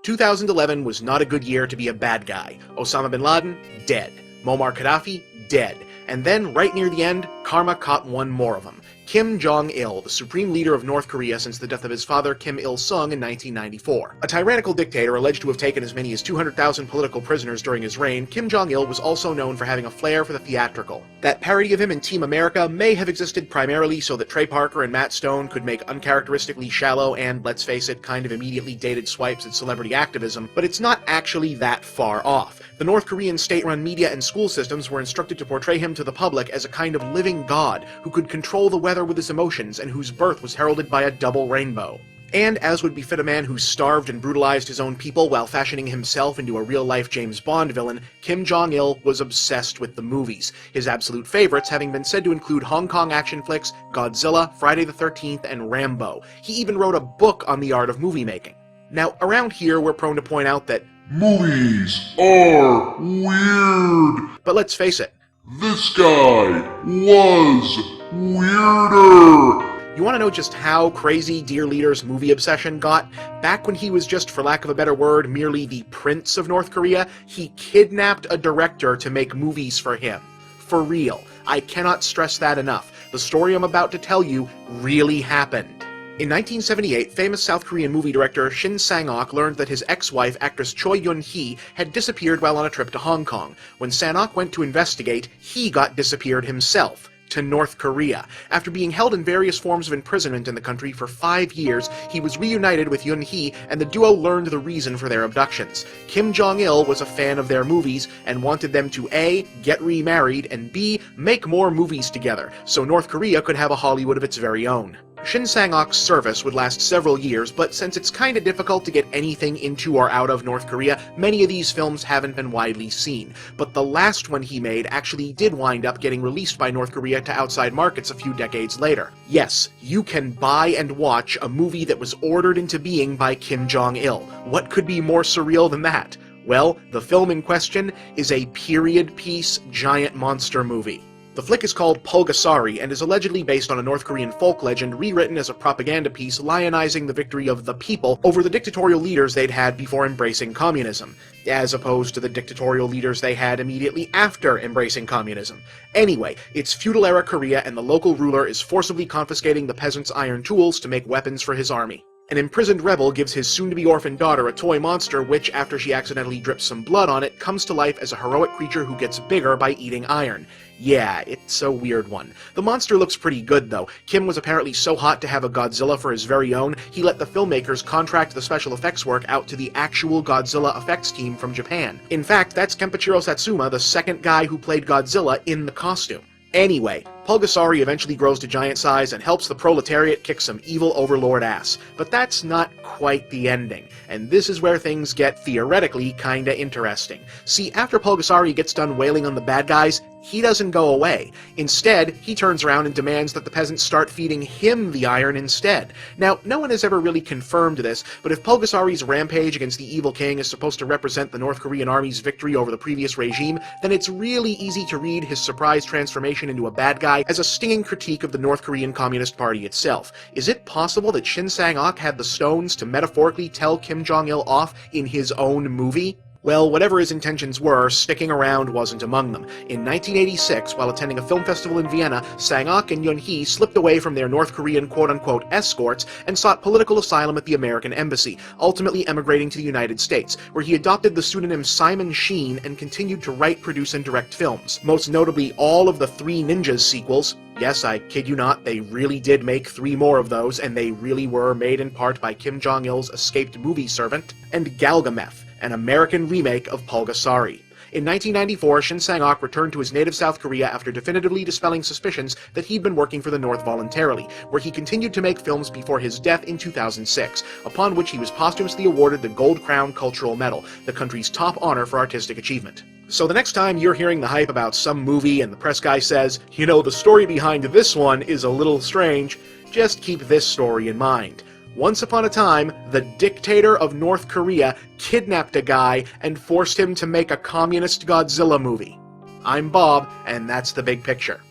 2011 was not a good year to be a bad guy. Osama bin Laden, dead. Muammar Gaddafi, dead. And then, right near the end, karma caught one more of them. Kim Jong-il, the supreme leader of North Korea since the death of his father Kim Il-sung in 1994. A tyrannical dictator alleged to have taken as many as 200,000 political prisoners during his reign, Kim Jong-il was also known for having a flair for the theatrical. That parody of him in Team America may have existed primarily so that Trey Parker and Matt Stone could make uncharacteristically shallow and, let's face it, kind of immediately dated swipes at celebrity activism, but it's not actually that far off. The North Korean state-run media and school systems were instructed to portray him to the public as a kind of living god who could control the weather with his emotions and whose birth was heralded by a double rainbow. And as would befit a man who starved and brutalized his own people while fashioning himself into a real-life James Bond villain, Kim Jong-il was obsessed with the movies, his absolute favorites having been said to include Hong Kong action flicks, Godzilla, Friday the 13th, and Rambo. He even wrote a book on the art of movie making. Now, around here we're prone to point out that movies are weird. But let's face it, this guy was weirder. You want to know just how crazy Dear Leader's movie obsession got? Back when he was just, for lack of a better word, merely the prince of North Korea, he kidnapped a director to make movies for him. For real. I cannot stress that enough. The story I'm about to tell you really happened. In 1978, famous South Korean movie director Shin Sang-ok learned that his ex-wife, actress Choi Yun-hee, had disappeared while on a trip to Hong Kong. When Sang-ok went to investigate, he got disappeared himself. To North Korea. After being held in various forms of imprisonment in the country for 5 years, he was reunited with Yun-hee, and the duo learned the reason for their abductions. Kim Jong-il was a fan of their movies, and wanted them to A, get remarried, and B, make more movies together, so North Korea could have a Hollywood of its very own. Shin Sang-ok's service would last several years, but since it's kinda difficult to get anything into or out of North Korea, many of these films haven't been widely seen. But the last one he made actually did wind up getting released by North Korea to outside markets a few decades later. Yes, you can buy and watch a movie that was ordered into being by Kim Jong-il. What could be more surreal than that? Well, the film in question is a period piece giant monster movie. The flick is called Pulgasari and is allegedly based on a North Korean folk legend rewritten as a propaganda piece lionizing the victory of the people over the dictatorial leaders they'd had before embracing communism, as opposed to the dictatorial leaders they had immediately after embracing communism. Anyway, it's feudal-era Korea and the local ruler is forcibly confiscating the peasants' iron tools to make weapons for his army. An imprisoned rebel gives his soon-to-be orphaned daughter a toy monster which, after she accidentally drips some blood on it, comes to life as a heroic creature who gets bigger by eating iron. Yeah, it's a weird one. The monster looks pretty good, though. Kim was apparently so hot to have a Godzilla for his very own, he let the filmmakers contract the special effects work out to the actual Godzilla effects team from Japan. In fact, that's Kenpachiro Satsuma, the second guy who played Godzilla, in the costume. Anyway, Pulgasari eventually grows to giant size and helps the proletariat kick some evil overlord ass. But that's not quite the ending, and this is where things get theoretically kinda interesting. See, after Pulgasari gets done wailing on the bad guys, he doesn't go away. Instead, he turns around and demands that the peasants start feeding him the iron instead. Now, no one has ever really confirmed this, but if Pulgasari's rampage against the evil king is supposed to represent the North Korean army's victory over the previous regime, then it's really easy to read his surprise transformation into a bad guy as a stinging critique of the North Korean Communist Party itself. Is it possible that Shin Sang-ok had the stones to metaphorically tell Kim Jong-il off in his own movie? Well, whatever his intentions were, sticking around wasn't among them. In 1986, while attending a film festival in Vienna, Sang-ok and Yun-hee slipped away from their North Korean quote-unquote escorts and sought political asylum at the American embassy, ultimately emigrating to the United States, where he adopted the pseudonym Simon Sheen and continued to write, produce, and direct films. Most notably, all of the Three Ninjas sequels. Yes, I kid you not, they really did make 3 more of those, and they really were made in part by Kim Jong-il's escaped movie servant, and Galgameth, an American remake of Pulgasari. In 1994, Shin Sang-ok returned to his native South Korea after definitively dispelling suspicions that he'd been working for the North voluntarily, where he continued to make films before his death in 2006, upon which he was posthumously awarded the Gold Crown Cultural Medal, the country's top honor for artistic achievement. So the next time you're hearing the hype about some movie and the press guy says, you know, the story behind this one is a little strange, just keep this story in mind. Once upon a time, the dictator of North Korea kidnapped a guy and forced him to make a communist Godzilla movie. I'm Bob, and that's the big picture.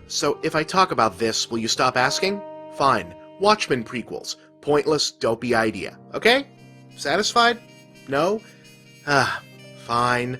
So if I talk about this, will you stop asking? Fine. Watchmen prequels. Pointless, dopey idea. Okay? Satisfied? No? Fine.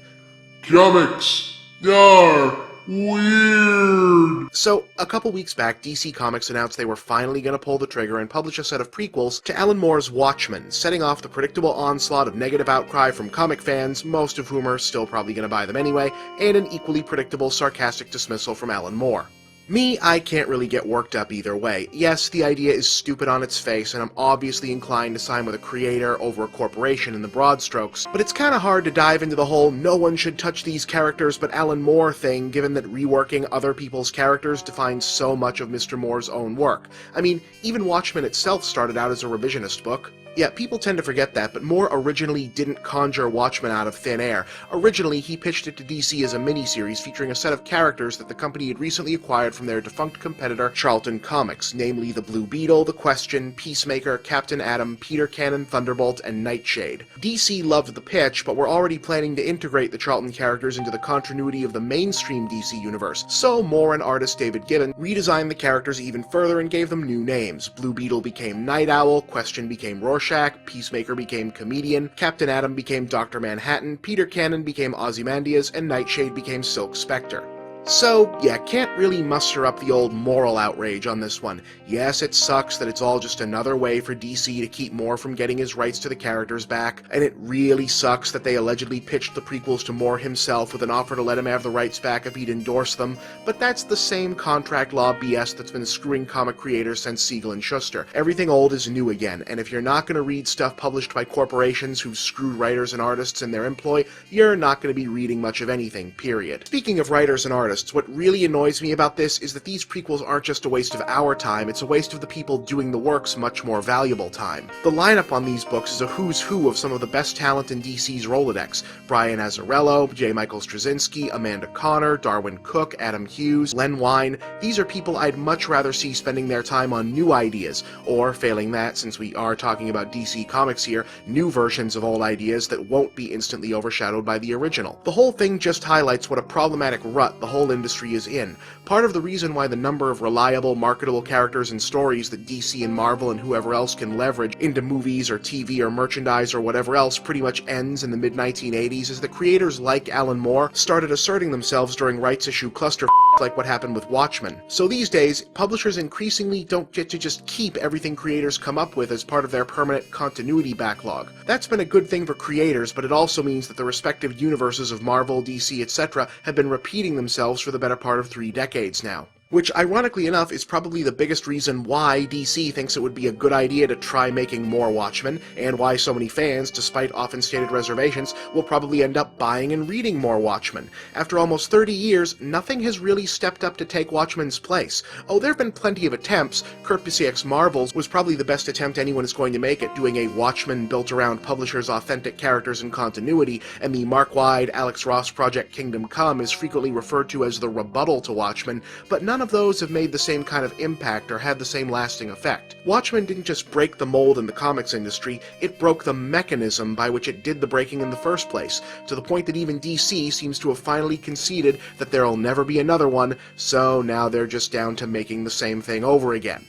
Comics are weird. So, a couple weeks back, DC Comics announced they were finally going to pull the trigger and publish a set of prequels to Alan Moore's Watchmen, setting off the predictable onslaught of negative outcry from comic fans, most of whom are still probably going to buy them anyway, and an equally predictable sarcastic dismissal from Alan Moore. Me, I can't really get worked up either way. Yes, the idea is stupid on its face, and I'm obviously inclined to side with a creator over a corporation in the broad strokes, but it's kinda hard to dive into the whole no one should touch these characters but Alan Moore thing, given that reworking other people's characters defines so much of Mr. Moore's own work. I mean, even Watchmen itself started out as a revisionist book. Yeah, people tend to forget that, but Moore originally didn't conjure Watchmen out of thin air. Originally, he pitched it to DC as a miniseries featuring a set of characters that the company had recently acquired from their defunct competitor, Charlton Comics, namely the Blue Beetle, the Question, Peacemaker, Captain Atom, Peter Cannon, Thunderbolt, and Nightshade. DC loved the pitch, but were already planning to integrate the Charlton characters into the continuity of the mainstream DC universe, so Moore and artist David Gibbons redesigned the characters even further and gave them new names. Blue Beetle became Night Owl, Question became Rorschach, Peacemaker became Comedian, Captain Atom became Dr. Manhattan, Peter Cannon became Ozymandias, and Nightshade became Silk Spectre. So, yeah, can't really muster up the old moral outrage on this one. Yes, it sucks that it's all just another way for DC to keep Moore from getting his rights to the characters back, and it really sucks that they allegedly pitched the prequels to Moore himself with an offer to let him have the rights back if he'd endorse them, but that's the same contract law BS that's been screwing comic creators since Siegel and Schuster. Everything old is new again, and if you're not going to read stuff published by corporations who've screwed writers and artists in their employ, you're not going to be reading much of anything, period. Speaking of writers and artists, what really annoys me about this is that these prequels aren't just a waste of our time, it's a waste of the people doing the work's much more valuable time. The lineup on these books is a who's who of some of the best talent in DC's Rolodex. Brian Azzarello, J. Michael Straczynski, Amanda Conner, Darwin Cook, Adam Hughes, Len Wein. These are people I'd much rather see spending their time on new ideas, or failing that, since we are talking about DC Comics here, new versions of old ideas that won't be instantly overshadowed by the original. The whole thing just highlights what a problematic rut the whole industry is in. Part of the reason why the number of reliable, marketable characters and stories that DC and Marvel and whoever else can leverage into movies or TV or merchandise or whatever else pretty much ends in the mid-1980s is that creators like Alan Moore started asserting themselves during rights issue cluster like what happened with Watchmen. So these days, publishers increasingly don't get to just keep everything creators come up with as part of their permanent continuity backlog. That's been a good thing for creators, but it also means that the respective universes of Marvel, DC, etc. have been repeating themselves for the better part of 3 decades now. Which, ironically enough, is probably the biggest reason why DC thinks it would be a good idea to try making more Watchmen, and why so many fans, despite often stated reservations, will probably end up buying and reading more Watchmen. After almost 30 years, nothing has really stepped up to take Watchmen's place. Oh, there have been plenty of attempts. Kurt Busiek's Marvels was probably the best attempt anyone is going to make at doing a Watchmen built around publishers' authentic characters and continuity, and the Mark Waid, Alex Ross project Kingdom Come is frequently referred to as the rebuttal to Watchmen, but none of those have made the same kind of impact or had the same lasting effect. Watchmen didn't just break the mold in the comics industry, it broke the mechanism by which it did the breaking in the first place, to the point that even DC seems to have finally conceded that there'll never be another one, so now they're just down to making the same thing over again.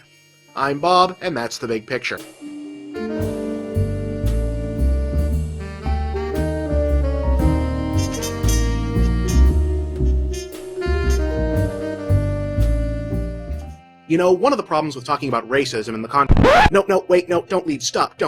I'm Bob, and that's the big picture. You know, one of the problems with talking about racism in the don't leave, stop,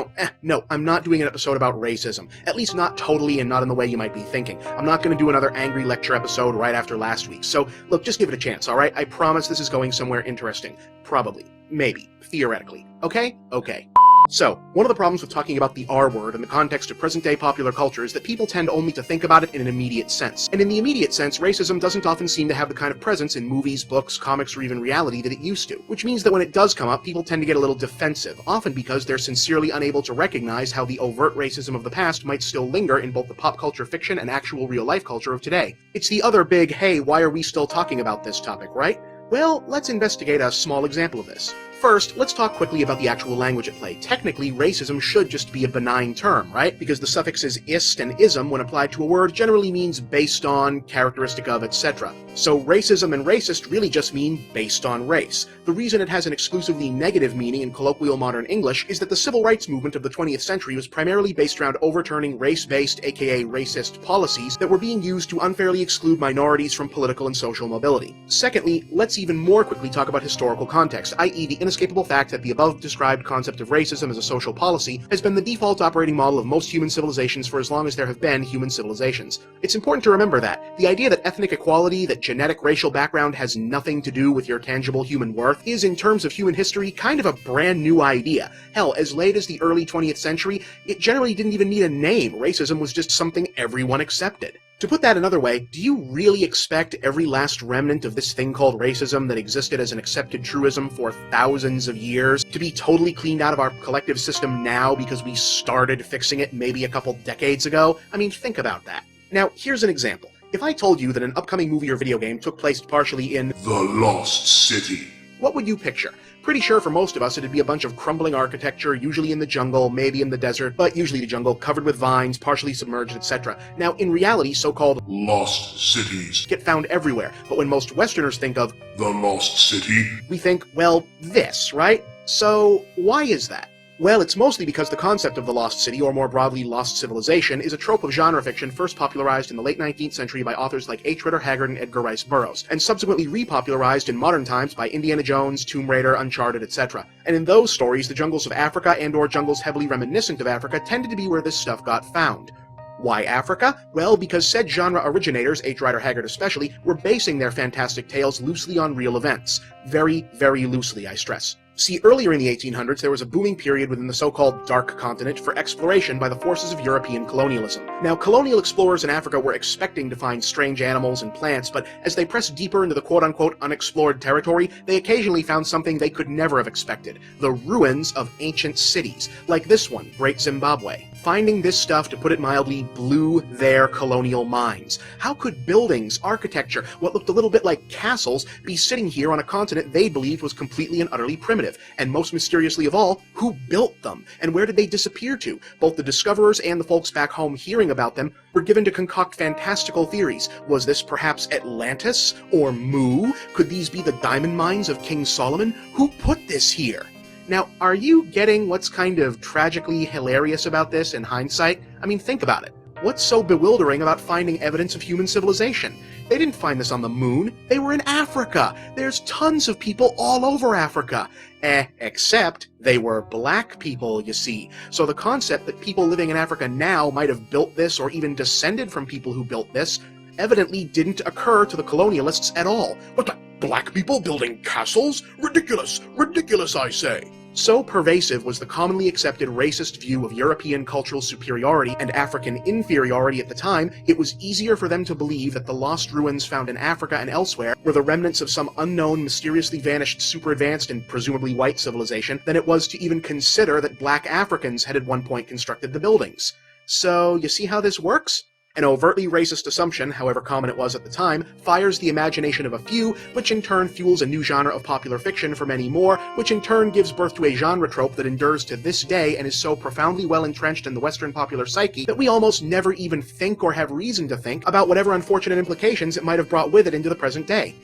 no, I'm not doing an episode about racism. At least not totally and not in the way you might be thinking. I'm not going to do another angry lecture episode right after last week's, so look, just give it a chance, alright? I promise this is going somewhere interesting. Probably. Maybe. Theoretically. Okay? Okay. So, one of the problems with talking about the R word in the context of present-day popular culture is that people tend only to think about it in an immediate sense. And in the immediate sense, racism doesn't often seem to have the kind of presence in movies, books, comics, or even reality that it used to. Which means that when it does come up, people tend to get a little defensive, often because they're sincerely unable to recognize how the overt racism of the past might still linger in both the pop culture fiction and actual real-life culture of today. It's the other big, hey, why are we still talking about this topic, right? Well, let's investigate a small example of this. First, let's talk quickly about the actual language at play. Technically, racism should just be a benign term, right? Because the suffixes ist and ism, when applied to a word, generally means based on, characteristic of, etc. So racism and racist really just mean based on race. The reason it has an exclusively negative meaning in colloquial modern English is that the civil rights movement of the 20th century was primarily based around overturning race-based, aka racist, policies that were being used to unfairly exclude minorities from political and social mobility. Secondly, let's even more quickly talk about historical context, i.e. the inescapable fact that the above-described concept of racism as a social policy has been the default operating model of most human civilizations for as long as there have been human civilizations. It's important to remember that. The idea that ethnic equality, that genetic racial background has nothing to do with your tangible human worth is, in terms of human history, kind of a brand new idea. Hell, as late as the early 20th century, it generally didn't even need a name. Racism was just something everyone accepted. To put that another way, do you really expect every last remnant of this thing called racism that existed as an accepted truism for thousands of years to be totally cleaned out of our collective system now because we started fixing it maybe a couple decades ago? I mean, think about that. Now, here's an example. If I told you that an upcoming movie or video game took place partially in The Lost City, what would you picture? Pretty sure for most of us it'd be a bunch of crumbling architecture, usually in the jungle, maybe in the desert, but usually the jungle, covered with vines, partially submerged, etc. Now, in reality, so-called Lost Cities get found everywhere, but when most Westerners think of The Lost City, we think, well, this, right? So, why is that? Well, it's mostly because the concept of the Lost City, or more broadly, Lost Civilization, is a trope of genre fiction first popularized in the late 19th century by authors like H. Rider Haggard and Edgar Rice Burroughs, and subsequently repopularized in modern times by Indiana Jones, Tomb Raider, Uncharted, etc. And in those stories, the jungles of Africa and/or jungles heavily reminiscent of Africa tended to be where this stuff got found. Why Africa? Well, because said genre originators, H. Rider Haggard especially, were basing their fantastic tales loosely on real events. Very, very loosely, I stress. See, earlier in the 1800s, there was a booming period within the so-called Dark Continent for exploration by the forces of European colonialism. Now, colonial explorers in Africa were expecting to find strange animals and plants, but as they pressed deeper into the quote-unquote unexplored territory, they occasionally found something they could never have expected: the ruins of ancient cities, like this one, Great Zimbabwe. Finding this stuff, to put it mildly, blew their colonial minds. How could buildings, architecture, what looked a little bit like castles, be sitting here on a continent they believed was completely and utterly primitive? And most mysteriously of all, who built them? And where did they disappear to? Both the discoverers and the folks back home hearing about them were given to concoct fantastical theories. Was this perhaps Atlantis? Or Mu? Could these be the diamond mines of King Solomon? Who put this here? Now, are you getting what's kind of tragically hilarious about this in hindsight? I mean, think about it. What's so bewildering about finding evidence of human civilization? They didn't find this on the moon. They were in Africa. There's tons of people all over Africa. Except they were black people, you see. So the concept that people living in Africa now might have built this or even descended from people who built this evidently didn't occur to the colonialists at all. What the? Black people building castles? Ridiculous! Ridiculous, I say! So pervasive was the commonly accepted racist view of European cultural superiority and African inferiority at the time, it was easier for them to believe that the lost ruins found in Africa and elsewhere were the remnants of some unknown, mysteriously vanished, super-advanced, and presumably white civilization than it was to even consider that black Africans had at one point constructed the buildings. So, you see how this works? An overtly racist assumption, however common it was at the time, fires the imagination of a few, which in turn fuels a new genre of popular fiction for many more, which in turn gives birth to a genre trope that endures to this day and is so profoundly well entrenched in the Western popular psyche that we almost never even think or have reason to think about whatever unfortunate implications it might have brought with it into the present day.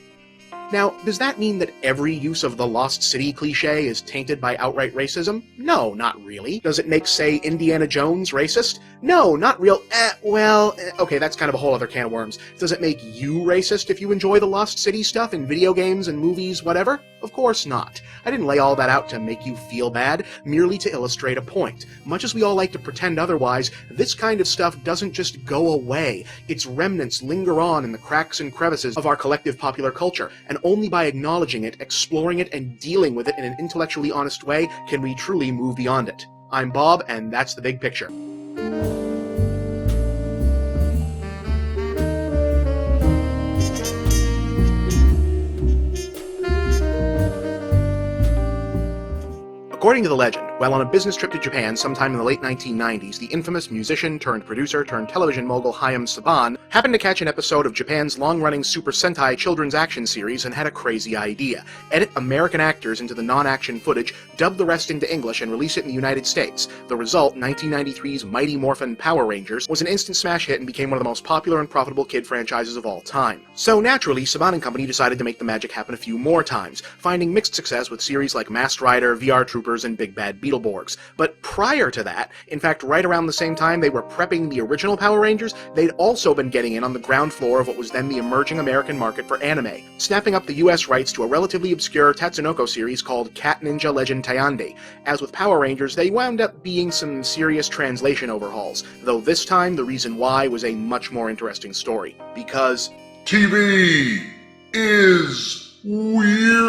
Now, does that mean that every use of the Lost City cliché is tainted by outright racism? No, not really. Does it make, say, Indiana Jones racist? No, not real. Okay, that's kind of a whole other can of worms. Does it make you racist if you enjoy the Lost City stuff in video games and movies, whatever? Of course not. I didn't lay all that out to make you feel bad, merely to illustrate a point. Much as we all like to pretend otherwise, this kind of stuff doesn't just go away. Its remnants linger on in the cracks and crevices of our collective popular culture, and only by acknowledging it, exploring it, and dealing with it in an intellectually honest way can we truly move beyond it. I'm Bob, and that's the big picture. According to the legend, While on a business trip to Japan sometime in the late 1990s, the infamous musician-turned-producer-turned-television mogul Hayao Saban happened to catch an episode of Japan's long-running Super Sentai children's action series and had a crazy idea. Edit American actors into the non-action footage, dub the rest into English, and release it in the United States. The result, 1993's Mighty Morphin Power Rangers, was an instant smash hit and became one of the most popular and profitable kid franchises of all time. So naturally, Saban and company decided to make the magic happen a few more times, finding mixed success with series like Masked Rider, VR Troopers, and Big Bad Beetleborgs. But prior to that, in fact right around the same time they were prepping the original Power Rangers, they'd also been getting in on the ground floor of what was then the emerging American market for anime, snapping up the US rights to a relatively obscure Tatsunoko series called Cat Ninja Legend Tayande. As with Power Rangers, they wound up being some serious translation overhauls, though this time the reason why was a much more interesting story. Because TV is weird.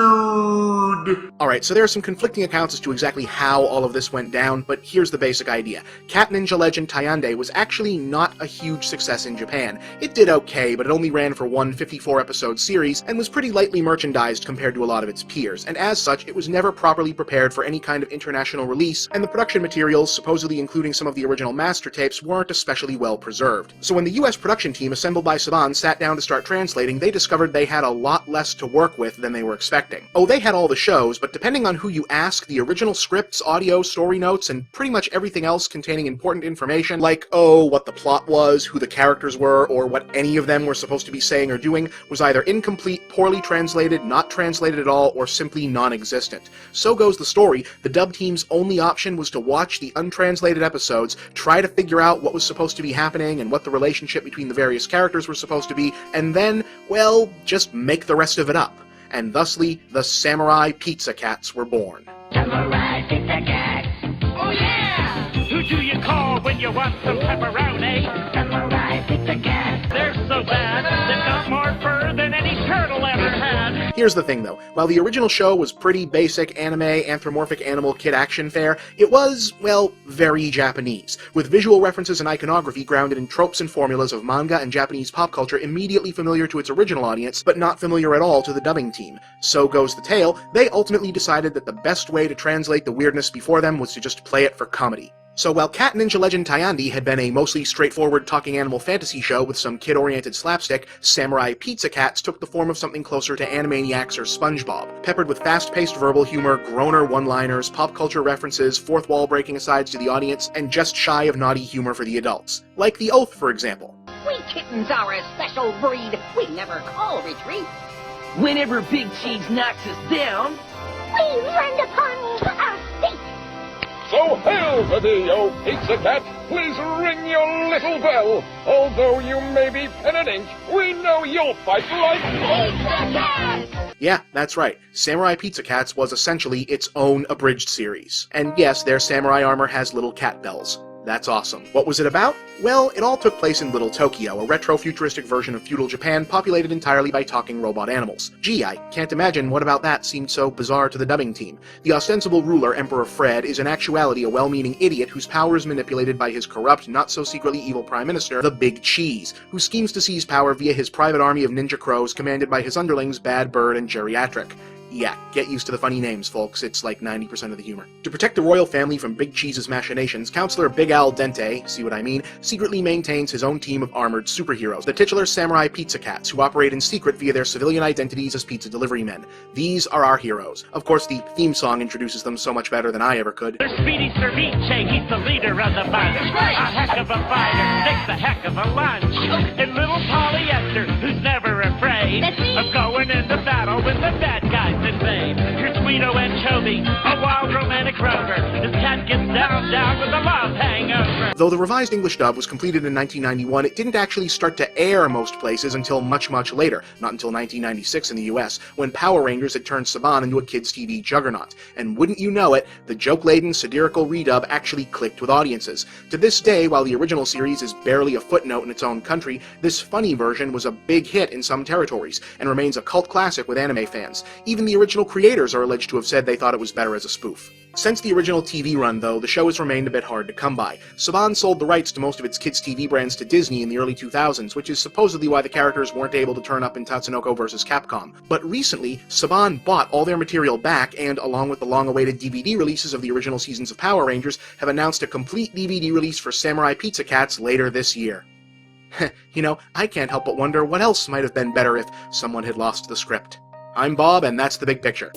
Alright, so there are some conflicting accounts as to exactly how all of this went down, but here's the basic idea. Cat Ninja Legend Tayande was actually not a huge success in Japan. It did okay, but it only ran for one 54-episode series, and was pretty lightly merchandised compared to a lot of its peers, and as such, it was never properly prepared for any kind of international release, and the production materials, supposedly including some of the original master tapes, weren't especially well preserved. So when the US production team assembled by Saban sat down to start translating, they discovered they had a lot less to work with than they were expecting. Oh, they had all the shows, but depending on who you ask, the original scripts, audio, story notes, and pretty much everything else containing important information, like, oh, what the plot was, who the characters were, or what any of them were supposed to be saying or doing, was either incomplete, poorly translated, not translated at all, or simply non-existent. So goes the story. The dub team's only option was to watch the untranslated episodes, try to figure out what was supposed to be happening and what the relationship between the various characters were supposed to be, and then, well, just make the rest of it up. And thusly, the Samurai Pizza Cats were born. Samurai Pizza Cats! Oh yeah! Who do you call when you want some pepperoni? Samurai Pizza Cats! They're so bad, they've got more fur than any turtle ever had! Here's the thing though, while the original show was pretty basic anime, anthropomorphic animal kid action fare, it was, well, very Japanese, with visual references and iconography grounded in tropes and formulas of manga and Japanese pop culture immediately familiar to its original audience, but not familiar at all to the dubbing team. So goes the tale, they ultimately decided that the best way to translate the weirdness before them was to just play it for comedy. So while Cat Ninja Legend Tayande had been a mostly straightforward talking animal fantasy show with some kid-oriented slapstick, Samurai Pizza Cats took the form of something closer to Animaniacs or SpongeBob, peppered with fast-paced verbal humor, groaner one-liners, pop culture references, fourth wall-breaking asides to the audience, and just shy of naughty humor for the adults. Like The Oath, for example. We kittens are a special breed. We never call retreat. Whenever Big Cheese knocks us down, We run upon our feet. So hail to thee, O Pizza Cat! Please ring your little bell. Although you may be pen and ink, we know you'll fight like Pizza Cats! Yeah, that's right. Samurai Pizza Cats was essentially its own abridged series. And yes, their samurai armor has little cat bells. That's awesome. What was it about? Well, it all took place in Little Tokyo, a retro-futuristic version of feudal Japan populated entirely by talking robot animals. Gee, I can't imagine what about that seemed so bizarre to the dubbing team. The ostensible ruler, Emperor Fred, is in actuality a well-meaning idiot whose power is manipulated by his corrupt, not-so-secretly evil Prime Minister, the Big Cheese, who schemes to seize power via his private army of ninja crows commanded by his underlings Bad Bird and Geriatric. Yeah, get used to the funny names, folks. It's like 90% of the humor. To protect the royal family from Big Cheese's machinations, Counselor Big Al Dente, see what I mean, secretly maintains his own team of armored superheroes, the titular Samurai Pizza Cats, who operate in secret via their civilian identities as pizza delivery men. These are our heroes. Of course, the theme song introduces them so much better than I ever could. There's Speedy Cerviche, he's the leader of the bunch. A heck of a fighter, takes a heck of a lunch. And little Polyester, who's never afraid of going into battle when the bad guys invade. Here's Guido Anchovy, a wild romantic rover. This cat gets down with a love hangover. Though the revised English dub was completed in 1991, it didn't actually start to air most places until much, much later, not until 1996 in the US, when Power Rangers had turned Saban into a kids' TV juggernaut. And wouldn't you know it, the joke-laden, satirical redub actually clicked with audiences. To this day, while the original series is barely a footnote in its own country, this funny version was a big hit in some territories, and remains a cult classic with anime fans. Even the original creators are alleged to have said they thought it was better as a spoof. Since the original TV run, though, the show has remained a bit hard to come by. Saban sold the rights to most of its kids' TV brands to Disney in the early 2000s, which is supposedly why the characters weren't able to turn up in Tatsunoko vs. Capcom. But recently, Saban bought all their material back and, along with the long-awaited DVD releases of the original seasons of Power Rangers, have announced a complete DVD release for Samurai Pizza Cats later this year. You know, I can't help but wonder what else might have been better if someone had lost the script. I'm Bob, and that's the big picture.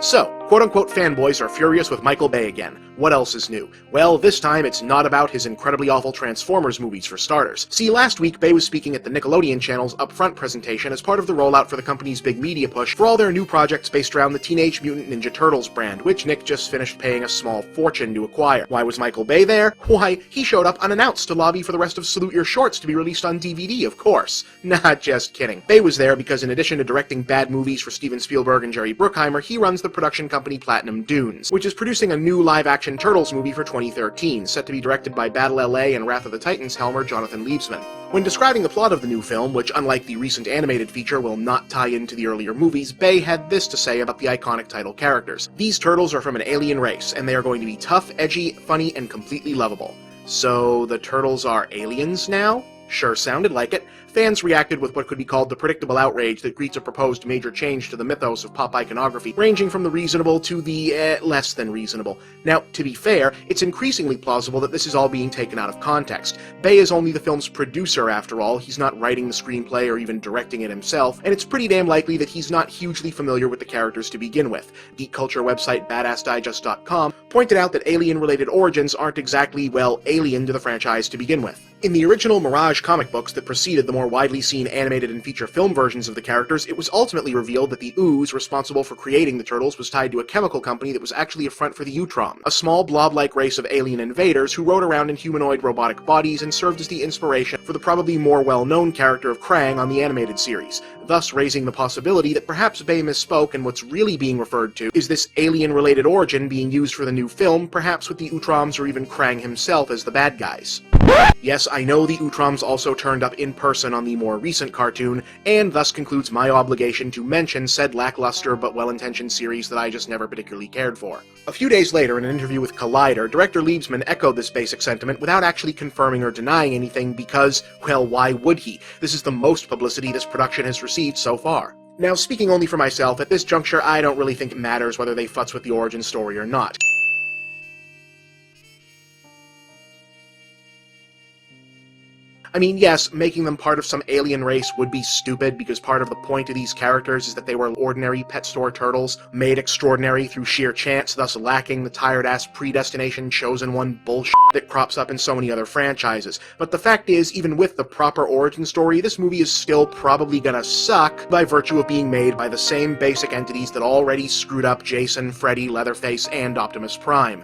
So, quote-unquote fanboys are furious with Michael Bay again. What else is new? Well, this time it's not about his incredibly awful Transformers movies, for starters. See, last week Bay was speaking at the Nickelodeon channel's Upfront presentation as part of the rollout for the company's big media push for all their new projects based around the Teenage Mutant Ninja Turtles brand, which Nick just finished paying a small fortune to acquire. Why was Michael Bay there? Why, he showed up unannounced to lobby for the rest of Salute Your Shorts to be released on DVD, of course. Not just kidding. Bay was there because in addition to directing bad movies for Steven Spielberg and Jerry Bruckheimer, he runs the production company Platinum Dunes, which is producing a new live-action Turtles movie for 2013, set to be directed by Battle LA and Wrath of the Titans helmer Jonathan Liebsman. When describing the plot of the new film, which unlike the recent animated feature will not tie into the earlier movies, Bay had this to say about the iconic title characters. These turtles are from an alien race, and they are going to be tough, edgy, funny, and completely lovable. So the turtles are aliens now? Sure sounded like it. Fans reacted with what could be called the predictable outrage that greets a proposed major change to the mythos of pop iconography, ranging from the reasonable to the, less than reasonable. Now, to be fair, it's increasingly plausible that this is all being taken out of context. Bay is only the film's producer, after all. He's not writing the screenplay or even directing it himself, and it's pretty damn likely that he's not hugely familiar with the characters to begin with. Geek culture website BadassDigest.com pointed out that alien-related origins aren't exactly, well, alien to the franchise to begin with. In the original Mirage comic books that preceded the more widely seen animated and feature film versions of the characters, it was ultimately revealed that the ooze responsible for creating the turtles was tied to a chemical company that was actually a front for the Utrom, a small blob-like race of alien invaders who rode around in humanoid robotic bodies and served as the inspiration for the probably more well-known character of Krang on the animated series, thus raising the possibility that perhaps Bay misspoke and what's really being referred to is this alien-related origin being used for the new film, perhaps with the Utroms or even Krang himself as the bad guys. Yes, I know the Utroms also turned up in person on the more recent cartoon, and thus concludes my obligation to mention said lackluster but well-intentioned series that I just never particularly cared for. A few days later, in an interview with Collider, director Liebsman echoed this basic sentiment without actually confirming or denying anything because, well, why would he? This is the most publicity this production has received so far. Now, speaking only for myself, at this juncture I don't really think it matters whether they futz with the origin story or not. I mean, yes, making them part of some alien race would be stupid, because part of the point of these characters is that they were ordinary pet store turtles, made extraordinary through sheer chance, thus lacking the tired-ass predestination chosen one bullshit that crops up in so many other franchises. But the fact is, even with the proper origin story, this movie is still probably gonna suck by virtue of being made by the same basic entities that already screwed up Jason, Freddy, Leatherface, and Optimus Prime.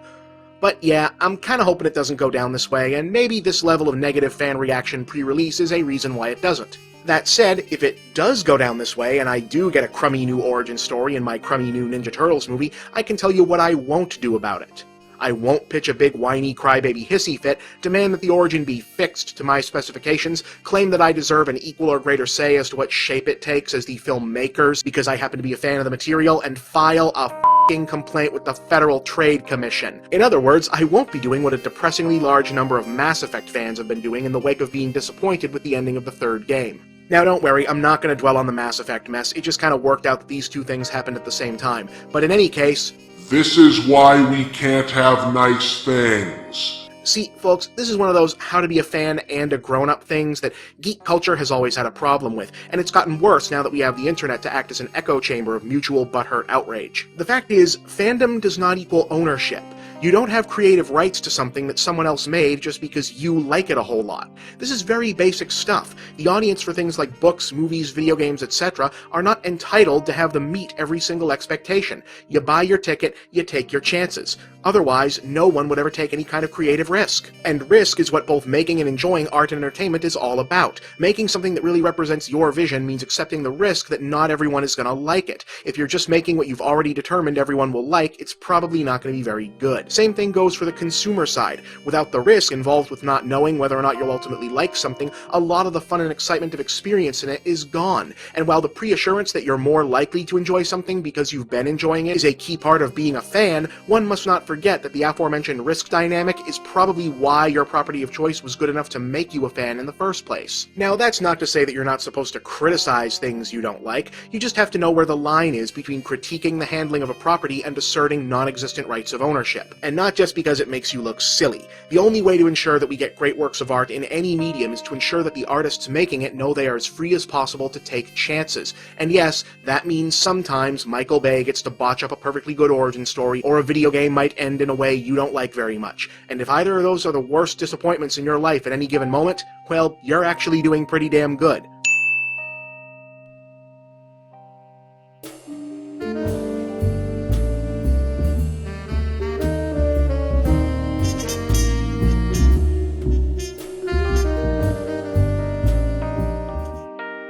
But yeah, I'm kinda hoping it doesn't go down this way, and maybe this level of negative fan reaction pre-release is a reason why it doesn't. That said, if it does go down this way, and I do get a crummy new origin story in my crummy new Ninja Turtles movie, I can tell you what I won't do about it. I won't pitch a big whiny crybaby hissy fit, demand that the origin be fixed to my specifications, claim that I deserve an equal or greater say as to what shape it takes as the filmmakers because I happen to be a fan of the material, and file a f***ing complaint with the Federal Trade Commission. In other words, I won't be doing what a depressingly large number of Mass Effect fans have been doing in the wake of being disappointed with the ending of the third game. Now don't worry, I'm not going to dwell on the Mass Effect mess, it just kind of worked out that these two things happened at the same time. But in any case, this is why we can't have nice things. See, folks, this is one of those how to be a fan and a grown-up things that geek culture has always had a problem with, and it's gotten worse now that we have the internet to act as an echo chamber of mutual butthurt outrage. The fact is, fandom does not equal ownership. You don't have creative rights to something that someone else made just because you like it a whole lot. This is very basic stuff. The audience for things like books, movies, video games, etc. are not entitled to have them meet every single expectation. You buy your ticket, you take your chances. Otherwise, no one would ever take any kind of creative risk. And risk is what both making and enjoying art and entertainment is all about. Making something that really represents your vision means accepting the risk that not everyone is going to like it. If you're just making what you've already determined everyone will like, it's probably not going to be very good. Same thing goes for the consumer side. Without the risk involved with not knowing whether or not you'll ultimately like something, a lot of the fun and excitement of experience in it is gone. And while the pre-assurance that you're more likely to enjoy something because you've been enjoying it is a key part of being a fan, one must not forget that the aforementioned risk dynamic is probably why your property of choice was good enough to make you a fan in the first place. Now, that's not to say that you're not supposed to criticize things you don't like, you just have to know where the line is between critiquing the handling of a property and asserting non-existent rights of ownership. And not just because it makes you look silly. The only way to ensure that we get great works of art in any medium is to ensure that the artists making it know they are as free as possible to take chances. And yes, that means sometimes Michael Bay gets to botch up a perfectly good origin story, or a video game might end in a way you don't like very much. And if either of those are the worst disappointments in your life at any given moment, well, you're actually doing pretty damn good.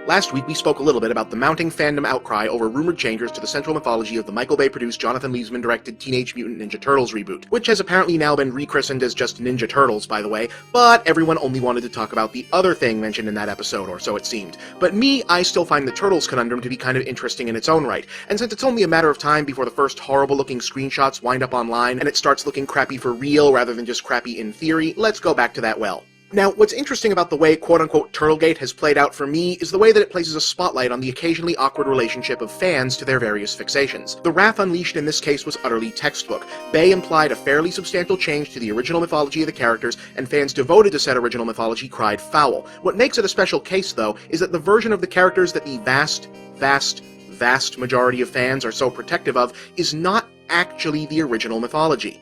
Last week, we spoke a little bit about the mounting fandom outcry over rumored changes to the central mythology of the Michael Bay-produced, Jonathan Liebesman-directed Teenage Mutant Ninja Turtles reboot, which has apparently now been rechristened as just Ninja Turtles, by the way, but everyone only wanted to talk about the other thing mentioned in that episode, or so it seemed. But me, I still find the Turtles conundrum to be kind of interesting in its own right, and since it's only a matter of time before the first horrible-looking screenshots wind up online, and it starts looking crappy for real rather than just crappy in theory, let's go back to that well. Now, what's interesting about the way quote-unquote Turtlegate has played out for me is the way that it places a spotlight on the occasionally awkward relationship of fans to their various fixations. The wrath unleashed in this case was utterly textbook. Bay implied a fairly substantial change to the original mythology of the characters, and fans devoted to said original mythology cried foul. What makes it a special case, though, is that the version of the characters that the vast majority of fans are so protective of is not actually the original mythology.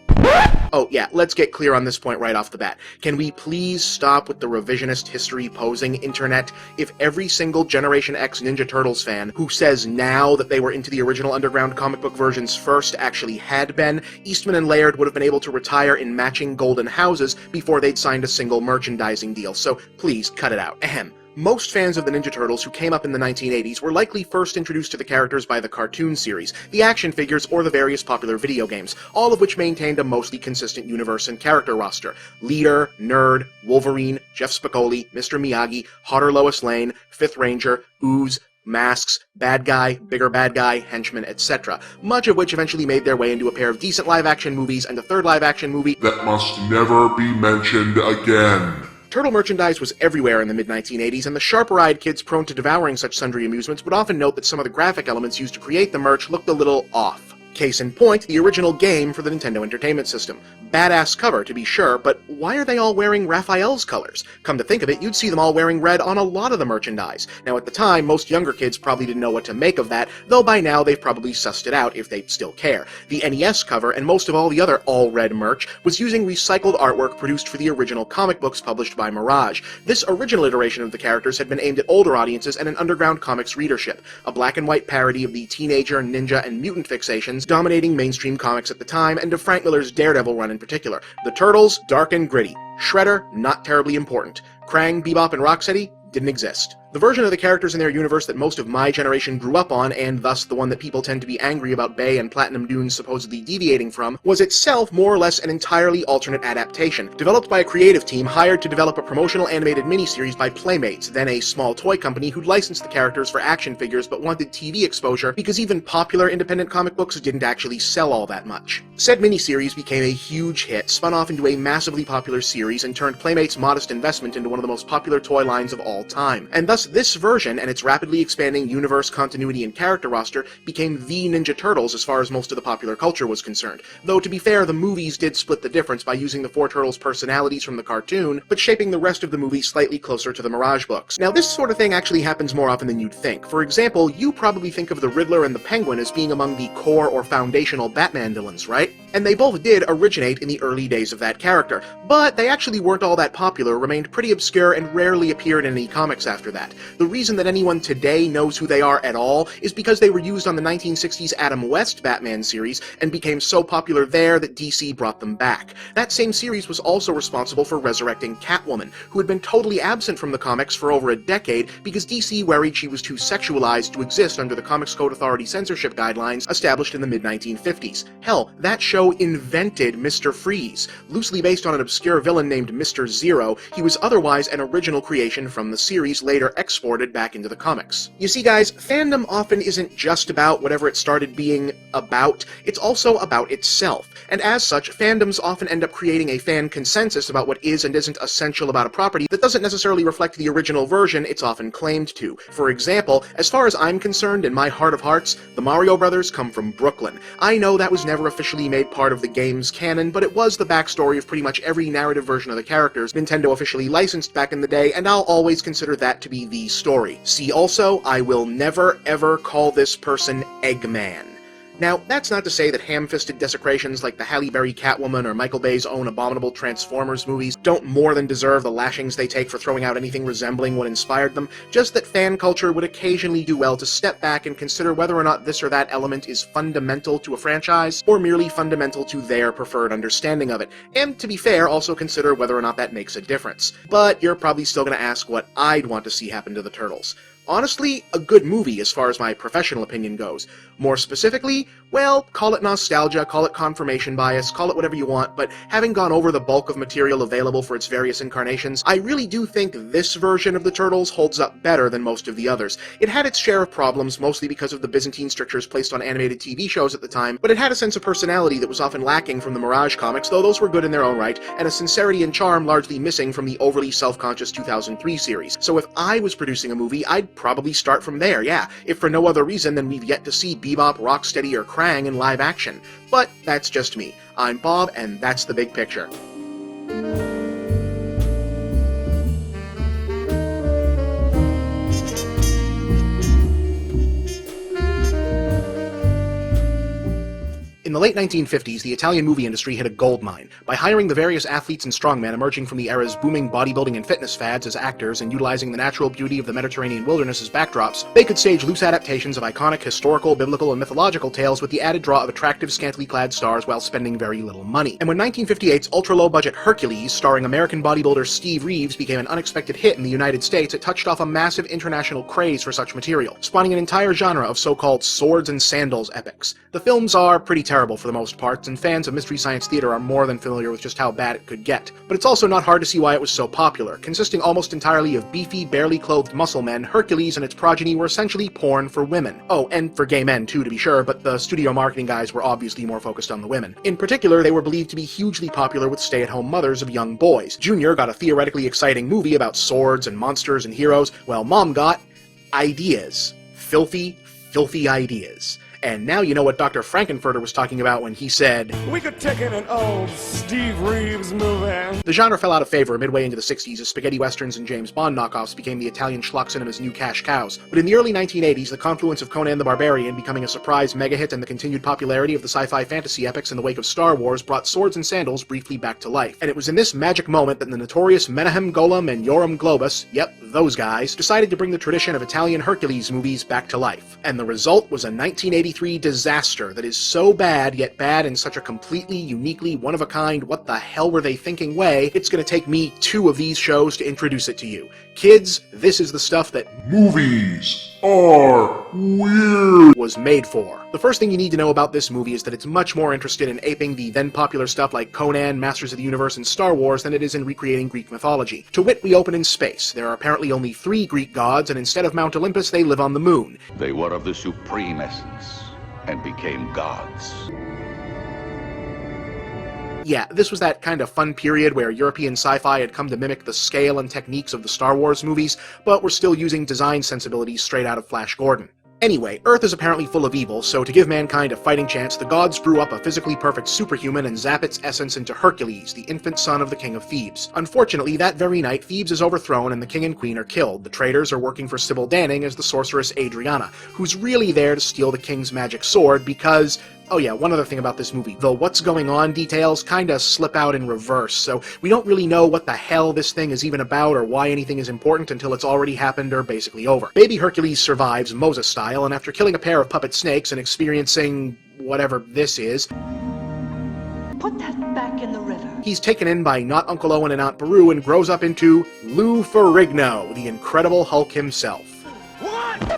Oh yeah, let's get clear on this point right off the bat. Can we please stop with the revisionist history posing, internet? If every single Generation X Ninja Turtles fan who says now that they were into the original underground comic book versions first actually had been, Eastman and Laird would have been able to retire in matching golden houses before they'd signed a single merchandising deal, so please cut it out. Ahem. Most fans of the Ninja Turtles who came up in the 1980s were likely first introduced to the characters by the cartoon series, the action figures, or the various popular video games, all of which maintained a mostly consistent universe and character roster. Leader, Nerd, Wolverine, Jeff Spicoli, Mr. Miyagi, Hotter Lois Lane, Fifth Ranger, Ooze, Masks, Bad Guy, Bigger Bad Guy, Henchman, etc., much of which eventually made their way into a pair of decent live-action movies and a third live-action movie that must never be mentioned again. Turtle merchandise was everywhere in the mid-1980s, and the sharper-eyed kids prone to devouring such sundry amusements would often note that some of the graphic elements used to create the merch looked a little off. Case in point, the original game for the Nintendo Entertainment System. Badass cover, to be sure, but why are they all wearing Raphael's colors? Come to think of it, you'd see them all wearing red on a lot of the merchandise. Now at the time, most younger kids probably didn't know what to make of that, though by now they've probably sussed it out if they still care. The NES cover, and most of all the other all-red merch, was using recycled artwork produced for the original comic books published by Mirage. This original iteration of the characters had been aimed at older audiences and an underground comics readership, a black and white parody of the teenager, ninja, and mutant fixations dominating mainstream comics at the time, and of Frank Miller's Daredevil run in particular. The Turtles, dark and gritty. Shredder, not terribly important. Krang, Bebop, and Rocksteady didn't exist. The version of the characters in their universe that most of my generation grew up on, and thus the one that people tend to be angry about Bay and Platinum Dunes supposedly deviating from, was itself more or less an entirely alternate adaptation, developed by a creative team hired to develop a promotional animated miniseries by Playmates, then a small toy company who'd licensed the characters for action figures but wanted TV exposure because even popular independent comic books didn't actually sell all that much. Said miniseries became a huge hit, spun off into a massively popular series, and turned Playmates' modest investment into one of the most popular toy lines of all time. And thus this version, and its rapidly expanding universe, continuity, and character roster, became the Ninja Turtles as far as most of the popular culture was concerned. Though, to be fair, the movies did split the difference by using the four Turtles' personalities from the cartoon, but shaping the rest of the movie slightly closer to the Mirage books. Now, this sort of thing actually happens more often than you'd think. For example, you probably think of the Riddler and the Penguin as being among the core or foundational Batman villains, right? And they both did originate in the early days of that character, but they actually weren't all that popular, remained pretty obscure, and rarely appeared in any comics after that. that. The reason that anyone today knows who they are at all is because they were used on the 1960s Adam West Batman series and became so popular there that DC brought them back. That same series was also responsible for resurrecting Catwoman, who had been totally absent from the comics for over a decade because DC worried she was too sexualized to exist under the Comics Code Authority censorship guidelines established in the mid-1950s. Hell, that show invented Mr. Freeze. Loosely based on an obscure villain named Mr. Zero, he was otherwise an original creation from the series later exported back into the comics. You see guys, fandom often isn't just about whatever it started being about, it's also about itself. And as such, fandoms often end up creating a fan consensus about what is and isn't essential about a property that doesn't necessarily reflect the original version it's often claimed to. For example, as far as I'm concerned, in my heart of hearts, the Mario Brothers come from Brooklyn. I know that was never officially made part of the game's canon, but it was the backstory of pretty much every narrative version of the characters Nintendo officially licensed back in the day, and I'll always consider that to be the story. See also, I will never ever call this person Eggman. Now, that's not to say that ham-fisted desecrations like the Halle Berry Catwoman or Michael Bay's own abominable Transformers movies don't more than deserve the lashings they take for throwing out anything resembling what inspired them, just that fan culture would occasionally do well to step back and consider whether or not this or that element is fundamental to a franchise, or merely fundamental to their preferred understanding of it, and to be fair, also consider whether or not that makes a difference. But you're probably still gonna ask what I'd want to see happen to the Turtles. Honestly, a good movie as far as my professional opinion goes. More specifically, well, call it nostalgia, call it confirmation bias, call it whatever you want, but having gone over the bulk of material available for its various incarnations, I really do think this version of the Turtles holds up better than most of the others. It had its share of problems, mostly because of the Byzantine strictures placed on animated TV shows at the time, but it had a sense of personality that was often lacking from the Mirage comics, though those were good in their own right, and a sincerity and charm largely missing from the overly self-conscious 2003 series. So if I was producing a movie, I'd probably start from there, yeah, if for no other reason than we've yet to see Bebop, Rocksteady, or Krang in live action. But that's just me. I'm Bob, and that's the big picture. In the late 1950s, the Italian movie industry hit a goldmine. By hiring the various athletes and strongmen emerging from the era's booming bodybuilding and fitness fads as actors and utilizing the natural beauty of the Mediterranean wilderness as backdrops, they could stage loose adaptations of iconic historical, biblical, and mythological tales with the added draw of attractive, scantily clad stars while spending very little money. And when 1958's ultra-low-budget Hercules, starring American bodybuilder Steve Reeves, became an unexpected hit in the United States, it touched off a massive international craze for such material, spawning an entire genre of so-called swords and sandals epics. The films are pretty terrible for the most part, and fans of Mystery Science Theater are more than familiar with just how bad it could get. But it's also not hard to see why it was so popular. Consisting almost entirely of beefy, barely clothed muscle men, Hercules and its progeny were essentially porn for women. Oh, and for gay men too, to be sure, but the studio marketing guys were obviously more focused on the women. In particular, they were believed to be hugely popular with stay-at-home mothers of young boys. Junior got a theoretically exciting movie about swords and monsters and heroes, while Mom got ideas. Filthy, filthy ideas. And now you know what Dr. Frankenfurter was talking about when he said, "We could take in an old Steve Reeves movie." The genre fell out of favor midway into the 60s as spaghetti westerns and James Bond knockoffs became the Italian schlock cinema's new cash cows. But in the early 1980s, the confluence of Conan the Barbarian becoming a surprise mega-hit and the continued popularity of the sci-fi fantasy epics in the wake of Star Wars brought swords and sandals briefly back to life. And it was in this magic moment that the notorious Menahem Golem and Yoram Globus, yep, those guys, decided to bring the tradition of Italian Hercules movies back to life. And the result was a 1983 disaster that is so bad, yet bad in such a completely, uniquely, one-of-a-kind, what the hell were they thinking way, it's gonna take me 2 of these shows to introduce it to you. Kids, this is the stuff that Movies are weird. was made for. The first thing you need to know about this movie is that it's much more interested in aping the then popular stuff like Conan, Masters of the Universe, and Star Wars than it is in recreating Greek mythology. To wit, we open in space. There are apparently only 3 Greek gods, and instead of Mount Olympus, they live on the moon. They were of the supreme essence and became gods. Yeah, this was that kind of fun period where European sci-fi had come to mimic the scale and techniques of the Star Wars movies, but were still using design sensibilities straight out of Flash Gordon. Anyway, Earth is apparently full of evil, so to give mankind a fighting chance, the gods brew up a physically perfect superhuman and zap its essence into Hercules, the infant son of the king of Thebes. Unfortunately, that very night, Thebes is overthrown and the king and queen are killed. The traitors are working for Sybil Danning as the sorceress Adriana, who's really there to steal the king's magic sword because Oh yeah, one other thing about this movie. The what's going on details kinda slip out in reverse, so we don't really know what the hell this thing is even about or why anything is important until it's already happened or basically over. Baby Hercules survives Moses style, and after killing a pair of puppet snakes and experiencing whatever this is, put that back in the river. He's taken in by not Uncle Owen and Aunt Beru and grows up into Lou Ferrigno, the Incredible Hulk himself.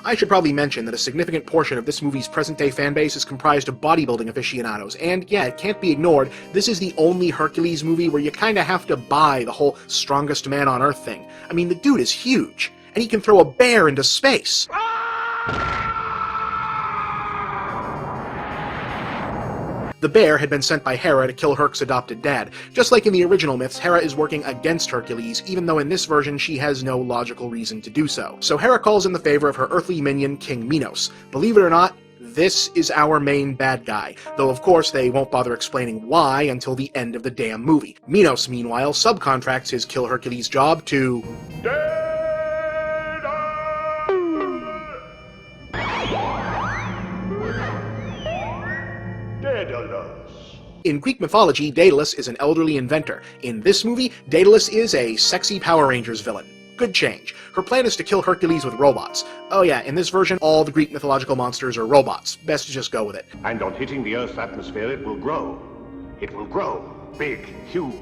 I should probably mention that a significant portion of this movie's present-day fanbase is comprised of bodybuilding aficionados, and yeah, it can't be ignored, this is the only Hercules movie where you kinda have to buy the whole strongest man on Earth thing. I mean, the dude is huge, and he can throw a bear into space. The bear had been sent by Hera to kill Herc's adopted dad. Just like in the original myths, Hera is working against Hercules, even though in this version she has no logical reason to do so. So Hera calls in the favor of her earthly minion, King Minos. Believe it or not, this is our main bad guy, though of course they won't bother explaining why until the end of the damn movie. Minos, meanwhile, subcontracts his Kill Hercules job to In Greek mythology, Daedalus is an elderly inventor. In this movie, Daedalus is a sexy Power Rangers villain. Good change. Her plan is to kill Hercules with robots. Oh yeah, in this version, all the Greek mythological monsters are robots. Best to just go with it. And on hitting the Earth's atmosphere, it will grow. It will grow. Big, huge.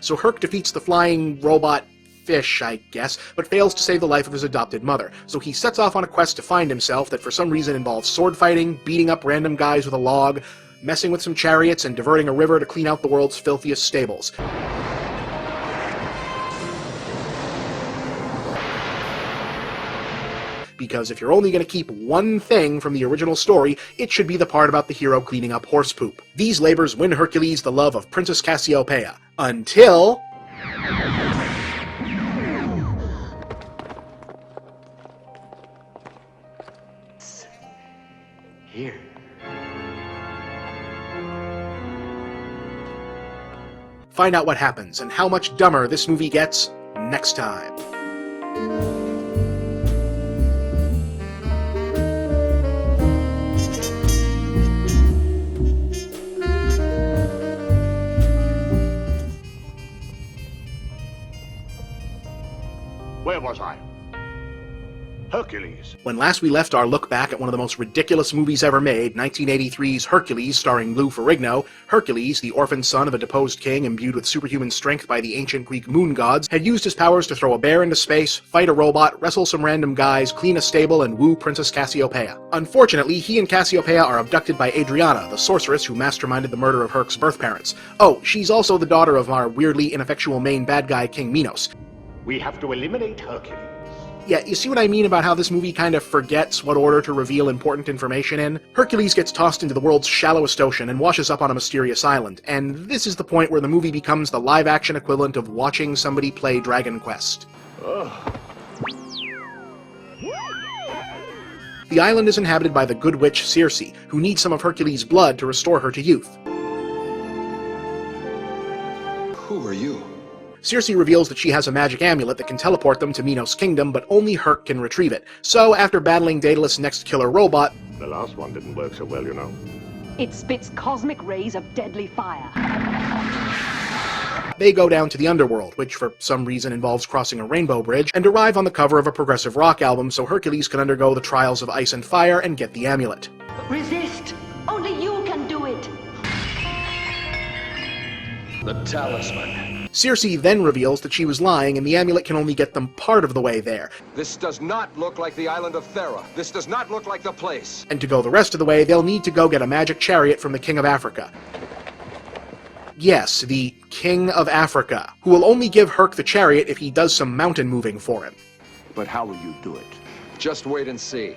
So Herc defeats the flying robot fish, I guess, but fails to save the life of his adopted mother. So he sets off on a quest to find himself that for some reason involves sword fighting, beating up random guys with a log, messing with some chariots, and diverting a river to clean out the world's filthiest stables. Because if you're only going to keep one thing from the original story, it should be the part about the hero cleaning up horse poop. These labors win Hercules the love of Princess Cassiopeia. Until... Here. Find out what happens and how much dumber this movie gets next time. Where was I? Hercules. When last we left our look back at one of the most ridiculous movies ever made, 1983's Hercules starring Lou Ferrigno, Hercules, the orphan son of a deposed king imbued with superhuman strength by the ancient Greek moon gods, had used his powers to throw a bear into space, fight a robot, wrestle some random guys, clean a stable, and woo Princess Cassiopeia. Unfortunately, he and Cassiopeia are abducted by Adriana, the sorceress who masterminded the murder of Herc's birth parents. Oh, she's also the daughter of our weirdly ineffectual main bad guy, King Minos. We have to eliminate Hercules. Yeah, you see what I mean about how this movie kind of forgets what order to reveal important information in? Hercules gets tossed into the world's shallowest ocean and washes up on a mysterious island, and this is the point where the movie becomes the live-action equivalent of watching somebody play Dragon Quest. The island is inhabited by the good witch Circe, who needs some of Hercules' blood to restore her to youth. Who are you? Circe reveals that she has a magic amulet that can teleport them to Minos' kingdom, but only Herc can retrieve it. So, after battling Daedalus' next killer robot... The last one didn't work so well, you know. It spits cosmic rays of deadly fire. They go down to the underworld, which for some reason involves crossing a rainbow bridge, and arrive on the cover of a progressive rock album so Hercules can undergo the trials of ice and fire and get the amulet. Resist! Only you can do it! The talisman. Circe then reveals that she was lying and the amulet can only get them part of the way there. This does not look like the island of Thera. This does not look like the place. And to go the rest of the way, they'll need to go get a magic chariot from the King of Africa. Yes, the King of Africa, who will only give Herc the chariot if he does some mountain moving for him. But how will you do it? Just wait and see.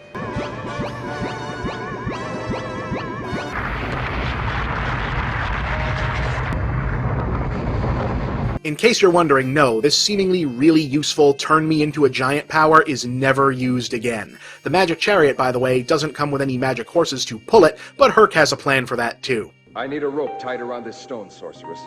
In case you're wondering, no, this seemingly really useful turn-me-into-a-giant power is never used again. The magic chariot, by the way, doesn't come with any magic horses to pull it, but Herc has a plan for that too. I need a rope tied around this stone, sorceress.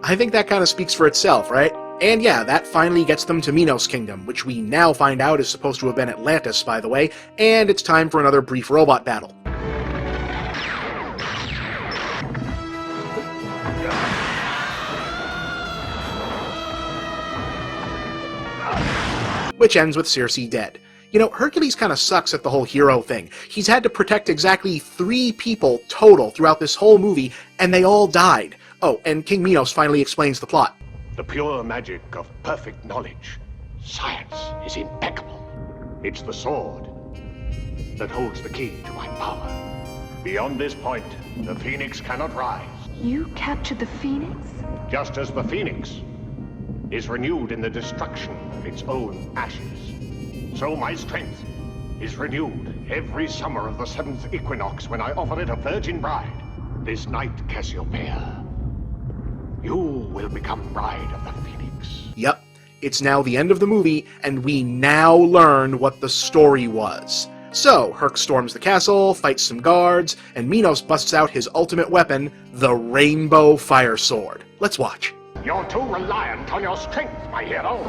I think that kind of speaks for itself, right? And yeah, that finally gets them to Minos Kingdom, which we now find out is supposed to have been Atlantis, by the way, and it's time for another brief robot battle. Which ends with Circe dead. You know, Hercules kind of sucks at the whole hero thing. He's had to protect exactly 3 people total throughout this whole movie, and they all died. Oh, and King Minos finally explains the plot. The pure magic of perfect knowledge. Science is impeccable. It's the sword that holds the key to my power. Beyond this point, the Phoenix cannot rise. You captured the Phoenix? Just as the Phoenix is renewed in the destruction of its own ashes, so my strength is renewed every summer of the 7th equinox when I offer it a virgin bride. This night, Cassiopeia, you will become bride of the Phoenix. Yep, it's now the end of the movie, and we now learn what the story was. So, Herc storms the castle, fights some guards, and Minos busts out his ultimate weapon, the Rainbow Fire Sword. Let's watch. You're too reliant on your strength, my hero.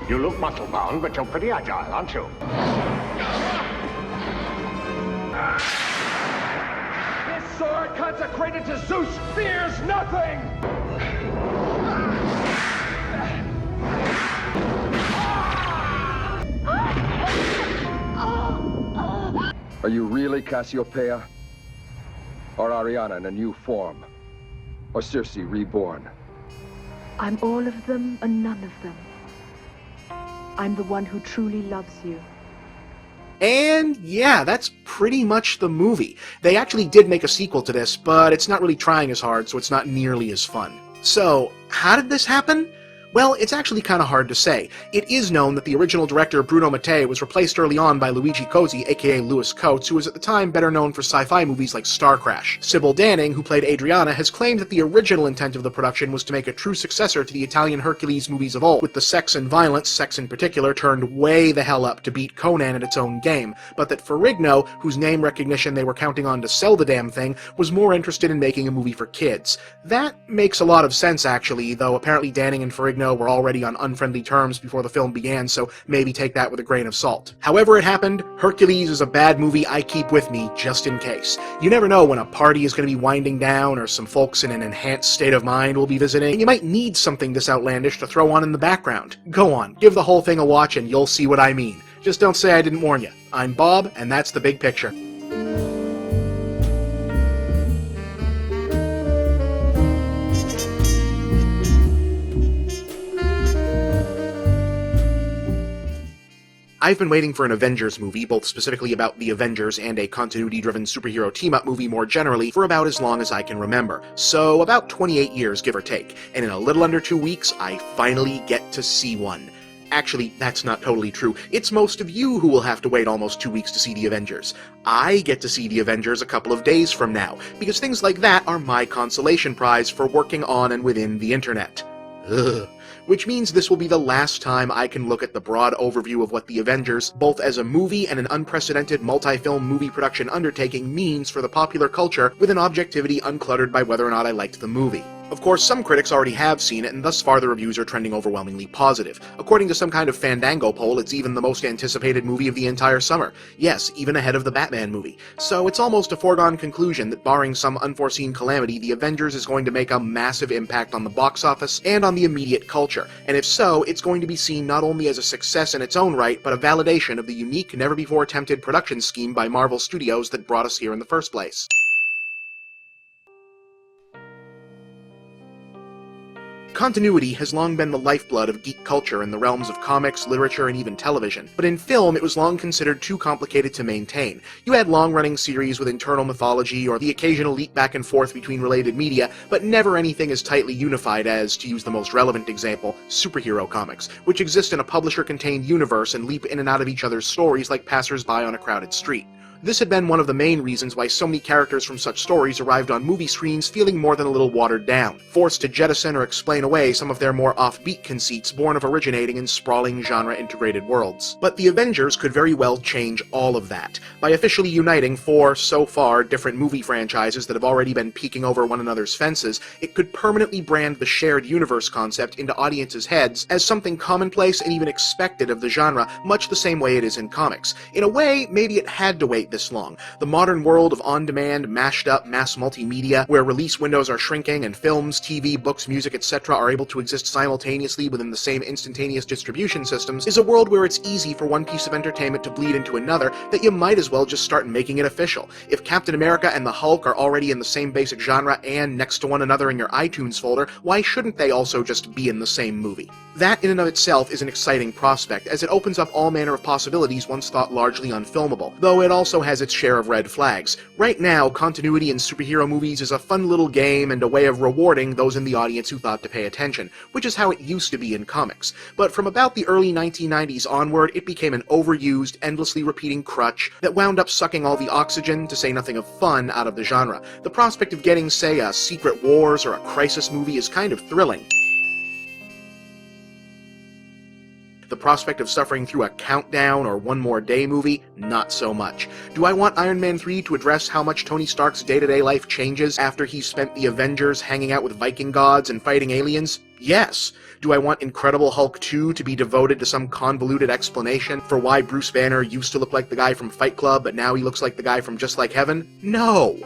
You look muscle-bound, but you're pretty agile, aren't you? This sword consecrated to Zeus fears nothing! Are you really Cassiopeia? Or Ariana in a new form? Or Circe reborn? I'm all of them and none of them. I'm the one who truly loves you. And yeah, that's pretty much the movie. They actually did make a sequel to this, but it's not really trying as hard, so it's not nearly as fun. So, how did this happen? Well, it's actually kind of hard to say. It is known that the original director Bruno Mattei was replaced early on by Luigi Cozzi, aka Louis Coates, who was at the time better known for sci-fi movies like Star Crash. Sybil Danning, who played Adriana, has claimed that the original intent of the production was to make a true successor to the Italian Hercules movies of old, with the sex and violence, sex in particular, turned way the hell up to beat Conan at its own game, but that Ferrigno, whose name recognition they were counting on to sell the damn thing, was more interested in making a movie for kids. That makes a lot of sense, actually, though apparently Danning and Ferrigno were already on unfriendly terms before the film began, so maybe take that with a grain of salt. However it happened, Hercules is a bad movie I keep with me just in case. You never know when a party is going to be winding down or some folks in an enhanced state of mind will be visiting, and you might need something this outlandish to throw on in the background. Go on, give the whole thing a watch and you'll see what I mean. Just don't say I didn't warn you. I'm Bob, and that's the big picture. I've been waiting for an Avengers movie, both specifically about the Avengers and a continuity-driven superhero team-up movie more generally, for about as long as I can remember. So about 28 years, give or take. And in a little under 2 weeks, I finally get to see one. Actually, that's not totally true. It's most of you who will have to wait almost 2 weeks to see the Avengers. I get to see the Avengers a couple of days from now, because things like that are my consolation prize for working on and within the internet. Ugh. Which means this will be the last time I can look at the broad overview of what the Avengers, both as a movie and an unprecedented multi-film movie production undertaking, means for the popular culture, with an objectivity uncluttered by whether or not I liked the movie. Of course, some critics already have seen it, and thus far the reviews are trending overwhelmingly positive. According to some kind of Fandango poll, it's even the most anticipated movie of the entire summer. Yes, even ahead of the Batman movie. So it's almost a foregone conclusion that barring some unforeseen calamity, the Avengers is going to make a massive impact on the box office and on the immediate culture. And if so, it's going to be seen not only as a success in its own right, but a validation of the unique, never-before-attempted production scheme by Marvel Studios that brought us here in the first place. Continuity has long been the lifeblood of geek culture in the realms of comics, literature, and even television, but in film it was long considered too complicated to maintain. You had long-running series with internal mythology or the occasional leap back and forth between related media, but never anything as tightly unified as, to use the most relevant example, superhero comics, which exist in a publisher-contained universe and leap in and out of each other's stories like passers-by on a crowded street. This had been one of the main reasons why so many characters from such stories arrived on movie screens feeling more than a little watered down, forced to jettison or explain away some of their more offbeat conceits born of originating in sprawling genre-integrated worlds. But the Avengers could very well change all of that, by officially uniting four, so far, different movie franchises that have already been peeking over one another's fences. It could permanently brand the shared universe concept into audiences' heads as something commonplace and even expected of the genre, much the same way it is in comics. In a way, maybe it had to wait this long. The modern world of on-demand, mashed-up mass multimedia, where release windows are shrinking and films, TV, books, music, etc. are able to exist simultaneously within the same instantaneous distribution systems, is a world where it's easy for one piece of entertainment to bleed into another that you might as well just start making it official. If Captain America and the Hulk are already in the same basic genre and next to one another in your iTunes folder, why shouldn't they also just be in the same movie? That in and of itself is an exciting prospect, as it opens up all manner of possibilities once thought largely unfilmable, though it also has its share of red flags. Right now, continuity in superhero movies is a fun little game and a way of rewarding those in the audience who thought to pay attention, which is how it used to be in comics. But from about the early 1990s onward, it became an overused, endlessly repeating crutch that wound up sucking all the oxygen, to say nothing of fun, out of the genre. The prospect of getting, say, a Secret Wars or a Crisis movie is kind of thrilling. The prospect of suffering through a Countdown or One More Day movie, not so much. Do I want Iron Man 3 to address how much Tony Stark's day-to-day life changes after he's spent the Avengers hanging out with Viking gods and fighting aliens? Yes. Do I want Incredible Hulk 2 to be devoted to some convoluted explanation for why Bruce Banner used to look like the guy from Fight Club, but now he looks like the guy from Just Like Heaven? No.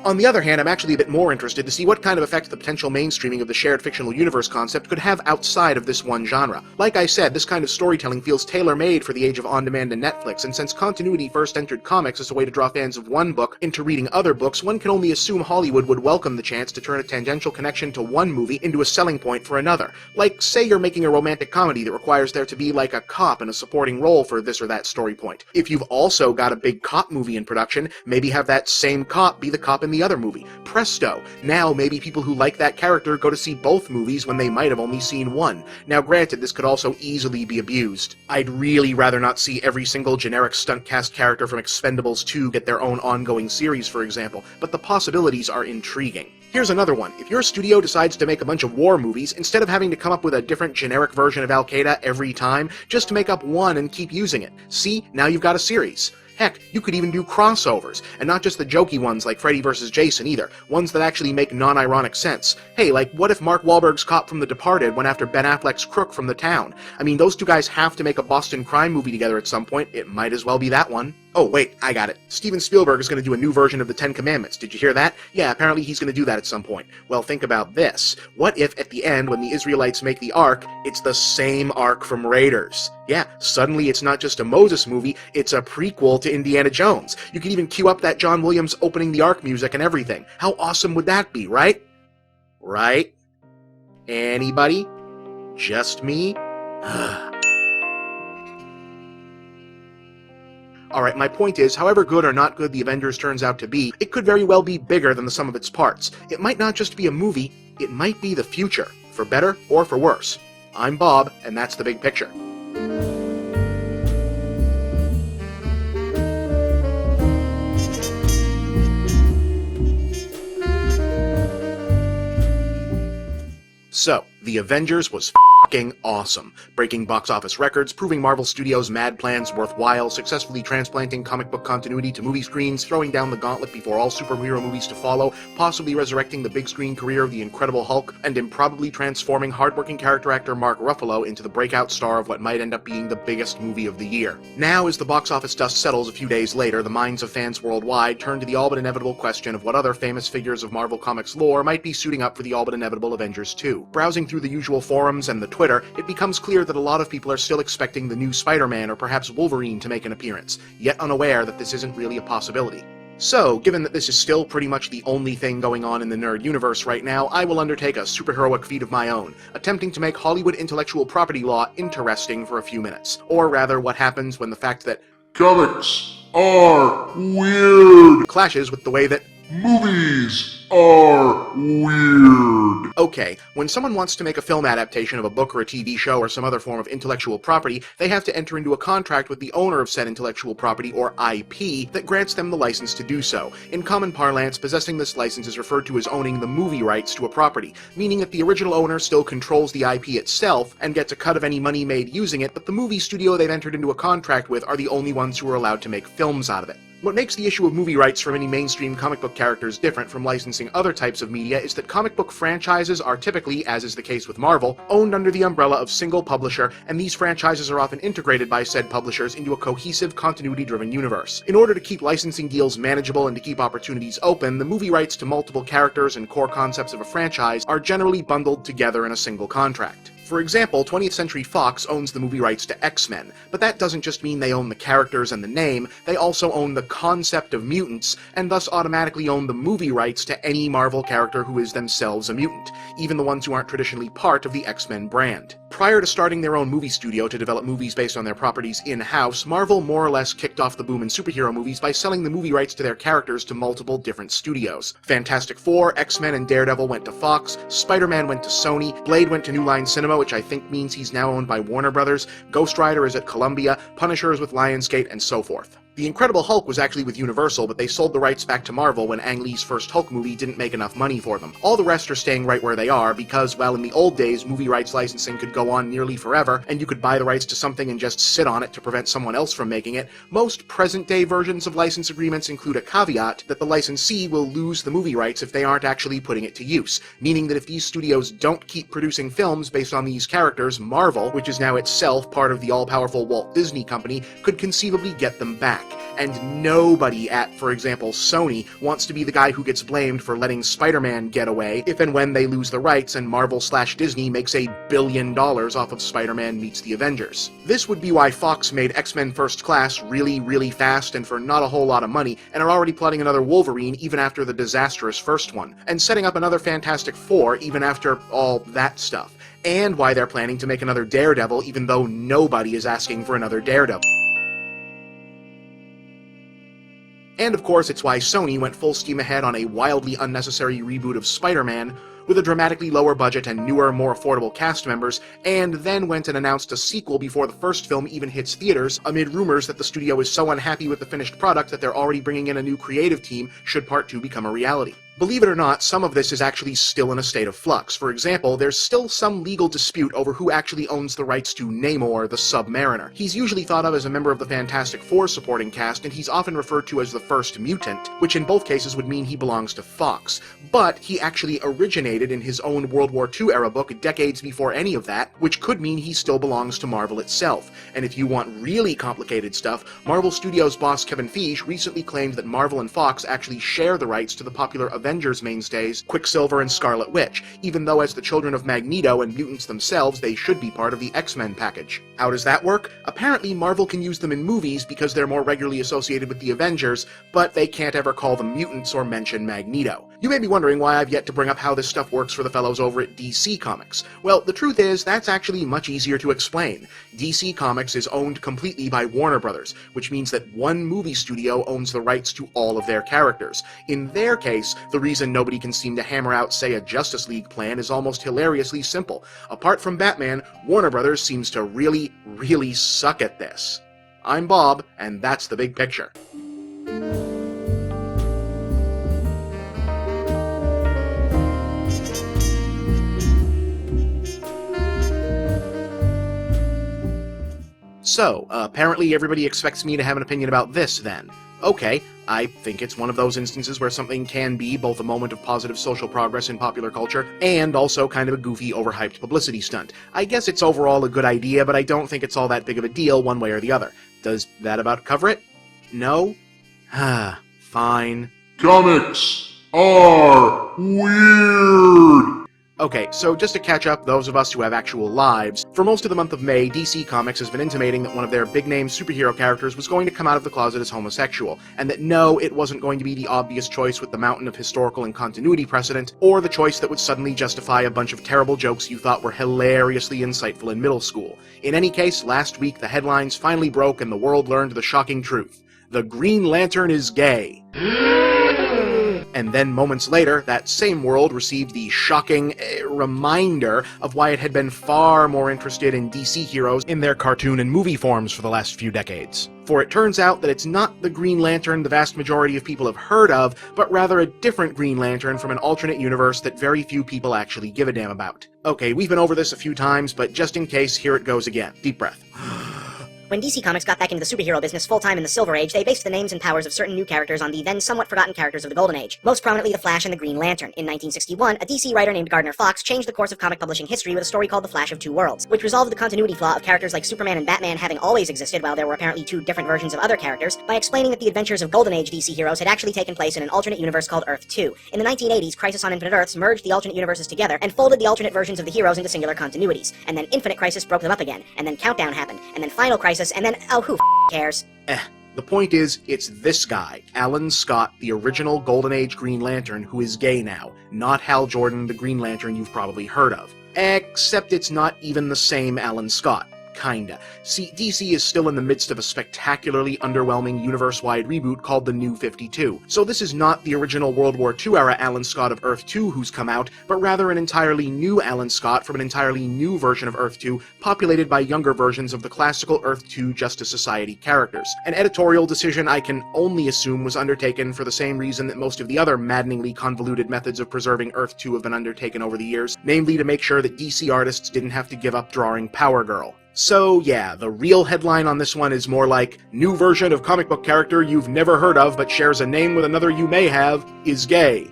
On the other hand, I'm actually a bit more interested to see what kind of effect the potential mainstreaming of the shared fictional universe concept could have outside of this one genre. Like I said, this kind of storytelling feels tailor-made for the age of on-demand and Netflix, and since continuity first entered comics as a way to draw fans of one book into reading other books, one can only assume Hollywood would welcome the chance to turn a tangential connection to one movie into a selling point for another. Like, say you're making a romantic comedy that requires there to be like a cop in a supporting role for this or that story point. If you've also got a big cop movie in production, maybe have that same cop be the cop in the other movie. Presto! Now maybe people who like that character go to see both movies when they might have only seen one. Now granted, this could also easily be abused. I'd really rather not see every single generic stunt cast character from Expendables 2 get their own ongoing series, for example, but the possibilities are intriguing. Here's another one. If your studio decides to make a bunch of war movies, instead of having to come up with a different generic version of Al-Qaeda every time, just make up one and keep using it. See? Now you've got a series. Heck, you could even do crossovers, and not just the jokey ones like Freddy vs. Jason either, ones that actually make non-ironic sense. Hey, like what if Mark Wahlberg's cop from The Departed went after Ben Affleck's crook from The Town? I mean, those two guys have to make a Boston crime movie together at some point, it might as well be that one. Oh, wait, I got it. Steven Spielberg is going to do a new version of the Ten Commandments. Did you hear that? Yeah, apparently he's going to do that at some point. Well, think about this. What if at the end, when the Israelites make the Ark, it's the same Ark from Raiders? Yeah, suddenly it's not just a Moses movie, it's a prequel to Indiana Jones. You can even cue up that John Williams opening the Ark music and everything. How awesome would that be, right? Right? Anybody? Just me? Alright, my point is, however good or not good the Avengers turns out to be, it could very well be bigger than the sum of its parts. It might not just be a movie, it might be the future, for better or for worse. I'm Bob, and that's the big picture. So, The Avengers was f***ing awesome, breaking box office records, proving Marvel Studios' mad plans worthwhile, successfully transplanting comic book continuity to movie screens, throwing down the gauntlet before all superhero movies to follow, possibly resurrecting the big screen career of the Incredible Hulk, and improbably transforming hardworking character actor Mark Ruffalo into the breakout star of what might end up being the biggest movie of the year. Now, as the box office dust settles a few days later, the minds of fans worldwide turn to the all but inevitable question of what other famous figures of Marvel Comics lore might be suiting up for the all but inevitable Avengers 2. Browsing through the usual forums and the Twitter, it becomes clear that a lot of people are still expecting the new Spider-Man or perhaps Wolverine to make an appearance, yet unaware that this isn't really a possibility. So, given that this is still pretty much the only thing going on in the nerd universe right now, I will undertake a superheroic feat of my own, attempting to make Hollywood intellectual property law interesting for a few minutes. Or rather, what happens when the fact that comics are weird clashes with the way that Movies are weird. Okay, when someone wants to make a film adaptation of a book or a TV show or some other form of intellectual property, they have to enter into a contract with the owner of said intellectual property, or IP, that grants them the license to do so. In common parlance, possessing this license is referred to as owning the movie rights to a property, meaning that the original owner still controls the IP itself and gets a cut of any money made using it, but the movie studio they've entered into a contract with are the only ones who are allowed to make films out of it. What makes the issue of movie rights for many mainstream comic book characters different from licensing other types of media is that comic book franchises are typically, as is the case with Marvel, owned under the umbrella of single publisher, and these franchises are often integrated by said publishers into a cohesive, continuity-driven universe. In order to keep licensing deals manageable and to keep opportunities open, the movie rights to multiple characters and core concepts of a franchise are generally bundled together in a single contract. For example, 20th Century Fox owns the movie rights to X-Men, but that doesn't just mean they own the characters and the name, they also own the concept of mutants, and thus automatically own the movie rights to any Marvel character who is themselves a mutant, even the ones who aren't traditionally part of the X-Men brand. Prior to starting their own movie studio to develop movies based on their properties in-house, Marvel more or less kicked off the boom in superhero movies by selling the movie rights to their characters to multiple different studios. Fantastic Four, X-Men, and Daredevil went to Fox, Spider-Man went to Sony, Blade went to New Line Cinema, which I think means he's now owned by Warner Brothers, Ghost Rider is at Columbia, Punisher is with Lionsgate, and so forth. The Incredible Hulk was actually with Universal, but they sold the rights back to Marvel when Ang Lee's first Hulk movie didn't make enough money for them. All the rest are staying right where they are because, while in the old days movie rights licensing could go on nearly forever, and you could buy the rights to something and just sit on it to prevent someone else from making it, most present-day versions of license agreements include a caveat that the licensee will lose the movie rights if they aren't actually putting it to use, meaning that if these studios don't keep producing films based on these characters, Marvel, which is now itself part of the all-powerful Walt Disney Company, could conceivably get them back. And nobody at, for example, Sony wants to be the guy who gets blamed for letting Spider-Man get away if and when they lose the rights and Marvel/Disney makes $1 billion off of Spider-Man meets the Avengers. This would be why Fox made X-Men First Class really, really fast and for not a whole lot of money, and are already plotting another Wolverine even after the disastrous first one, and setting up another Fantastic Four even after all that stuff, and why they're planning to make another Daredevil even though nobody is asking for another Daredevil. And of course, it's why Sony went full steam ahead on a wildly unnecessary reboot of Spider-Man, with a dramatically lower budget and newer, more affordable cast members, and then went and announced a sequel before the first film even hits theaters, amid rumors that the studio is so unhappy with the finished product that they're already bringing in a new creative team should Part 2 become a reality. Believe it or not, some of this is actually still in a state of flux. For example, there's still some legal dispute over who actually owns the rights to Namor, the Submariner. He's usually thought of as a member of the Fantastic Four supporting cast, and he's often referred to as the first mutant, which in both cases would mean he belongs to Fox. But he actually originated in his own World War II era book decades before any of that, which could mean he still belongs to Marvel itself. And if you want really complicated stuff, Marvel Studios boss Kevin Feige recently claimed that Marvel and Fox actually share the rights to the popular Avengers mainstays, Quicksilver and Scarlet Witch, even though as the children of Magneto and mutants themselves, they should be part of the X-Men package. How does that work? Apparently, Marvel can use them in movies because they're more regularly associated with the Avengers, but they can't ever call them mutants or mention Magneto. You may be wondering why I've yet to bring up how this stuff works for the fellows over at DC Comics. Well, the truth is, that's actually much easier to explain. DC Comics is owned completely by Warner Brothers, which means that one movie studio owns the rights to all of their characters. In their case, the reason nobody can seem to hammer out, say, a Justice League plan is almost hilariously simple. Apart from Batman, Warner Brothers seems to really, really suck at this. I'm Bob, and that's the big picture. So, apparently everybody expects me to have an opinion about this, then. Okay, I think it's one of those instances where something can be both a moment of positive social progress in popular culture, and also kind of a goofy, overhyped publicity stunt. I guess it's overall a good idea, but I don't think it's all that big of a deal one way or the other. Does that about cover it? No? Fine. Comics are weird. Okay, so just to catch up those of us who have actual lives, for most of the month of May, DC Comics has been intimating that one of their big-name superhero characters was going to come out of the closet as homosexual, and that no, it wasn't going to be the obvious choice with the mountain of historical and continuity precedent, or the choice that would suddenly justify a bunch of terrible jokes you thought were hilariously insightful in middle school. In any case, last week the headlines finally broke and the world learned the shocking truth. The Green Lantern is gay. And then moments later, that same world received the shocking reminder of why it had been far more interested in DC heroes in their cartoon and movie forms for the last few decades. For it turns out that it's not the Green Lantern the vast majority of people have heard of, but rather a different Green Lantern from an alternate universe that very few people actually give a damn about. Okay, we've been over this a few times, but just in case, here it goes again. Deep breath. When DC Comics got back into the superhero business full-time in the Silver Age, they based the names and powers of certain new characters on the then somewhat forgotten characters of the Golden Age, most prominently the Flash and the Green Lantern. In 1961, a DC writer named Gardner Fox changed the course of comic publishing history with a story called The Flash of Two Worlds, which resolved the continuity flaw of characters like Superman and Batman having always existed while there were apparently two different versions of other characters, by explaining that the adventures of Golden Age DC heroes had actually taken place in an alternate universe called Earth 2. In the 1980s, Crisis on Infinite Earths merged the alternate universes together and folded the alternate versions of the heroes into singular continuities, and then Infinite Crisis broke them up again, and then Countdown happened, and then Final Crisis, and then, oh, who cares? The point is, it's this guy, Alan Scott, the original Golden Age Green Lantern, who is gay now, not Hal Jordan, the Green Lantern you've probably heard of. Except it's not even the same Alan Scott. Kinda. See, DC is still in the midst of a spectacularly underwhelming universe-wide reboot called The New 52. So this is not the original World War II-era Alan Scott of Earth 2 who's come out, but rather an entirely new Alan Scott from an entirely new version of Earth 2, populated by younger versions of the classical Earth 2 Justice Society characters. An editorial decision I can only assume was undertaken for the same reason that most of the other maddeningly convoluted methods of preserving Earth 2 have been undertaken over the years, namely to make sure that DC artists didn't have to give up drawing Power Girl. So yeah, the real headline on this one is more like, new version of comic book character you've never heard of but shares a name with another you may have, is gay.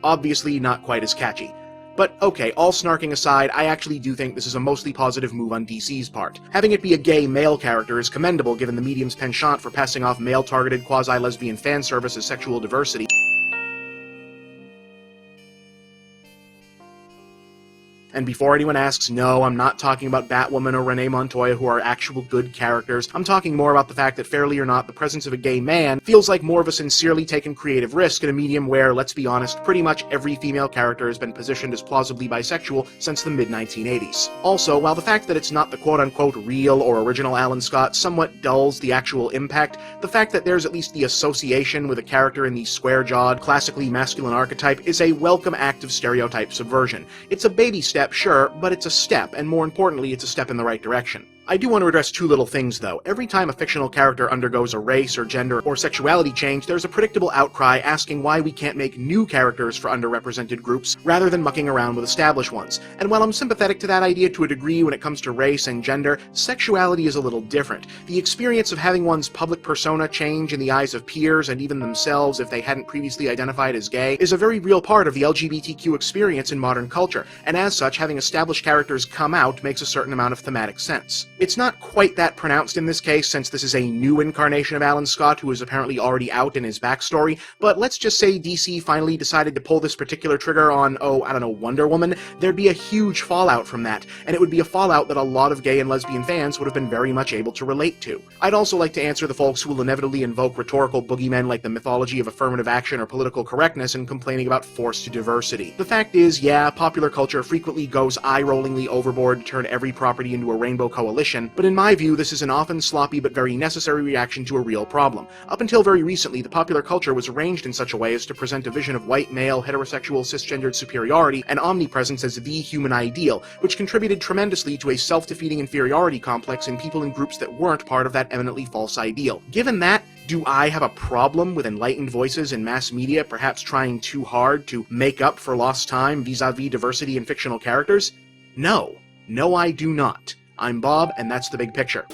Obviously not quite as catchy. But okay, all snarking aside, I actually do think this is a mostly positive move on DC's part. Having it be a gay male character is commendable given the medium's penchant for passing off male-targeted quasi-lesbian fan service as sexual diversity. And before anyone asks, no, I'm not talking about Batwoman or Renee Montoya, who are actual good characters. I'm talking more about the fact that, fairly or not, the presence of a gay man feels like more of a sincerely taken creative risk in a medium where, let's be honest, pretty much every female character has been positioned as plausibly bisexual since the mid-1980s. Also, while the fact that it's not the quote-unquote real or original Alan Scott somewhat dulls the actual impact, the fact that there's at least the association with a character in the square-jawed, classically masculine archetype is a welcome act of stereotype subversion. It's a baby step, sure, but it's a step, and more importantly, it's a step in the right direction. I do want to address two little things, though. Every time a fictional character undergoes a race or gender or sexuality change, there's a predictable outcry asking why we can't make new characters for underrepresented groups, rather than mucking around with established ones. And while I'm sympathetic to that idea to a degree when it comes to race and gender, sexuality is a little different. The experience of having one's public persona change in the eyes of peers and even themselves if they hadn't previously identified as gay is a very real part of the LGBTQ experience in modern culture, and as such, having established characters come out makes a certain amount of thematic sense. It's not quite that pronounced in this case, since this is a new incarnation of Alan Scott who is apparently already out in his backstory, but let's just say DC finally decided to pull this particular trigger on, Wonder Woman. There'd be a huge fallout from that, and it would be a fallout that a lot of gay and lesbian fans would have been very much able to relate to. I'd also like to answer the folks who will inevitably invoke rhetorical boogeymen like the mythology of affirmative action or political correctness and complaining about forced diversity. The fact is, yeah, popular culture frequently goes eye-rollingly overboard to turn every property into a rainbow coalition, but in my view, this is an often sloppy but very necessary reaction to a real problem. Up until very recently, the popular culture was arranged in such a way as to present a vision of white, male, heterosexual, cisgendered superiority and omnipresence as the human ideal, which contributed tremendously to a self-defeating inferiority complex in people and groups that weren't part of that eminently false ideal. Given that, do I have a problem with enlightened voices in mass media perhaps trying too hard to make up for lost time vis-a-vis diversity in fictional characters? No. No, I do not. I'm Bob, and that's the big picture.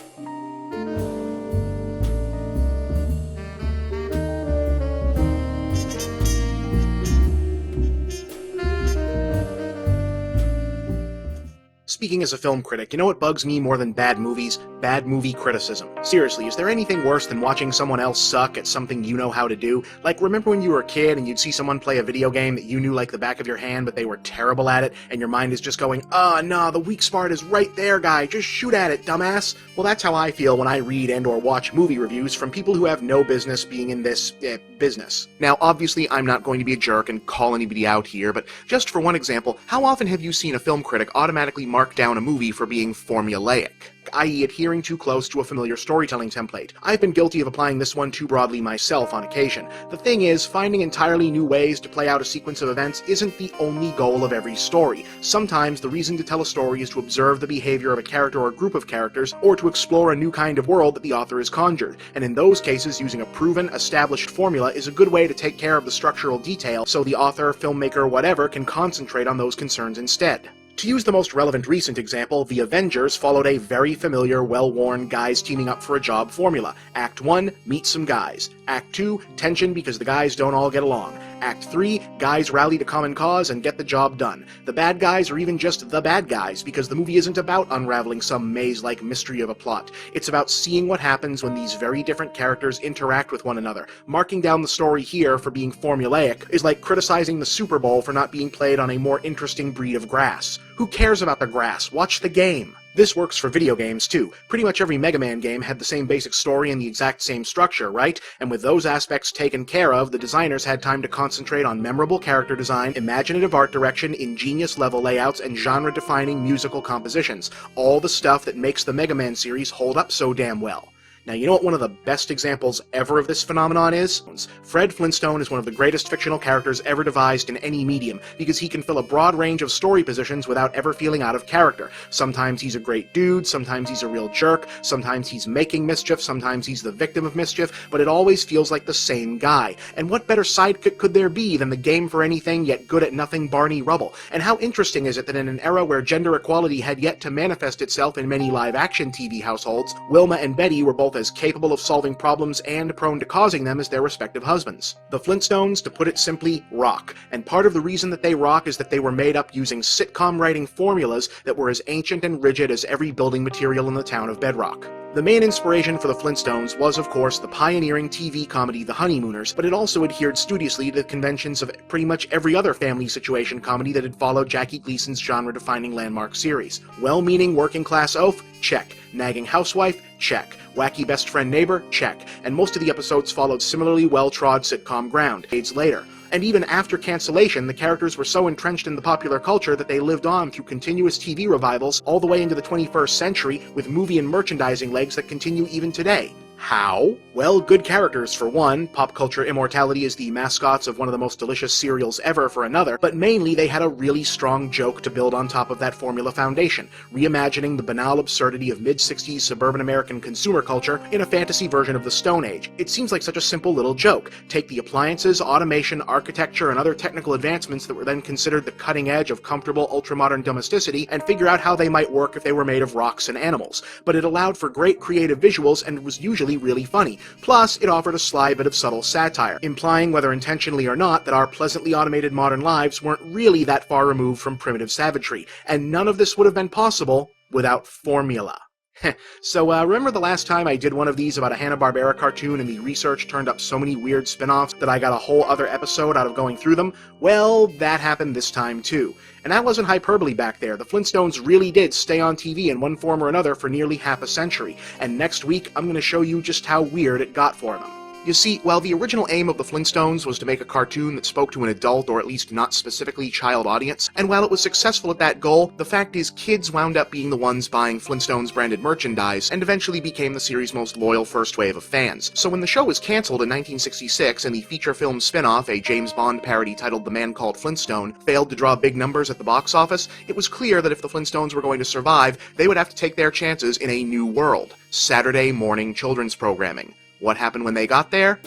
Speaking as a film critic, you know what bugs me more than bad movies? Bad movie criticism. Seriously, is there anything worse than watching someone else suck at something you know how to do? Like, remember when you were a kid and you'd see someone play a video game that you knew like the back of your hand, but they were terrible at it, and your mind is just going, nah, the weak spot is right there, guy, just shoot at it, dumbass? Well, that's how I feel when I read and or watch movie reviews from people who have no business being in this, business. Now, obviously, I'm not going to be a jerk and call anybody out here, but just for one example, how often have you seen a film critic automatically mark mark down a movie for being formulaic, i.e. adhering too close to a familiar storytelling template. I've been guilty of applying this one too broadly myself on occasion. The thing is, finding entirely new ways to play out a sequence of events isn't the only goal of every story. Sometimes the reason to tell a story is to observe the behavior of a character or group of characters, or to explore a new kind of world that the author has conjured, and in those cases using a proven, established formula is a good way to take care of the structural detail so the author, filmmaker, whatever can concentrate on those concerns instead. To use the most relevant recent example, the Avengers followed a very familiar, well-worn guys teaming up for a job formula. Act 1, meet some guys. Act 2, tension because the guys don't all get along. Act 3, guys rally to common cause and get the job done. The bad guys are even just the bad guys, because the movie isn't about unraveling some maze-like mystery of a plot. It's about seeing what happens when these very different characters interact with one another. Marking down the story here for being formulaic is like criticizing the Super Bowl for not being played on a more interesting breed of grass. Who cares about the grass? Watch the game. This works for video games, too. Pretty much every Mega Man game had the same basic story and the exact same structure, right? And with those aspects taken care of, the designers had time to concentrate on memorable character design, imaginative art direction, ingenious level layouts, and genre-defining musical compositions. All the stuff that makes the Mega Man series hold up so damn well. Now, you know what one of the best examples ever of this phenomenon is? Fred Flintstone is one of the greatest fictional characters ever devised in any medium, because he can fill a broad range of story positions without ever feeling out of character. Sometimes he's a great dude, sometimes he's a real jerk, sometimes he's making mischief, sometimes he's the victim of mischief, but it always feels like the same guy. And what better sidekick could there be than the game for anything yet good at nothing Barney Rubble? And how interesting is it that in an era where gender equality had yet to manifest itself in many live-action TV households, Wilma and Betty were both as capable of solving problems and prone to causing them as their respective husbands. The Flintstones, to put it simply, rock. And part of the reason that they rock is that they were made up using sitcom writing formulas that were as ancient and rigid as every building material in the town of Bedrock. The main inspiration for the Flintstones was, of course, the pioneering TV comedy The Honeymooners, but it also adhered studiously to the conventions of pretty much every other family situation comedy that had followed Jackie Gleason's genre-defining landmark series. Well-meaning working-class oaf? Check. Nagging housewife? Check. Wacky best friend neighbor? Check. And most of the episodes followed similarly well-trod sitcom ground, decades later. And even after cancellation, the characters were so entrenched in the popular culture that they lived on through continuous TV revivals all the way into the 21st century, with movie and merchandising legs that continue even today. How? Well, good characters for one, pop culture immortality as the mascots of one of the most delicious cereals ever for another, but mainly they had a really strong joke to build on top of that formula foundation, reimagining the banal absurdity of mid-60s suburban American consumer culture in a fantasy version of the Stone Age. It seems like such a simple little joke. Take the appliances, automation, architecture, and other technical advancements that were then considered the cutting edge of comfortable ultramodern domesticity and figure out how they might work if they were made of rocks and animals. But it allowed for great creative visuals and was usually really funny. Plus, it offered a sly bit of subtle satire, implying whether intentionally or not that our pleasantly automated modern lives weren't really that far removed from primitive savagery, and none of this would have been possible without formula. So, remember the last time I did one of these about a Hanna-Barbera cartoon and the research turned up so many weird spin-offs that I got a whole other episode out of going through them? Well, that happened this time too. And that wasn't hyperbole back there. The Flintstones really did stay on TV in one form or another for nearly half a century, and next week I'm going to show you just how weird it got for them. You see, while the original aim of the Flintstones was to make a cartoon that spoke to an adult or at least not specifically child audience, and while it was successful at that goal, the fact is kids wound up being the ones buying Flintstones branded merchandise and eventually became the series' most loyal first wave of fans. So when the show was cancelled in 1966 and the feature film spin-off, a James Bond parody titled The Man Called Flintstone, failed to draw big numbers at the box office, it was clear that if the Flintstones were going to survive, they would have to take their chances in a new world: Saturday morning children's programming. What happened when they got there?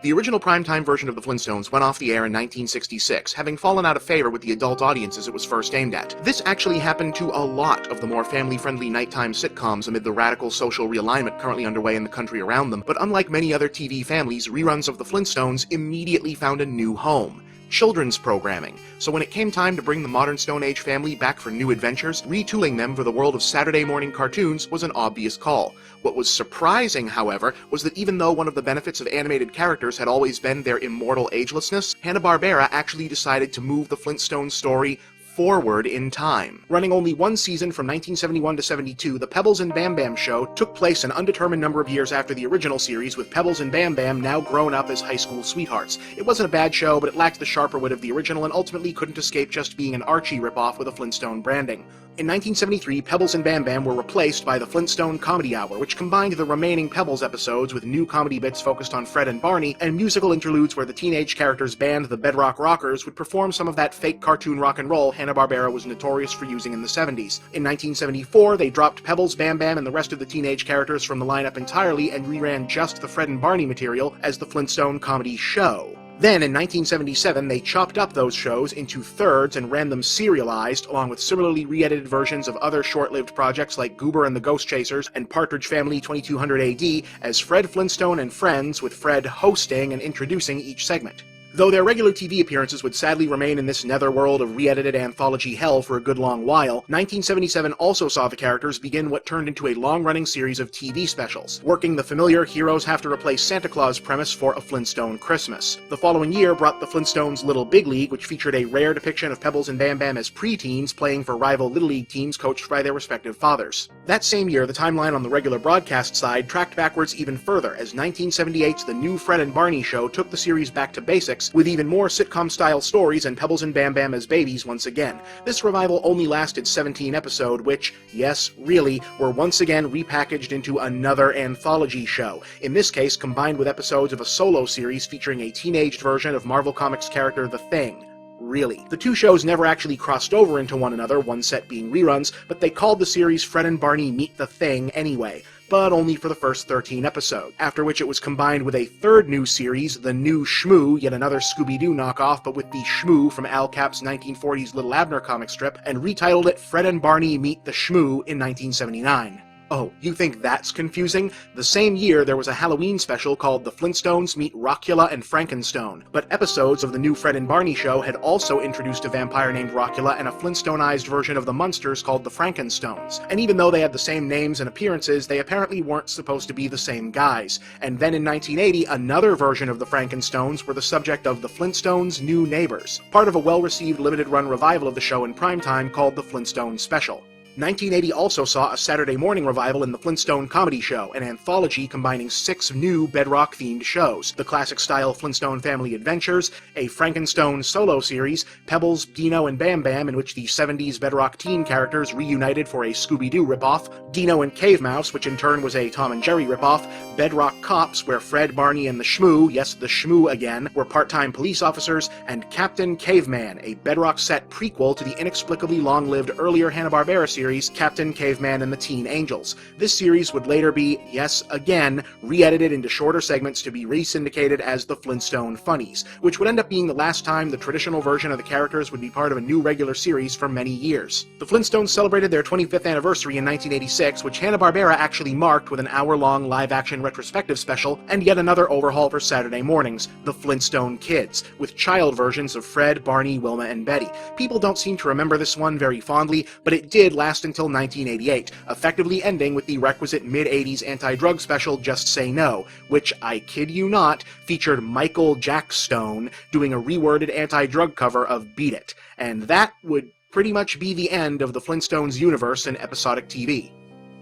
The original primetime version of the Flintstones went off the air in 1966, having fallen out of favor with the adult audiences it was first aimed at. This actually happened to a lot of the more family-friendly nighttime sitcoms amid the radical social realignment currently underway in the country around them, but unlike many other TV families, reruns of the Flintstones immediately found a new home: children's programming. So when it came time to bring the modern Stone Age family back for new adventures, retooling them for the world of Saturday morning cartoons was an obvious call. What was surprising, however, was that even though one of the benefits of animated characters had always been their immortal agelessness, Hanna-Barbera actually decided to move the Flintstones story forward in time. Running only one season from 1971 to 72, the Pebbles and Bam Bam show took place an undetermined number of years after the original series, with Pebbles and Bam Bam now grown up as high school sweethearts. It wasn't a bad show, but it lacked the sharper wit of the original and ultimately couldn't escape just being an Archie ripoff with a Flintstone branding. In 1973, Pebbles and Bam Bam were replaced by the Flintstone Comedy Hour, which combined the remaining Pebbles episodes with new comedy bits focused on Fred and Barney, and musical interludes where the teenage characters band the Bedrock Rockers would perform some of that fake cartoon rock and roll Hanna-Barbera was notorious for using in the 70s. In 1974, they dropped Pebbles, Bam Bam, and the rest of the teenage characters from the lineup entirely and reran just the Fred and Barney material as the Flintstone Comedy Show. Then, in 1977, they chopped up those shows into thirds and ran them serialized, along with similarly re-edited versions of other short-lived projects like Goober and the Ghost Chasers and Partridge Family 2200 AD as Fred Flintstone and Friends, with Fred hosting and introducing each segment. Though their regular TV appearances would sadly remain in this netherworld of re-edited anthology hell for a good long while, 1977 also saw the characters begin what turned into a long-running series of TV specials, working the familiar heroes have to replace Santa Claus premise for A Flintstone Christmas. The following year brought the Flintstones' Little Big League, which featured a rare depiction of Pebbles and Bam Bam as pre-teens playing for rival Little League teams coached by their respective fathers. That same year, the timeline on the regular broadcast side tracked backwards even further, as 1978's The New Fred and Barney Show took the series back to basics, with even more sitcom-style stories and Pebbles and Bam Bam as babies once again. This revival only lasted 17 episodes, which, yes, really, were once again repackaged into another anthology show, in this case combined with episodes of a solo series featuring a teenaged version of Marvel Comics character The Thing. Really. The two shows never actually crossed over into one another, one set being reruns, but they called the series Fred and Barney Meet the Thing anyway, but only for the first 13 episodes, after which it was combined with a third new series, The New Shmoo, yet another Scooby-Doo knockoff, but with the Shmoo from Al Cap's 1940s Little Abner comic strip, and retitled it Fred and Barney Meet the Shmoo in 1979. Oh, you think that's confusing? The same year, there was a Halloween special called The Flintstones Meet Rockula and Frankenstone, but episodes of the new Fred and Barney show had also introduced a vampire named Rockula and a Flintstoneized version of the Munsters called the Frankenstones. And even though they had the same names and appearances, they apparently weren't supposed to be the same guys. And then in 1980, another version of the Frankenstones were the subject of The Flintstones' New Neighbors, part of a well-received limited-run revival of the show in primetime called The Flintstone Special. 1980 also saw a Saturday morning revival in The Flintstone Comedy Show, an anthology combining 6 new Bedrock-themed shows: the classic-style Flintstone Family Adventures, a Frankenstone solo series, Pebbles, Dino, and Bam Bam, in which the 70s Bedrock teen characters reunited for a Scooby-Doo ripoff, Dino and Cave Mouse, which in turn was a Tom and Jerry ripoff, Bedrock Cops, where Fred, Barney, and the Shmoo, yes, the Shmoo again, were part-time police officers, and Captain Caveman, a Bedrock-set prequel to the inexplicably long-lived earlier Hanna-Barbera series Captain Caveman and the Teen Angels. This series would later be, yes, again, re-edited into shorter segments to be re-syndicated as the Flintstone Funnies, which would end up being the last time the traditional version of the characters would be part of a new regular series for many years. The Flintstones celebrated their 25th anniversary in 1986, which Hanna-Barbera actually marked with an hour-long live-action retrospective special, and yet another overhaul for Saturday mornings, The Flintstone Kids, with child versions of Fred, Barney, Wilma, and Betty. People don't seem to remember this one very fondly, but it did last until 1988, effectively ending with the requisite mid-80s anti-drug special Just Say No, which, I kid you not, featured Michael Jackstone doing a reworded anti-drug cover of Beat It. And that would pretty much be the end of the Flintstones universe in episodic TV.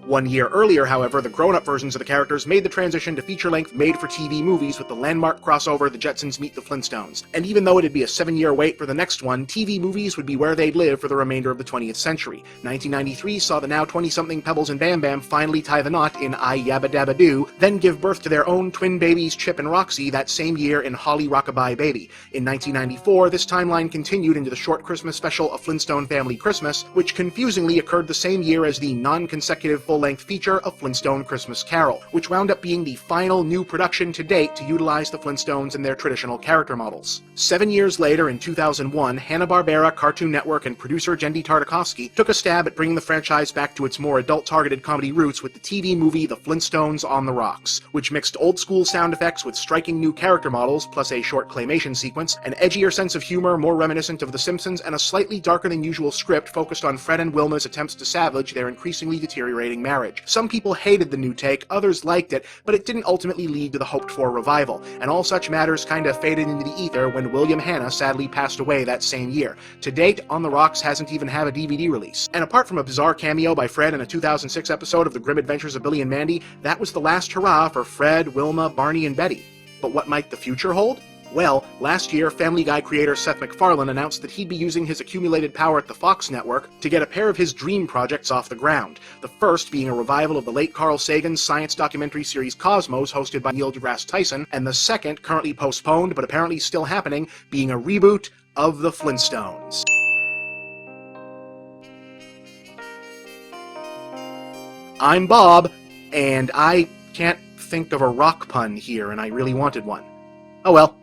1 year earlier, however, the grown-up versions of the characters made the transition to feature-length made-for-TV movies with the landmark crossover The Jetsons Meet the Flintstones. And even though it'd be a 7-year wait for the next one, TV movies would be where they'd live for the remainder of the 20th century. 1993 saw the now 20-something Pebbles and Bam Bam finally tie the knot in I Yabba Dabba Doo, then give birth to their own twin babies Chip and Roxy that same year in Holly Rockabye Baby. In 1994, this timeline continued into the short Christmas special A Flintstone Family Christmas, which confusingly occurred the same year as the non-consecutive full-length feature A Flintstone Christmas Carol, which wound up being the final new production to date to utilize the Flintstones and their traditional character models. 7 years later, in 2001, Hanna-Barbera, Cartoon Network, and producer Jendy Tartakovsky took a stab at bringing the franchise back to its more adult-targeted comedy roots with the TV movie The Flintstones on the Rocks, which mixed old-school sound effects with striking new character models, plus a short claymation sequence, an edgier sense of humor more reminiscent of The Simpsons, and a slightly darker-than-usual script focused on Fred and Wilma's attempts to salvage their increasingly deteriorating marriage. Some people hated the new take, others liked it, but it didn't ultimately lead to the hoped-for revival, and all such matters kinda faded into the ether when William Hanna sadly passed away that same year. To date, On the Rocks hasn't even had a DVD release. And apart from a bizarre cameo by Fred in a 2006 episode of The Grim Adventures of Billy and Mandy, that was the last hurrah for Fred, Wilma, Barney, and Betty. But what might the future hold? Well, last year, Family Guy creator Seth MacFarlane announced that he'd be using his accumulated power at the Fox network to get a pair of his dream projects off the ground. The first being a revival of the late Carl Sagan's science documentary series Cosmos, hosted by Neil deGrasse Tyson, and the second, currently postponed but apparently still happening, being a reboot of the Flintstones. I'm Bob, and I can't think of a rock pun here, and I really wanted one. Oh well.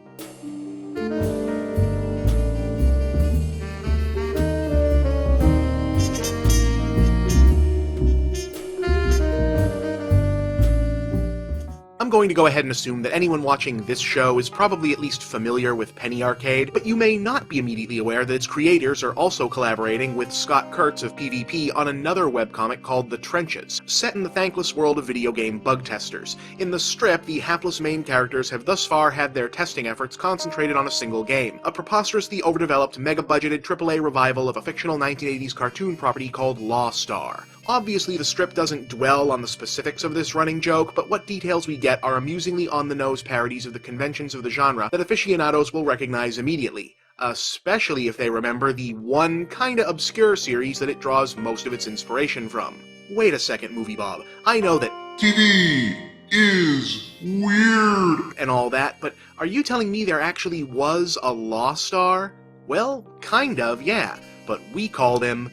I'm going to go ahead and assume that anyone watching this show is probably at least familiar with Penny Arcade, but you may not be immediately aware that its creators are also collaborating with Scott Kurtz of PvP on another webcomic called The Trenches, set in the thankless world of video game bug testers. In the strip, the hapless main characters have thus far had their testing efforts concentrated on a single game, a preposterously overdeveloped, mega-budgeted AAA revival of a fictional 1980s cartoon property called BraveStarr. Obviously, the strip doesn't dwell on the specifics of this running joke, but what details we get are amusingly on-the-nose parodies of the conventions of the genre that aficionados will recognize immediately, especially if they remember the one kinda obscure series that it draws most of its inspiration from. Wait a second, Movie Bob. I know that TV is weird and all that, but are you telling me there actually was a Lost Star? Well, kind of, yeah, but we called him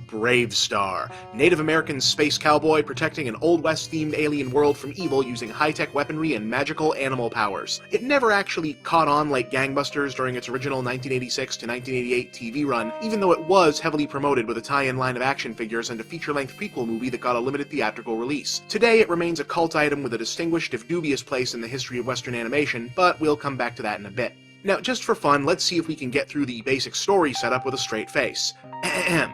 BraveStarr, Native American space cowboy protecting an Old West-themed alien world from evil using high-tech weaponry and magical animal powers. It never actually caught on like gangbusters during its original 1986 to 1988 TV run, even though it was heavily promoted with a tie-in line of action figures and a feature-length prequel movie that got a limited theatrical release. Today, it remains a cult item with a distinguished, if dubious, place in the history of Western animation, but we'll come back to that in a bit. Now, just for fun, let's see if we can get through the basic story setup with a straight face. Ahem.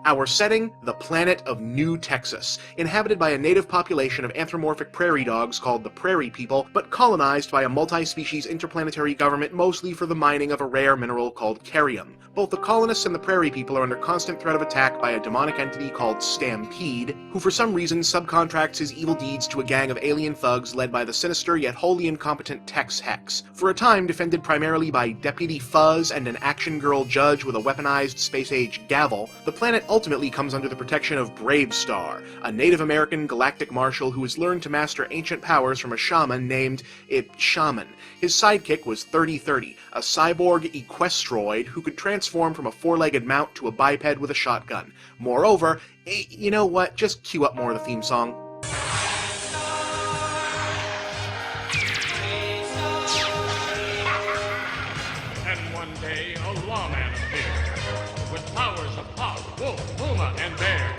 Our setting, the planet of New Texas, inhabited by a native population of anthropomorphic prairie dogs called the Prairie People, but colonized by a multi-species interplanetary government mostly for the mining of a rare mineral called carium. Both the colonists and the Prairie People are under constant threat of attack by a demonic entity called Stampede, who for some reason subcontracts his evil deeds to a gang of alien thugs led by the sinister yet wholly incompetent Tex Hex. For a time defended primarily by Deputy Fuzz and an action girl judge with a weaponized space-age gavel, the planet ultimately comes under the protection of BraveStarr, a Native American galactic marshal who has learned to master ancient powers from a shaman named Shaman. His sidekick was 3030, a cyborg equestroid who could transform from a four-legged mount to a biped with a shotgun. Moreover, you know what, just cue up more of the theme song. And one day a lawman appeared, with powers of hawk, wolf, puma, and bear.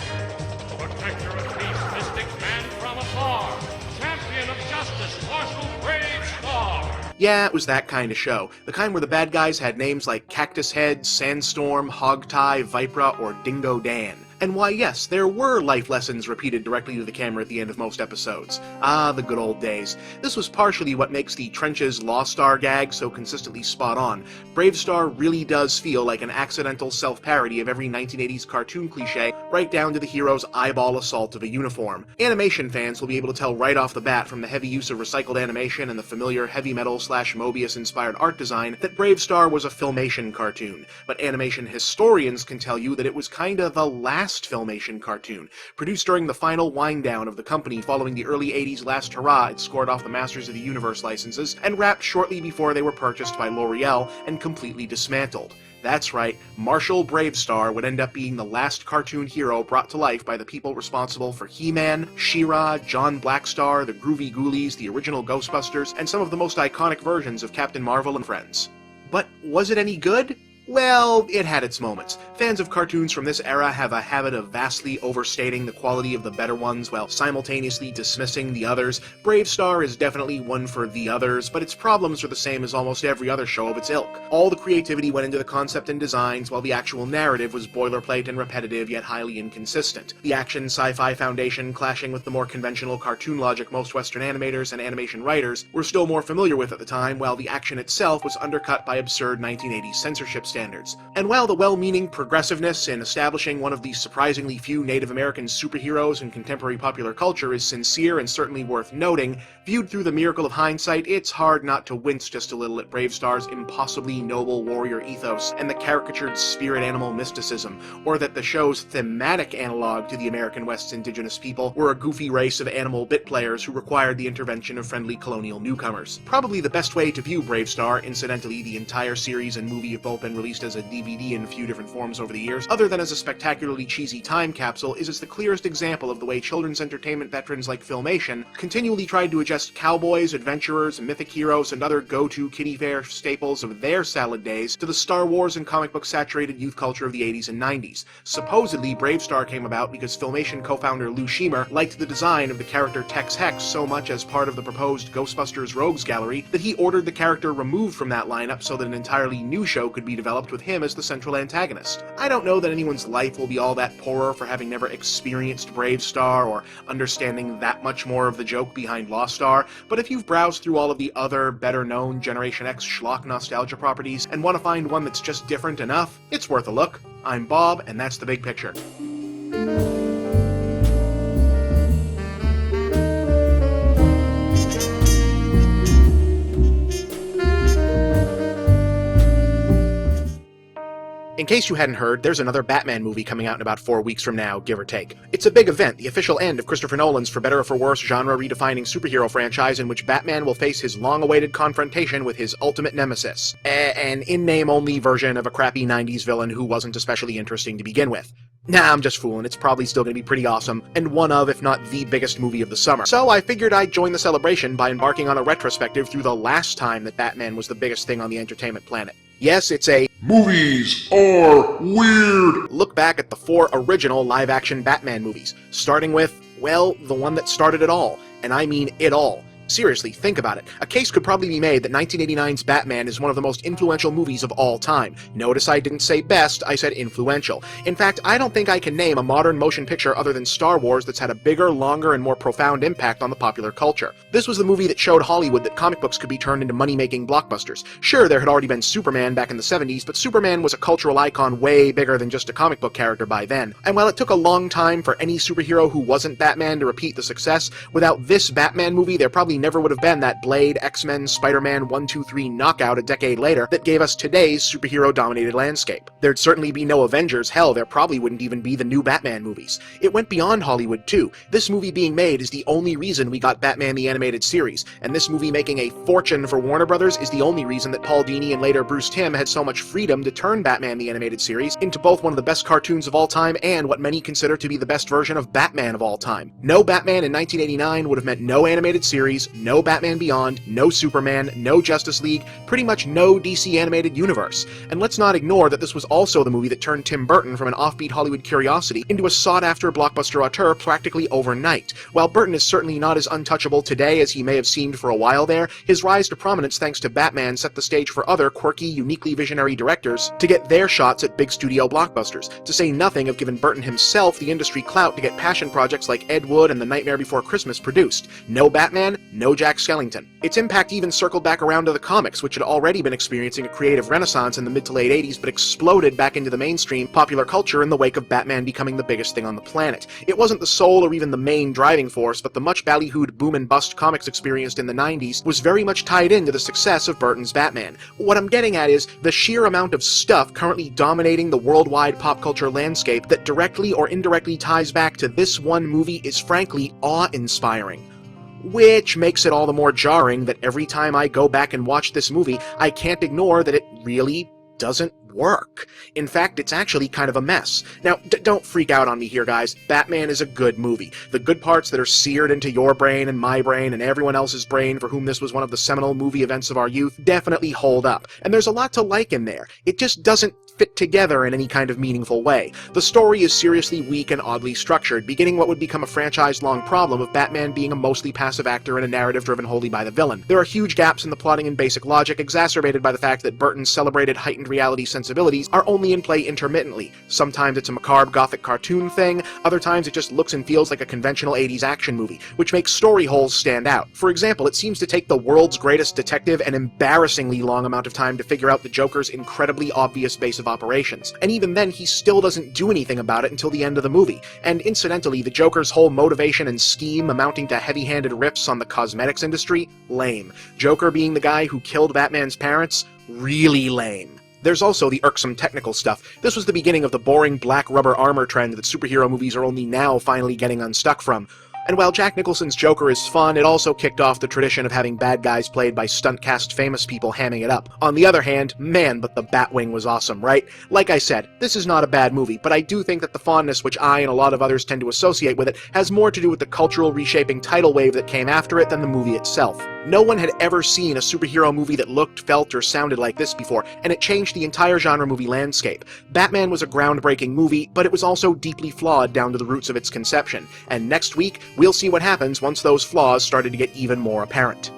Protector of peace, mystic man from afar, champion of justice, Marshal BraveStarr. Yeah, it was that kind of show. The kind where the bad guys had names like Cactus Head, Sandstorm, Hogtie, Vipra, or Dingo Dan. And why yes, there were life lessons repeated directly to the camera at the end of most episodes. Ah, the good old days. This was partially what makes the Trenches Lost Star gag so consistently spot on. BraveStarr really does feel like an accidental self-parody of every 1980s cartoon cliche, right down to the hero's eyeball assault of a uniform. Animation fans will be able to tell right off the bat from the heavy use of recycled animation and the familiar heavy metal / Mobius-inspired art design that BraveStarr was a Filmation cartoon, but animation historians can tell you that it was kinda the last Filmation cartoon, produced during the final wind-down of the company following the early 80s last hurrah it scored off the Masters of the Universe licenses, and wrapped shortly before they were purchased by L'Oreal and completely dismantled. That's right, Marshal BraveStarr would end up being the last cartoon hero brought to life by the people responsible for He-Man, She-Ra, John Blackstar, the Groovy Ghoulies, the original Ghostbusters, and some of the most iconic versions of Captain Marvel and friends. But was it any good? Well, it had its moments. Fans of cartoons from this era have a habit of vastly overstating the quality of the better ones while simultaneously dismissing the others. BraveStarr is definitely one for the others, but its problems are the same as almost every other show of its ilk. All the creativity went into the concept and designs, while the actual narrative was boilerplate and repetitive, yet highly inconsistent. The action sci-fi foundation clashing with the more conventional cartoon logic most Western animators and animation writers were still more familiar with at the time, while the action itself was undercut by absurd 1980s censorship standards. And while the well-meaning progressiveness in establishing one of the surprisingly few Native American superheroes in contemporary popular culture is sincere and certainly worth noting, viewed through the miracle of hindsight, it's hard not to wince just a little at BraveStarr's impossibly noble warrior ethos and the caricatured spirit animal mysticism, or that the show's thematic analog to the American West's indigenous people were a goofy race of animal bit players who required the intervention of friendly colonial newcomers. Probably the best way to view BraveStarr, incidentally the entire series and movie have both been released as a DVD in a few different forms over the years, other than as a spectacularly cheesy time capsule, is as the clearest example of the way children's entertainment veterans like Filmation continually tried to adjust cowboys, adventurers, mythic heroes, and other go-to kiddie fair staples of their salad days to the Star Wars and comic book saturated youth culture of the 80s and 90s. Supposedly, BraveStarr came about because Filmation co-founder Lou Scheimer liked the design of the character Tex Hex so much as part of the proposed Ghostbusters Rogues Gallery that he ordered the character removed from that lineup so that an entirely new show could be developed with him as the central antagonist. I don't know that anyone's life will be all that poorer for having never experienced BraveStarr or understanding that much more of the joke behind Lost Star, but if you've browsed through all of the other better-known Generation X schlock nostalgia properties and want to find one that's just different enough, it's worth a look. I'm Bob, and that's The Big Picture. In case you hadn't heard, there's another Batman movie coming out in about 4 weeks from now, give or take. It's a big event, the official end of Christopher Nolan's for better or for worse genre-redefining superhero franchise in which Batman will face his long-awaited confrontation with his ultimate nemesis. An in-name-only version of a crappy 90s villain who wasn't especially interesting to begin with. Nah, I'm just fooling, it's probably still gonna be pretty awesome, and one of, if not the biggest movie of the summer. So I figured I'd join the celebration by embarking on a retrospective through the last time that Batman was the biggest thing on the entertainment planet. Yes, it's a Movies are weird! Look back at the 4 original live-action Batman movies, starting with, well, the one that started it all, and I mean it all. Seriously, think about it. A case could probably be made that 1989's Batman is one of the most influential movies of all time. Notice I didn't say best, I said influential. In fact, I don't think I can name a modern motion picture other than Star Wars that's had a bigger, longer, and more profound impact on the popular culture. This was the movie that showed Hollywood that comic books could be turned into money-making blockbusters. Sure, there had already been Superman back in the 70s, but Superman was a cultural icon way bigger than just a comic book character by then. And while it took a long time for any superhero who wasn't Batman to repeat the success, without this Batman movie there probably never would have been that Blade, X-Men, Spider-Man 1, 2, 3 knockout a decade later that gave us today's superhero-dominated landscape. There'd certainly be no Avengers, hell, there probably wouldn't even be the new Batman movies. It went beyond Hollywood, too. This movie being made is the only reason we got Batman the Animated Series, and this movie making a fortune for Warner Brothers is the only reason that Paul Dini and later Bruce Timm had so much freedom to turn Batman the Animated Series into both one of the best cartoons of all time and what many consider to be the best version of Batman of all time. No Batman in 1989 would have meant no animated series, no Batman Beyond, no Superman, no Justice League, pretty much no DC animated universe. And let's not ignore that this was also the movie that turned Tim Burton from an offbeat Hollywood curiosity into a sought-after blockbuster auteur practically overnight. While Burton is certainly not as untouchable today as he may have seemed for a while there, his rise to prominence thanks to Batman set the stage for other quirky, uniquely visionary directors to get their shots at big studio blockbusters, to say nothing of giving Burton himself the industry clout to get passion projects like Ed Wood and The Nightmare Before Christmas produced. No Batman, no Jack Skellington. Its impact even circled back around to the comics, which had already been experiencing a creative renaissance in the mid to late 80s, but exploded back into the mainstream popular culture in the wake of Batman becoming the biggest thing on the planet. It wasn't the sole or even the main driving force, but the much ballyhooed boom and bust comics experienced in the 90s was very much tied into the success of Burton's Batman. What I'm getting at is the sheer amount of stuff currently dominating the worldwide pop culture landscape that directly or indirectly ties back to this one movie is frankly awe-inspiring. Which makes it all the more jarring that every time I go back and watch this movie, I can't ignore that it really doesn't work. In fact, it's actually kind of a mess. Now, don't freak out on me here, guys. Batman is a good movie. The good parts that are seared into your brain and my brain and everyone else's brain for whom this was one of the seminal movie events of our youth definitely hold up. And there's a lot to like in there. It just doesn't fit together in any kind of meaningful way. The story is seriously weak and oddly structured, beginning what would become a franchise-long problem of Batman being a mostly passive actor in a narrative driven wholly by the villain. There are huge gaps in the plotting and basic logic, exacerbated by the fact that Burton's celebrated heightened reality sensibilities are only in play intermittently. Sometimes it's a macabre gothic cartoon thing, other times it just looks and feels like a conventional 80s action movie, which makes story holes stand out. For example, it seems to take the world's greatest detective an embarrassingly long amount of time to figure out the Joker's incredibly obvious base of operations, and even then he still doesn't do anything about it until the end of the movie. And incidentally, the Joker's whole motivation and scheme amounting to heavy-handed riffs on the cosmetics industry? Lame. Joker being the guy who killed Batman's parents? Really lame. There's also the irksome technical stuff. This was the beginning of the boring black rubber armor trend that superhero movies are only now finally getting unstuck from. And while Jack Nicholson's Joker is fun, it also kicked off the tradition of having bad guys played by stunt-cast famous people hamming it up. On the other hand, man, but the Batwing was awesome, right? Like I said, this is not a bad movie, but I do think that the fondness which I and a lot of others tend to associate with it has more to do with the cultural reshaping tidal wave that came after it than the movie itself. No one had ever seen a superhero movie that looked, felt, or sounded like this before, and it changed the entire genre movie landscape. Batman was a groundbreaking movie, but it was also deeply flawed down to the roots of its conception. And next week, we'll see what happens once those flaws started to get even more apparent.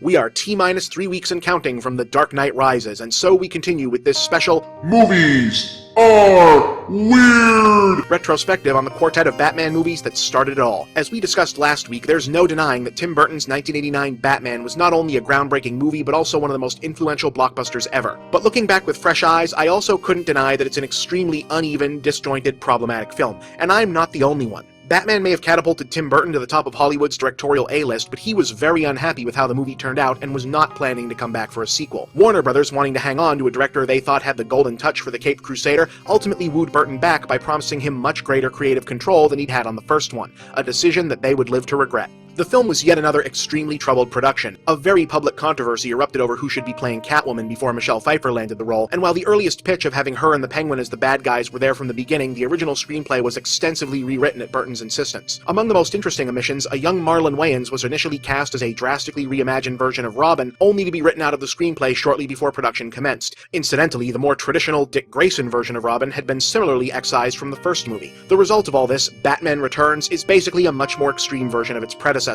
We are T-minus 3 weeks and counting from The Dark Knight Rises, and so we continue with this special Movies Are Weird retrospective on the quartet of Batman movies that started it all. As we discussed last week, there's no denying that Tim Burton's 1989 Batman was not only a groundbreaking movie, but also one of the most influential blockbusters ever. But looking back with fresh eyes, I also couldn't deny that it's an extremely uneven, disjointed, problematic film, and I'm not the only one. Batman may have catapulted Tim Burton to the top of Hollywood's directorial A-list, but he was very unhappy with how the movie turned out and was not planning to come back for a sequel. Warner Brothers, wanting to hang on to a director they thought had the golden touch for the Caped Crusader, ultimately wooed Burton back by promising him much greater creative control than he'd had on the first one, a decision that they would live to regret. The film was yet another extremely troubled production. A very public controversy erupted over who should be playing Catwoman before Michelle Pfeiffer landed the role, and while the earliest pitch of having her and the Penguin as the bad guys were there from the beginning, the original screenplay was extensively rewritten at Burton's insistence. Among the most interesting omissions, a young Marlon Wayans was initially cast as a drastically reimagined version of Robin, only to be written out of the screenplay shortly before production commenced. Incidentally, the more traditional Dick Grayson version of Robin had been similarly excised from the first movie. The result of all this, Batman Returns, is basically a much more extreme version of its predecessor.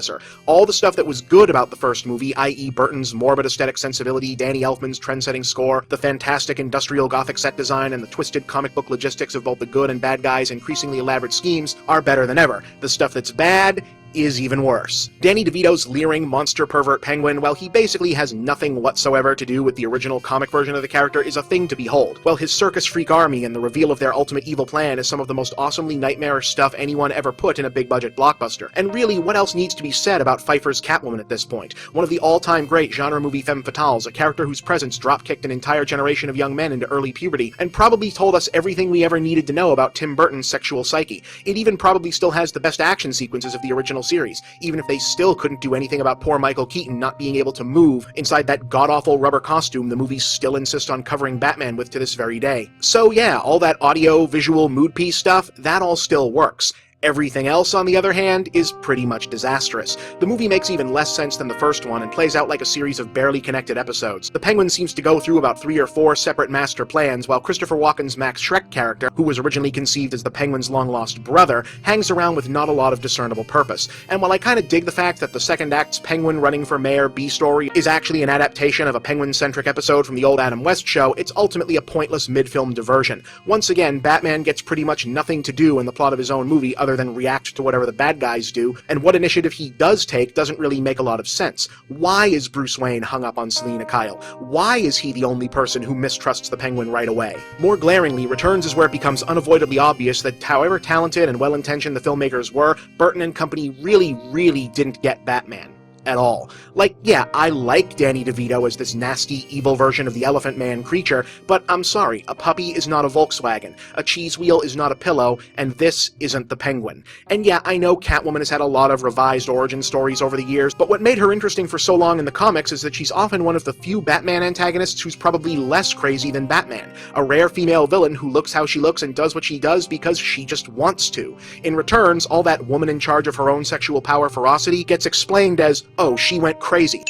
All the stuff that was good about the first movie, i.e. Burton's morbid aesthetic sensibility, Danny Elfman's trend-setting score, the fantastic industrial gothic set design, and the twisted comic book logistics of both the good and bad guys' increasingly elaborate schemes, are better than ever. The stuff that's bad is even worse. Danny DeVito's leering monster pervert penguin, while he basically has nothing whatsoever to do with the original comic version of the character, is a thing to behold, while his circus freak army and the reveal of their ultimate evil plan is some of the most awesomely nightmarish stuff anyone ever put in a big-budget blockbuster. And really, what else needs to be said about Pfeiffer's Catwoman at this point? One of the all-time great genre movie femme fatales, a character whose presence drop-kicked an entire generation of young men into early puberty, and probably told us everything we ever needed to know about Tim Burton's sexual psyche. It even probably still has the best action sequences of the original series, even if they still couldn't do anything about poor Michael Keaton not being able to move inside that god-awful rubber costume the movies still insist on covering Batman with to this very day. So yeah, all that audio, visual, mood piece stuff, that all still works. Everything else, on the other hand, is pretty much disastrous. The movie makes even less sense than the first one and plays out like a series of barely connected episodes. The Penguin seems to go through about 3 or 4 separate master plans, while Christopher Walken's Max Schreck character, who was originally conceived as the Penguin's long-lost brother, hangs around with not a lot of discernible purpose. And while I kinda dig the fact that the second act's Penguin running for mayor B-story is actually an adaptation of a Penguin-centric episode from the old Adam West show, it's ultimately a pointless mid-film diversion. Once again, Batman gets pretty much nothing to do in the plot of his own movie other than react to whatever the bad guys do, and what initiative he does take doesn't really make a lot of sense. Why is Bruce Wayne hung up on Selina Kyle? Why is he the only person who mistrusts the Penguin right away? More glaringly, Returns is where it becomes unavoidably obvious that however talented and well-intentioned the filmmakers were, Burton and company really didn't get Batman. at all. Like, yeah, I like Danny DeVito as this nasty, evil version of the Elephant Man creature, but I'm sorry, a puppy is not a Volkswagen, a cheese wheel is not a pillow, and this isn't the Penguin. And yeah, I know Catwoman has had a lot of revised origin stories over the years, but what made her interesting for so long in the comics is that she's often one of the few Batman antagonists who's probably less crazy than Batman, a rare female villain who looks how she looks and does what she does because she just wants to. In returns, all that woman in charge of her own sexual power ferocity gets explained as, oh, she went crazy.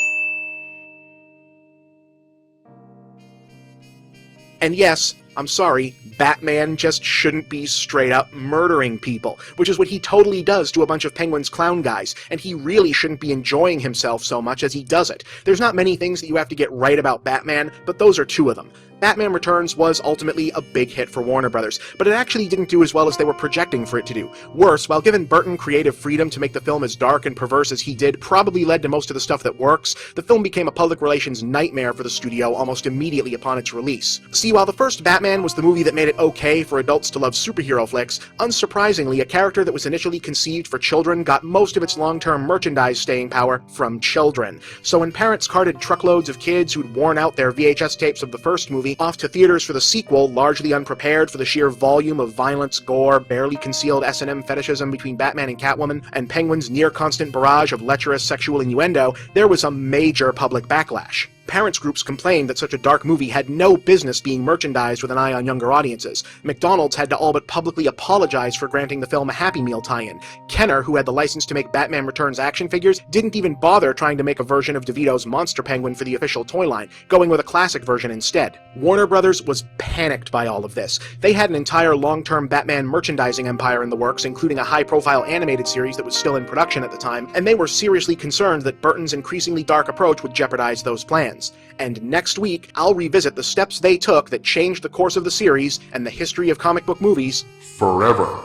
And yes, I'm sorry, Batman just shouldn't be straight up murdering people, which is what he totally does to a bunch of Penguin's clown guys, and he really shouldn't be enjoying himself so much as he does it. There's not many things that you have to get right about Batman, but those are two of them. Batman Returns was ultimately a big hit for Warner Brothers, but it actually didn't do as well as they were projecting for it to do. Worse, while giving Burton creative freedom to make the film as dark and perverse as he did probably led to most of the stuff that works, the film became a public relations nightmare for the studio almost immediately upon its release. See, while the first Batman was the movie that made it okay for adults to love superhero flicks, unsurprisingly, a character that was initially conceived for children got most of its long-term merchandise staying power from children. So when parents carted truckloads of kids who'd worn out their VHS tapes of the first movie off to theaters for the sequel, largely unprepared for the sheer volume of violence, gore, barely concealed S&M fetishism between Batman and Catwoman, and Penguin's near-constant barrage of lecherous sexual innuendo, there was a major public backlash. Parents groups complained that such a dark movie had no business being merchandised with an eye on younger audiences. McDonald's had to all but publicly apologize for granting the film a Happy Meal tie-in. Kenner, who had the license to make Batman Returns action figures, didn't even bother trying to make a version of DeVito's Monster Penguin for the official toy line, going with a classic version instead. Warner Brothers was panicked by all of this. They had an entire long-term Batman merchandising empire in the works, including a high-profile animated series that was still in production at the time, and they were seriously concerned that Burton's increasingly dark approach would jeopardize those plans. And next week, I'll revisit the steps they took that changed the course of the series and the history of comic book movies forever.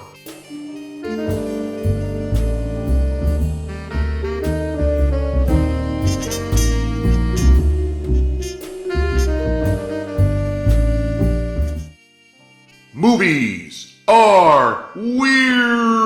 Movies are weird!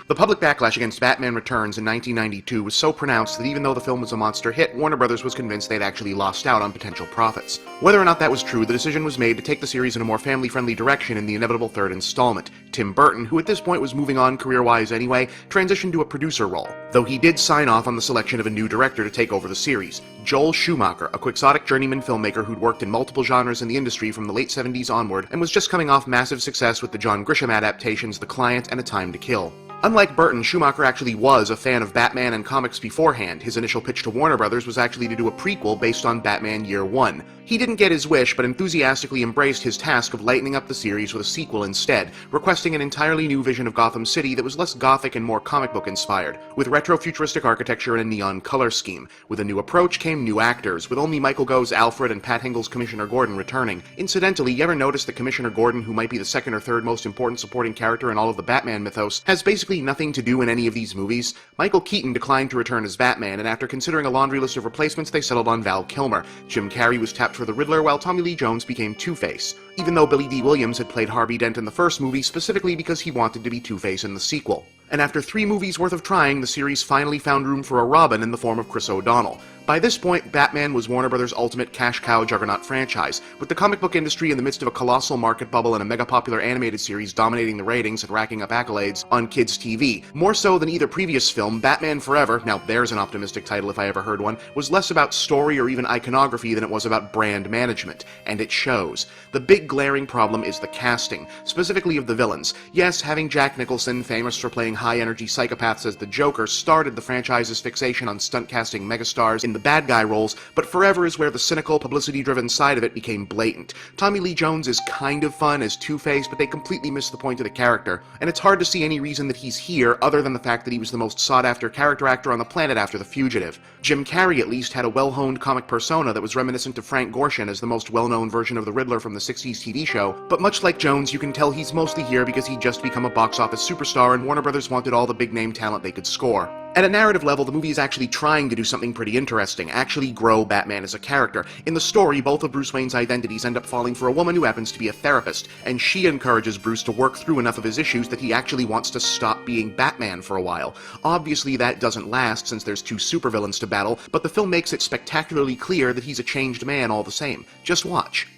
The public backlash against Batman Returns in 1992 was so pronounced that even though the film was a monster hit, Warner Brothers was convinced they'd actually lost out on potential profits. Whether or not that was true, the decision was made to take the series in a more family-friendly direction in the inevitable third installment. Tim Burton, who at this point was moving on career-wise anyway, transitioned to a producer role, though he did sign off on the selection of a new director to take over the series, Joel Schumacher, a quixotic journeyman filmmaker who'd worked in multiple genres in the industry from the late 70s onward and was just coming off massive success with the John Grisham adaptations The Client and A Time to Kill. Unlike Burton, Schumacher actually was a fan of Batman and comics beforehand. His initial pitch to Warner Brothers was actually to do a prequel based on Batman Year One. He didn't get his wish, but enthusiastically embraced his task of lightening up the series with a sequel instead, requesting an entirely new vision of Gotham City that was less gothic and more comic book inspired, with retro-futuristic architecture and a neon color scheme. With a new approach came new actors, with only Michael Gough's Alfred and Pat Hingle's Commissioner Gordon returning. Incidentally, you ever notice that Commissioner Gordon, who might be the second or third most important supporting character in all of the Batman mythos, has basically nothing to do in any of these movies? Michael Keaton declined to return as Batman, and after considering a laundry list of replacements, they settled on Val Kilmer. Jim Carrey was tapped for the Riddler, while Tommy Lee Jones became Two-Face, even though Billy D. Williams had played Harvey Dent in the first movie specifically because he wanted to be Two-Face in the sequel. And after 3 movies worth of trying, the series finally found room for a Robin in the form of Chris O'Donnell. By this point, Batman was Warner Brothers' ultimate cash cow juggernaut franchise, with the comic book industry in the midst of a colossal market bubble and a mega-popular animated series dominating the ratings and racking up accolades on kids' TV. More so than either previous film, Batman Forever, now there's an optimistic title if I ever heard one, was less about story or even iconography than it was about brand management, and it shows. The big glaring problem is the casting, specifically of the villains. Yes, having Jack Nicholson, famous for playing high-energy psychopaths as the Joker, started the franchise's fixation on stunt-casting megastars in the bad guy roles, but Forever is where the cynical, publicity-driven side of it became blatant. Tommy Lee Jones is kind of fun as Two-Face, but they completely miss the point of the character, and it's hard to see any reason that he's here other than the fact that he was the most sought-after character actor on the planet after The Fugitive. Jim Carrey at least had a well-honed comic persona that was reminiscent of Frank Gorshin as the most well-known version of the Riddler from the 60s TV show, but much like Jones, you can tell he's mostly here because he'd just become a box office superstar and Warner Brothers wanted all the big-name talent they could score. At a narrative level, the movie is actually trying to do something pretty interesting, actually grow Batman as a character. In the story, both of Bruce Wayne's identities end up falling for a woman who happens to be a therapist, and she encourages Bruce to work through enough of his issues that he actually wants to stop being Batman for a while. Obviously, that doesn't last since there's 2 supervillains to battle, but the film makes it spectacularly clear that he's a changed man all the same. Just watch.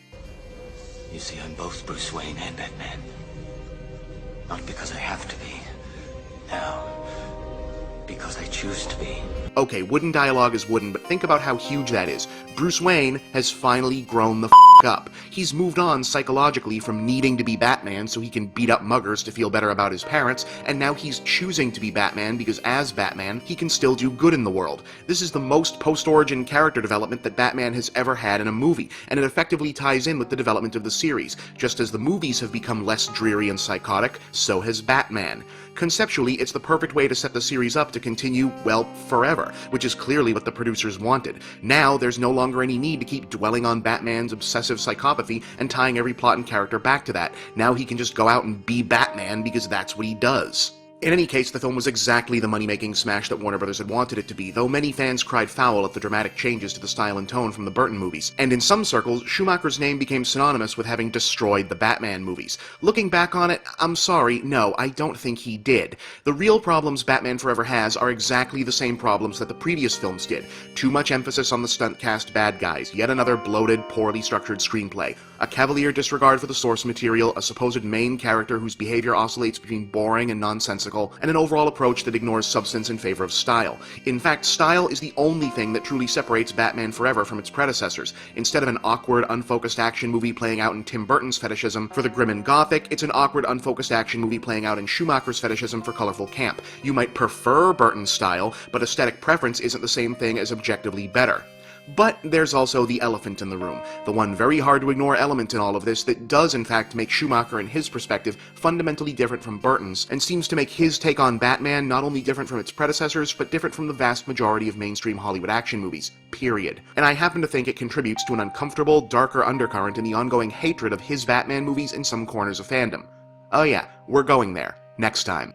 You see, I'm both Bruce Wayne and Batman. Not because I have to be. No. Because I choose to be. Okay, wooden dialogue is wooden, but think about how huge that is. Bruce Wayne has finally grown the up. He's moved on psychologically from needing to be Batman so he can beat up muggers to feel better about his parents, and now he's choosing to be Batman because as Batman, he can still do good in the world. This is the most post-origin character development that Batman has ever had in a movie, and it effectively ties in with the development of the series. Just as the movies have become less dreary and psychotic, so has Batman. Conceptually, it's the perfect way to set the series up to continue, well, forever, which is clearly what the producers wanted. Now, there's no longer any need to keep dwelling on Batman's obsessive psychopathy and tying every plot and character back to that. Now he can just go out and be Batman because that's what he does. In any case, the film was exactly the money-making smash that Warner Bros. Had wanted it to be, though many fans cried foul at the dramatic changes to the style and tone from the Burton movies. And in some circles, Schumacher's name became synonymous with having destroyed the Batman movies. Looking back on it, I'm sorry, no, I don't think he did. The real problems Batman Forever has are exactly the same problems that the previous films did. Too much emphasis on the stunt-cast bad guys, yet another bloated, poorly structured screenplay, a cavalier disregard for the source material, a supposed main character whose behavior oscillates between boring and nonsensical, and an overall approach that ignores substance in favor of style. In fact, style is the only thing that truly separates Batman Forever from its predecessors. Instead of an awkward, unfocused action movie playing out in Tim Burton's fetishism for the grim and gothic, it's an awkward, unfocused action movie playing out in Schumacher's fetishism for colorful camp. You might prefer Burton's style, but aesthetic preference isn't the same thing as objectively better. But there's also the elephant in the room, the one very hard to ignore element in all of this that does in fact make Schumacher and his perspective fundamentally different from Burton's, and seems to make his take on Batman not only different from its predecessors, but different from the vast majority of mainstream Hollywood action movies, period. And I happen to think it contributes to an uncomfortable, darker undercurrent in the ongoing hatred of his Batman movies in some corners of fandom. Oh yeah, we're going there, next time.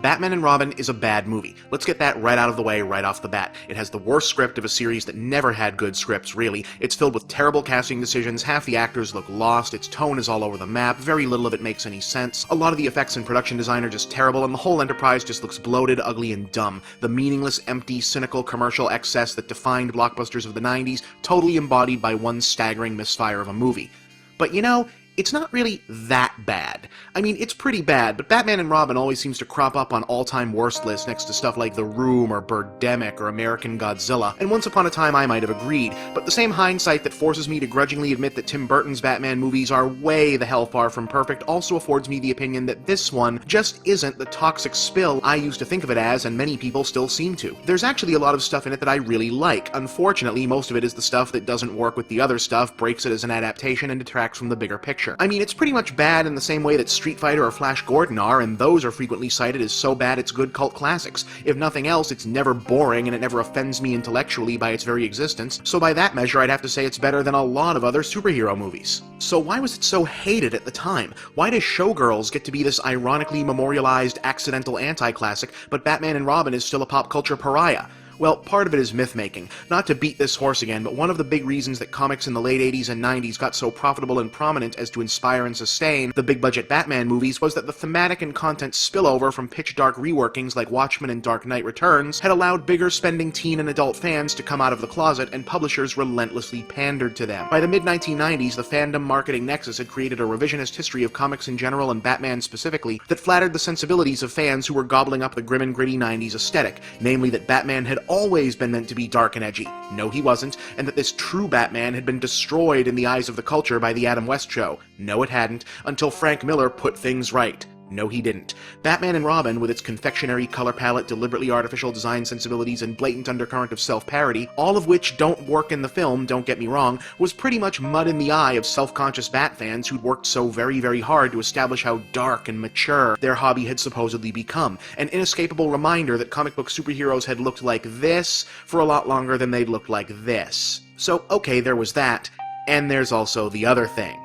Batman and Robin is a bad movie. Let's get that right out of the way right off the bat. It has the worst script of a series that never had good scripts, really. It's filled with terrible casting decisions, half the actors look lost, its tone is all over the map, very little of it makes any sense. A lot of the effects and production design are just terrible, and the whole enterprise just looks bloated, ugly, and dumb. The meaningless, empty, cynical commercial excess that defined blockbusters of the 90s, totally embodied by one staggering misfire of a movie. But you know, it's not really that bad. I mean, it's pretty bad, but Batman and Robin always seems to crop up on all-time worst lists next to stuff like The Room or Birdemic or American Godzilla, and once upon a time I might have agreed, but the same hindsight that forces me to grudgingly admit that Tim Burton's Batman movies are way the hell far from perfect also affords me the opinion that this one just isn't the toxic spill I used to think of it as, and many people still seem to. There's actually a lot of stuff in it that I really like. Unfortunately, most of it is the stuff that doesn't work with the other stuff, breaks it as an adaptation, and detracts from the bigger picture. I mean, it's pretty much bad in the same way that Street Fighter or Flash Gordon are, and those are frequently cited as so bad it's good cult classics. If nothing else, it's never boring, and it never offends me intellectually by its very existence, so by that measure I'd have to say it's better than a lot of other superhero movies. So why was it so hated at the time? Why does Showgirls get to be this ironically memorialized, accidental anti-classic, but Batman and Robin is still a pop culture pariah? Well, part of it is myth-making. Not to beat this horse again, but one of the big reasons that comics in the late 80s and 90s got so profitable and prominent as to inspire and sustain the big-budget Batman movies was that the thematic and content spillover from pitch-dark reworkings like Watchmen and Dark Knight Returns had allowed bigger-spending teen and adult fans to come out of the closet, and publishers relentlessly pandered to them. By the mid-1990s, the Fandom marketing nexus had created a revisionist history of comics in general and Batman specifically that flattered the sensibilities of fans who were gobbling up the grim and gritty 90s aesthetic, namely that Batman had always been meant to be dark and edgy. No, he wasn't, and that this true Batman had been destroyed in the eyes of the culture by the Adam West Show. No, it hadn't, until Frank Miller put things right. No, he didn't. Batman and Robin, with its confectionery color palette, deliberately artificial design sensibilities, and blatant undercurrent of self-parody, all of which don't work in the film, don't get me wrong, was pretty much mud in the eye of self-conscious Bat fans who'd worked so very, very hard to establish how dark and mature their hobby had supposedly become. An inescapable reminder that comic book superheroes had looked like this for a lot longer than they'd looked like this. So, okay, there was that, and there's also the other thing.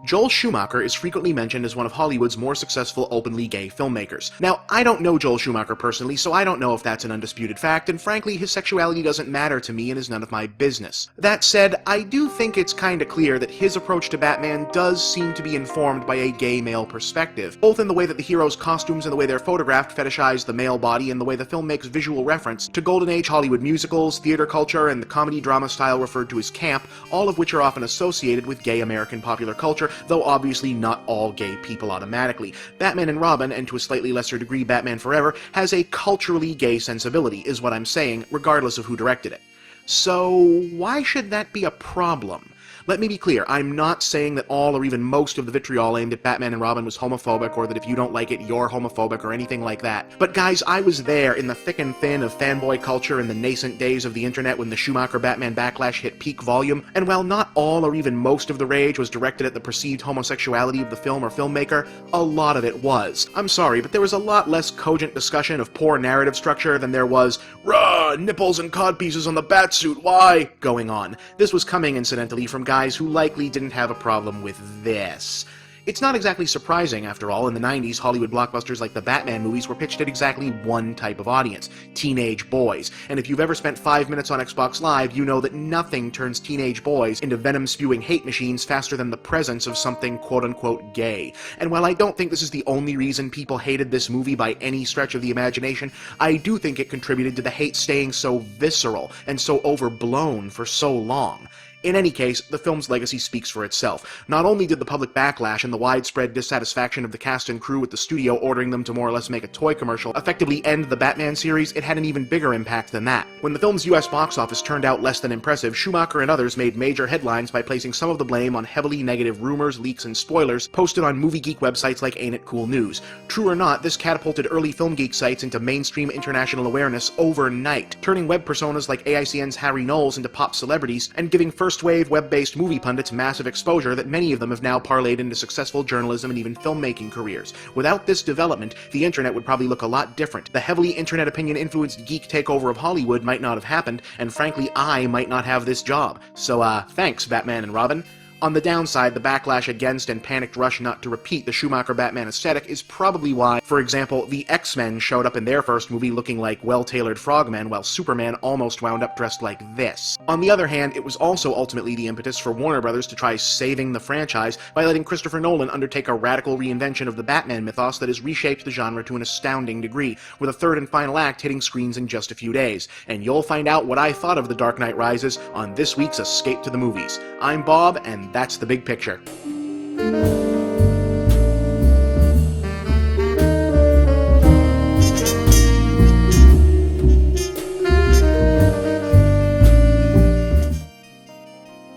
Joel Schumacher is frequently mentioned as one of Hollywood's more successful openly gay filmmakers. Now, I don't know Joel Schumacher personally, so I don't know if that's an undisputed fact, and frankly, his sexuality doesn't matter to me and is none of my business. That said, I do think it's kinda clear that his approach to Batman does seem to be informed by a gay male perspective, both in the way that the heroes' costumes and the way they're photographed fetishize the male body, and the way the film makes visual reference to Golden Age Hollywood musicals, theater culture, and the comedy-drama style referred to as camp, all of which are often associated with gay American popular culture, though obviously not all gay people automatically. Batman and Robin, and to a slightly lesser degree Batman Forever, has a culturally gay sensibility, is what I'm saying, regardless of who directed it. So, why should that be a problem? Let me be clear, I'm not saying that all or even most of the vitriol aimed at Batman and Robin was homophobic, or that if you don't like it, you're homophobic, or anything like that. But guys, I was there in the thick and thin of fanboy culture in the nascent days of the internet when the Schumacher Batman backlash hit peak volume, and while not all or even most of the rage was directed at the perceived homosexuality of the film or filmmaker, a lot of it was. I'm sorry, but there was a lot less cogent discussion of poor narrative structure than there was, "Rah, nipples and codpieces on the Batsuit, why?" going on. This was coming, incidentally, from guys who likely didn't have a problem with this. It's not exactly surprising, after all, in the 90s, Hollywood blockbusters like the Batman movies were pitched at exactly one type of audience, teenage boys. And if you've ever spent 5 minutes on Xbox Live, you know that nothing turns teenage boys into venom-spewing hate machines faster than the presence of something quote-unquote gay. And while I don't think this is the only reason people hated this movie by any stretch of the imagination, I do think it contributed to the hate staying so visceral and so overblown for so long. In any case, the film's legacy speaks for itself. Not only did the public backlash and the widespread dissatisfaction of the cast and crew with the studio ordering them to more or less make a toy commercial effectively end the Batman series, it had an even bigger impact than that. When the film's US box office turned out less than impressive, Schumacher and others made major headlines by placing some of the blame on heavily negative rumors, leaks, and spoilers posted on movie geek websites like Ain't It Cool News. True or not, this catapulted early film geek sites into mainstream international awareness overnight, turning web personas like AICN's Harry Knowles into pop celebrities, and giving first-wave web-based movie pundits massive exposure that many of them have now parlayed into successful journalism and even filmmaking careers. Without this development, the internet would probably look a lot different. The heavily internet opinion-influenced geek takeover of Hollywood might not have happened, and frankly, I might not have this job. So, thanks, Batman and Robin. On the downside, the backlash against and panicked rush not to repeat the Schumacher Batman aesthetic is probably why, for example, the X-Men showed up in their first movie looking like well-tailored frogmen, while Superman almost wound up dressed like this. On the other hand, it was also ultimately the impetus for Warner Brothers to try saving the franchise by letting Christopher Nolan undertake a radical reinvention of the Batman mythos that has reshaped the genre to an astounding degree, with a third and final act hitting screens in just a few days. And you'll find out what I thought of The Dark Knight Rises on this week's Escape to the Movies. I'm Bob, and that's the big picture.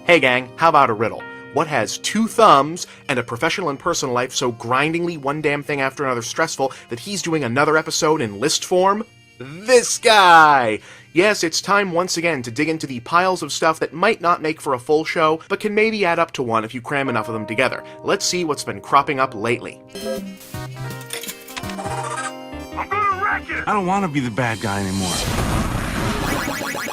Hey gang, how about a riddle? What has 2 thumbs and a professional and personal life so grindingly one damn thing after another stressful that he's doing another episode in list form? This guy! Yes, it's time once again to dig into the piles of stuff that might not make for a full show, but can maybe add up to one if you cram enough of them together. Let's see what's been cropping up lately. I'm gonna wreck it! I don't want to be the bad guy anymore.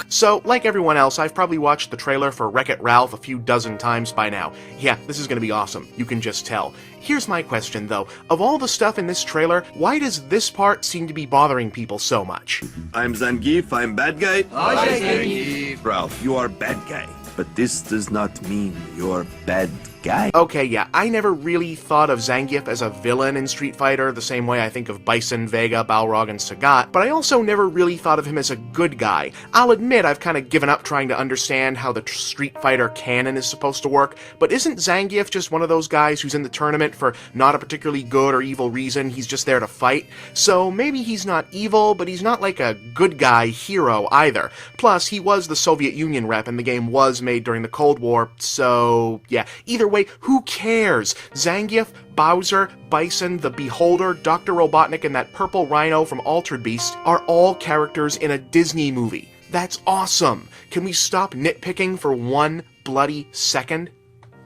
So, like everyone else, I've probably watched the trailer for Wreck-It Ralph a few dozen times by now. Yeah, this is gonna be awesome. You can just tell. Here's my question, though. Of all the stuff in this trailer, why does this part seem to be bothering people so much? I'm Zangief, I'm bad guy. Hi, Zangief. Ralph, you are bad guy. But this does not mean you're bad guy. Okay, yeah, I never really thought of Zangief as a villain in Street Fighter, the same way I think of Bison, Vega, Balrog, and Sagat, but I also never really thought of him as a good guy. I'll admit I've kind of given up trying to understand how the Street Fighter canon is supposed to work, but isn't Zangief just one of those guys who's in the tournament for not a particularly good or evil reason, he's just there to fight? So maybe he's not evil, but he's not like a good guy hero either. Plus, he was the Soviet Union rep and the game was made during the Cold War, so yeah. Either way, who cares? Zangief, Bowser, Bison, the Beholder, Dr. Robotnik, and that purple rhino from Altered Beast are all characters in a Disney movie. That's awesome! Can we stop nitpicking for one bloody second?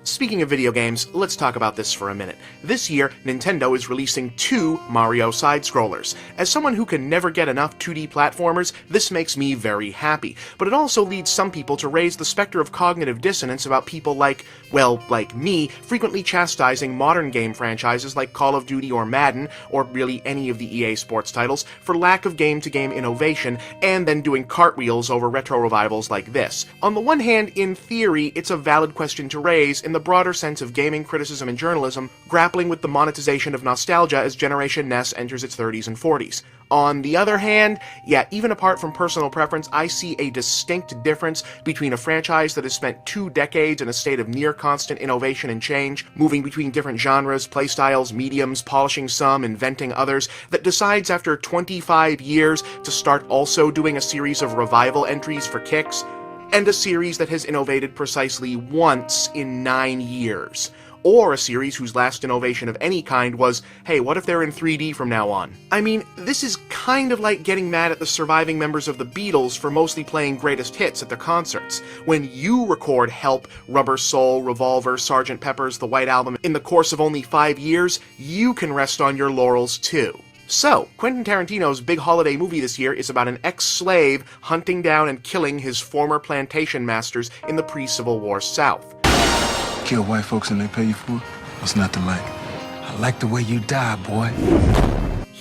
Speaking of video games, let's talk about this for a minute. This year, Nintendo is releasing 2 Mario side-scrollers. As someone who can never get enough 2D platformers, this makes me very happy. But it also leads some people to raise the specter of cognitive dissonance about people like me, frequently chastising modern game franchises like Call of Duty or Madden, or really any of the EA Sports titles, for lack of game-to-game innovation, and then doing cartwheels over retro revivals like this. On the one hand, in theory, it's a valid question to raise in the broader sense of gaming criticism and journalism, grappling with the monetization of nostalgia as Generation NES enters its 30s and 40s. On the other hand, yeah, even apart from personal preference, I see a distinct difference between a franchise that has spent 2 decades in a state of near-constant innovation and change, moving between different genres, playstyles, mediums, polishing some, inventing others, that decides after 25 years to start also doing a series of revival entries for kicks, and a series that has innovated precisely once in 9 years. Or a series whose last innovation of any kind was, hey, what if they're in 3D from now on? I mean, this is kind of like getting mad at the surviving members of the Beatles for mostly playing greatest hits at their concerts. When you record Help, Rubber Soul, Revolver, Sgt. Pepper's The White Album in the course of only 5 years, you can rest on your laurels too. So, Quentin Tarantino's big holiday movie this year is about an ex-slave hunting down and killing his former plantation masters in the pre-Civil War South. Kill white folks and they pay you for it? What's not to like? I like the way you die, boy.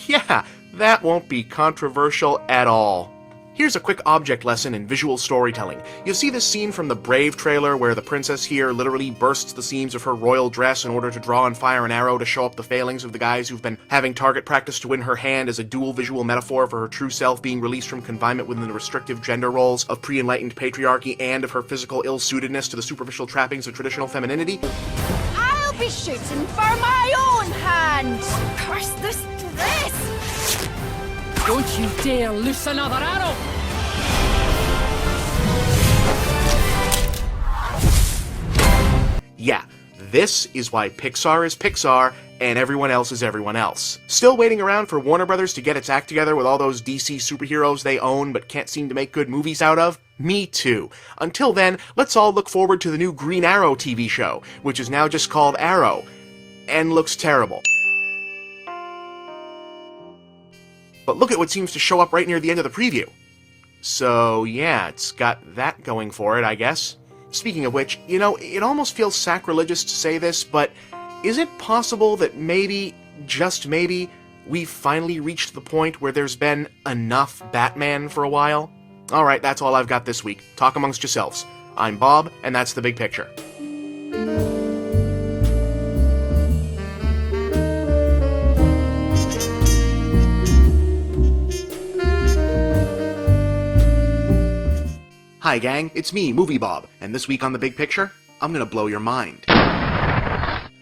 Yeah, that won't be controversial at all. Here's a quick object lesson in visual storytelling. You'll see this scene from the Brave trailer where the princess here literally bursts the seams of her royal dress in order to draw and fire an arrow to show up the failings of the guys who've been having target practice to win her hand as a dual visual metaphor for her true self being released from confinement within the restrictive gender roles of pre-enlightened patriarchy and of her physical ill-suitedness to the superficial trappings of traditional femininity. I'll be shooting for my own hand! Curse this dress! Don't you dare loose another arrow! Yeah, this is why Pixar is Pixar and everyone else is everyone else. Still waiting around for Warner Brothers to get its act together with all those DC superheroes they own but can't seem to make good movies out of? Me too. Until then, let's all look forward to the new Green Arrow TV show, which is now just called Arrow, and looks terrible. But look at what seems to show up right near the end of the preview. So yeah, it's got that going for it, I guess. Speaking of which, you know, it almost feels sacrilegious to say this, but is it possible that maybe, just maybe, we've finally reached the point where there's been enough Batman for a while? Alright, that's all I've got this week. Talk amongst yourselves. I'm Bob, and that's The Big Picture. Hi gang, it's me, Movie Bob, and this week on The Big Picture, I'm gonna blow your mind.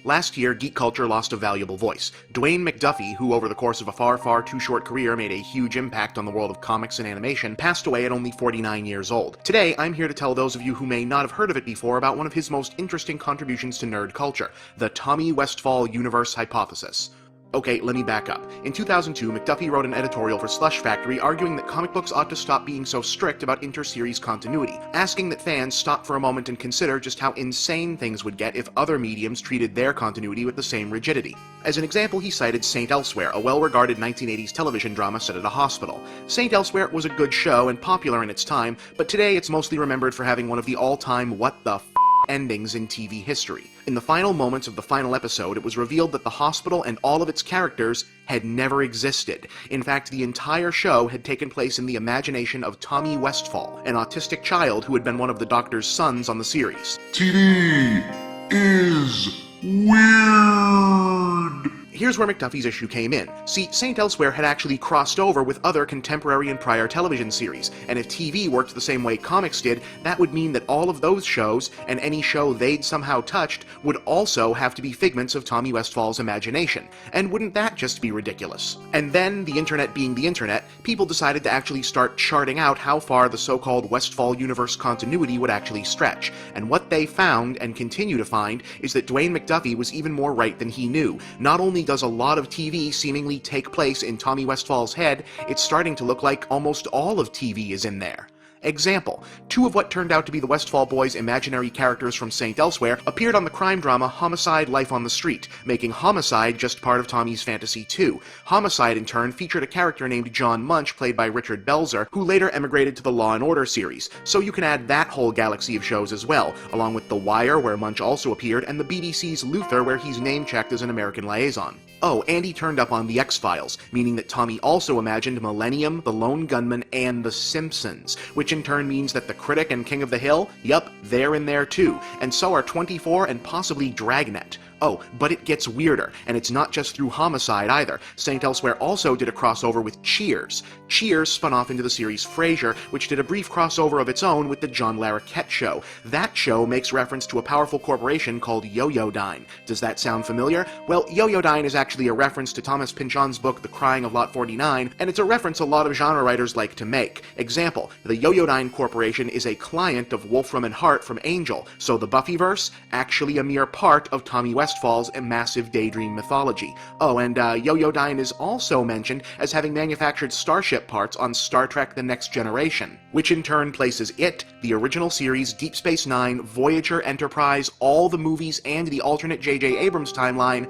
Last year, geek culture lost a valuable voice. Dwayne McDuffie, who over the course of a far, far too short career made a huge impact on the world of comics and animation, passed away at only 49 years old. Today, I'm here to tell those of you who may not have heard of it before about one of his most interesting contributions to nerd culture, the Tommy Westfall universe hypothesis. Okay, let me back up. In 2002, McDuffie wrote an editorial for Slush Factory arguing that comic books ought to stop being so strict about inter-series continuity, asking that fans stop for a moment and consider just how insane things would get if other mediums treated their continuity with the same rigidity. As an example, he cited Saint Elsewhere, a well-regarded 1980s television drama set at a hospital. Saint Elsewhere was a good show and popular in its time, but today it's mostly remembered for having one of the all-time what the f*** endings in TV history. In the final moments of the final episode, it was revealed that the hospital and all of its characters had never existed. In fact, the entire show had taken place in the imagination of Tommy Westfall, an autistic child who had been one of the doctor's sons on the series. TV is weird. here's where McDuffie's issue came in. See, St. Elsewhere had actually crossed over with other contemporary and prior television series, and if TV worked the same way comics did, that would mean that all of those shows, and any show they'd somehow touched, would also have to be figments of Tommy Westfall's imagination. And wouldn't that just be ridiculous? And then, the internet being the internet, people decided to actually start charting out how far the so-called Westfall universe continuity would actually stretch. And what they found, and continue to find, is that Dwayne McDuffie was even more right than he knew. Not only does a lot of TV seemingly take place in Tommy Westfall's head, it's starting to look like almost all of TV is in there. Example, 2 of what turned out to be the Westfall boys' imaginary characters from St. Elsewhere appeared on the crime drama Homicide: Life on the Street, making Homicide just part of Tommy's fantasy too. Homicide, in turn, featured a character named John Munch, played by Richard Belzer, who later emigrated to the Law & Order series, so you can add that whole galaxy of shows as well, along with The Wire, where Munch also appeared, and the BBC's Luther, where he's name-checked as an American liaison. Oh, and he turned up on The X-Files, meaning that Tommy also imagined Millennium, The Lone Gunman, and The Simpsons, which in turn means that the Critic and King of the Hill, yup, they're in there too, and so are 24 and possibly Dragnet. Oh, but it gets weirder, and it's not just through Homicide either. St. Elsewhere also did a crossover with Cheers. Cheers spun off into the series Frasier, which did a brief crossover of its own with the John Larroquette Show. That show makes reference to a powerful corporation called Yo-Yo-Dine. Does that sound familiar? Well, Yo-Yo-Dine is actually a reference to Thomas Pynchon's book The Crying of Lot 49, and it's a reference a lot of genre writers like to make. Example, the Yo-Yo-Dine Corporation is a client of Wolfram and Hart from Angel, so the Buffyverse, actually a mere part of Tommy Westfall's massive daydream mythology. Oh, and Yo-Yo-Dine is also mentioned as having manufactured starship parts on Star Trek The Next Generation, which in turn places it, the original series, Deep Space Nine, Voyager, Enterprise, all the movies, and the alternate J.J. Abrams timeline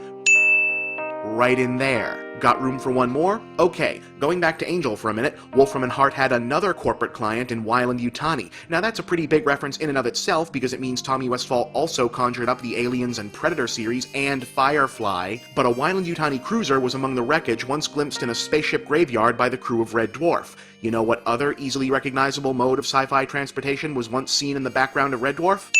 right in there. Got room for one more? Okay, going back to Angel for a minute, Wolfram and Hart had another corporate client in Weyland-Yutani. Now that's a pretty big reference in and of itself because it means Tommy Westfall also conjured up the Aliens and Predator series and Firefly, but a Weyland-Yutani cruiser was among the wreckage once glimpsed in a spaceship graveyard by the crew of Red Dwarf. You know what other easily recognizable mode of sci-fi transportation was once seen in the background of Red Dwarf?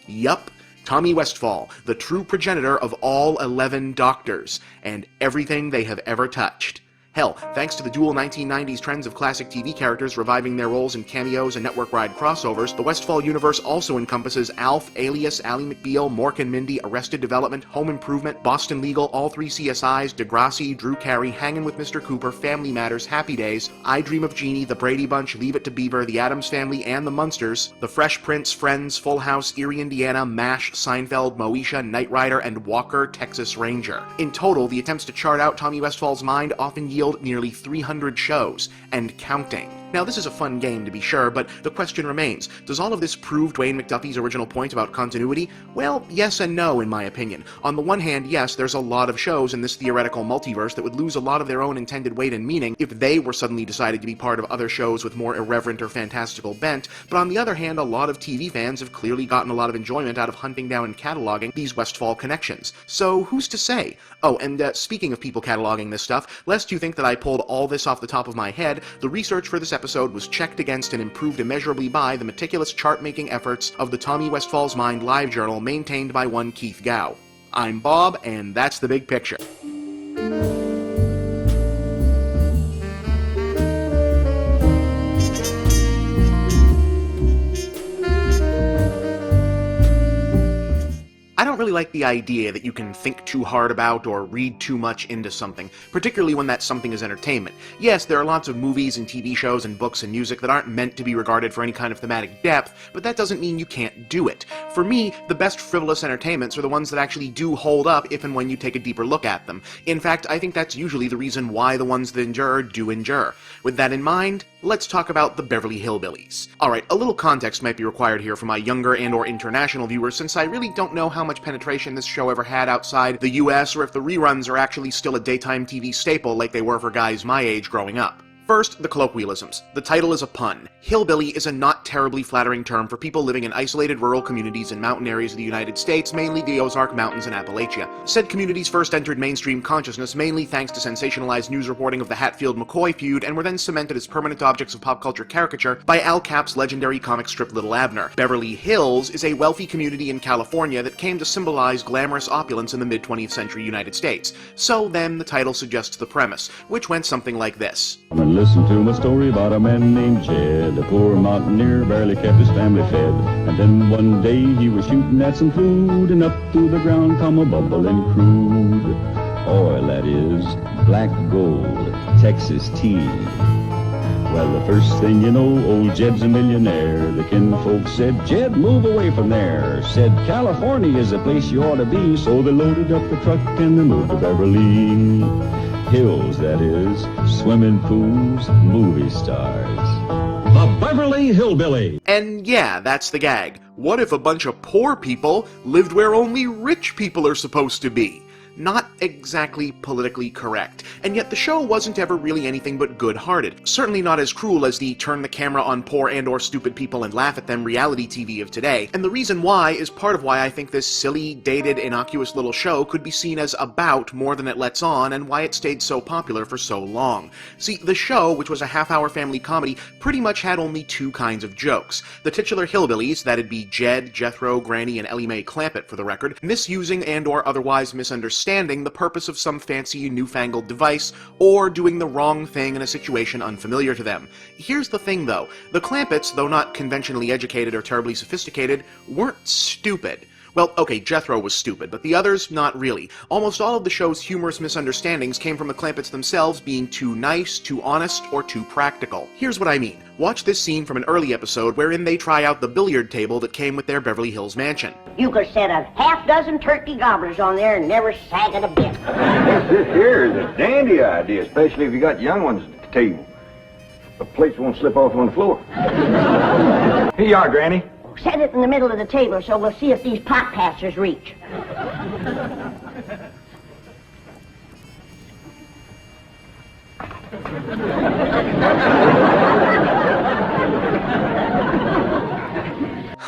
Yup. Tommy Westfall, the true progenitor of all 11 Doctors, and everything they have ever touched. Hell, thanks to the dual 1990s trends of classic TV characters reviving their roles in cameos and network-wide crossovers, the Westfall universe also encompasses Alf, Alias, Ally McBeal, Mork and Mindy, Arrested Development, Home Improvement, Boston Legal, all 3 CSIs, Degrassi, Drew Carey, Hangin' with Mr. Cooper, Family Matters, Happy Days, I Dream of Jeannie, The Brady Bunch, Leave It to Beaver, The Addams Family, and The Munsters, The Fresh Prince, Friends, Full House, Erie, Indiana, MASH, Seinfeld, Moesha, Knight Rider, and Walker, Texas Ranger. In total, the attempts to chart out Tommy Westfall's mind often yield nearly 300 shows, and counting. Now, this is a fun game to be sure, but the question remains, does all of this prove Dwayne McDuffie's original point about continuity? Well, yes and no, in my opinion. On the one hand, yes, there's a lot of shows in this theoretical multiverse that would lose a lot of their own intended weight and meaning if they were suddenly decided to be part of other shows with more irreverent or fantastical bent, but on the other hand, a lot of TV fans have clearly gotten a lot of enjoyment out of hunting down and cataloging these Westfall connections. So, who's to say? Oh, and speaking of people cataloging this stuff, lest you think that I pulled all this off the top of my head, the research for this episode was checked against and improved immeasurably by the meticulous chart-making efforts of the Tommy Westfall's Mind Live Journal maintained by one Keith Gow. I'm Bob, and that's the big picture. I don't really like the idea that you can think too hard about or read too much into something, particularly when that something is entertainment. Yes, there are lots of movies and TV shows and books and music that aren't meant to be regarded for any kind of thematic depth, but that doesn't mean you can't do it. For me, the best frivolous entertainments are the ones that actually do hold up if and when you take a deeper look at them. In fact, I think that's usually the reason why the ones that endure do endure. With that in mind, let's talk about the Beverly Hillbillies. Alright, a little context might be required here for my younger and or international viewers, since I really don't know how much penetration this show ever had outside the US, or if the reruns are actually still a daytime TV staple like they were for guys my age growing up. First, the colloquialisms. The title is a pun. Hillbilly is a not terribly flattering term for people living in isolated rural communities in mountain areas of the United States, mainly the Ozark Mountains and Appalachia. Said communities first entered mainstream consciousness mainly thanks to sensationalized news reporting of the Hatfield-McCoy feud and were then cemented as permanent objects of pop culture caricature by Al Cap's legendary comic strip Little Abner. Beverly Hills is a wealthy community in California that came to symbolize glamorous opulence in the mid-20th century United States. So then the title suggests the premise, which went something like this. Come and listen to my story about a man named Jed. A poor mountaineer barely kept his family fed. And then one day he was shooting at some food, and up through the ground come a bubbling crude oil, that is, black gold, Texas tea. Well, the first thing you know, old Jed's a millionaire. The kinfolk said, Jed, move away from there. Said, California is the place you ought to be. So they loaded up the truck and they moved to Beverly Hills, that is, swimming pools, movie stars. The Beverly Hillbilly. And yeah, that's the gag. What if a bunch of poor people lived where only rich people are supposed to be? Not exactly politically correct, and yet the show wasn't ever really anything but good-hearted. Certainly not as cruel as the turn the camera on poor and/or stupid people and laugh at them reality TV of today, and the reason why is part of why I think this silly, dated, innocuous little show could be seen as about more than it lets on, and why it stayed so popular for so long. See, the show, which was a half-hour family comedy, pretty much had only two kinds of jokes. The titular hillbillies, that'd be Jed, Jethro, Granny, and Ellie Mae Clampett for the record, misusing and/or otherwise misunderstanding the purpose of some fancy newfangled device, or doing the wrong thing in a situation unfamiliar to them. Here's the thing though, the Clampetts, though not conventionally educated or terribly sophisticated, weren't stupid. Well, okay, Jethro was stupid, but the others, not really. Almost all of the show's humorous misunderstandings came from the Clampetts themselves being too nice, too honest, or too practical. Here's what I mean. Watch this scene from an early episode wherein they try out the billiard table that came with their Beverly Hills mansion. You could set a half-dozen turkey gobblers on there and never sag it a bit. This here is a dandy idea, especially if you got young ones at the table. The plates won't slip off on the floor. Here you are, Granny. Set it in the middle of the table so we'll see if these pot passers reach.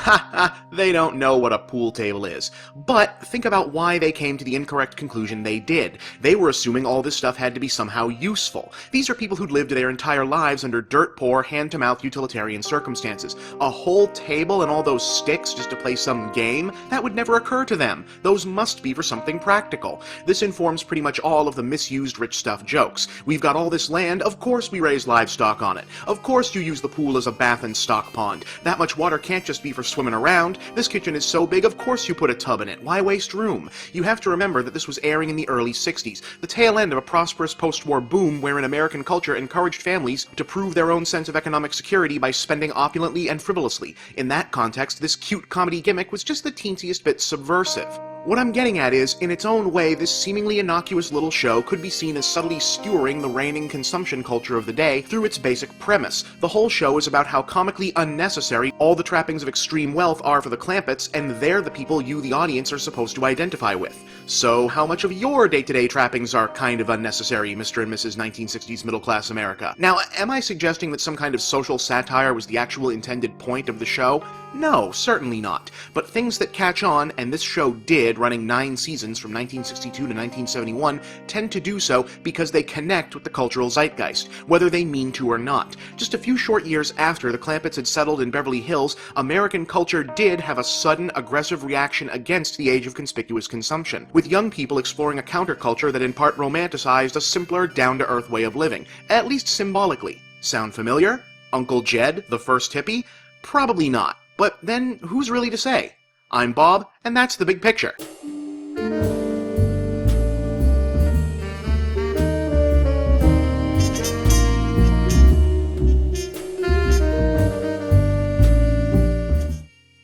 Ha ha, they don't know what a pool table is. But think about why they came to the incorrect conclusion they did. They were assuming all this stuff had to be somehow useful. These are people who'd lived their entire lives under dirt-poor, hand-to-mouth utilitarian circumstances. A whole table and all those sticks just to play some game? That would never occur to them. Those must be for something practical. This informs pretty much all of the misused rich stuff jokes. We've got all this land, of course we raise livestock on it. Of course you use the pool as a bath and stock pond. That much water can't just be for swimming around. This kitchen is so big, of course you put a tub in it. Why waste room? You have to remember that this was airing in the early 60s, the tail end of a prosperous post-war boom wherein American culture encouraged families to prove their own sense of economic security by spending opulently and frivolously. In that context, this cute comedy gimmick was just the teensiest bit subversive. What I'm getting at is, in its own way, this seemingly innocuous little show could be seen as subtly skewering the reigning consumption culture of the day through its basic premise. The whole show is about how comically unnecessary all the trappings of extreme wealth are for the Clampetts, and they're the people you, the audience, are supposed to identify with. So, how much of your day-to-day trappings are kind of unnecessary, Mr. and Mrs. 1960s middle-class America? Now, am I suggesting that some kind of social satire was the actual intended point of the show? No, certainly not. But things that catch on, and this show did, running 9 seasons from 1962 to 1971, tend to do so because they connect with the cultural zeitgeist, whether they mean to or not. Just a few short years after the Clampetts had settled in Beverly Hills, American culture did have a sudden, aggressive reaction against the age of conspicuous consumption, with young people exploring a counterculture that in part romanticized a simpler, down-to-earth way of living, at least symbolically. Sound familiar? Uncle Jed, the first hippie? Probably not. But then, who's really to say? I'm Bob, and that's the big picture.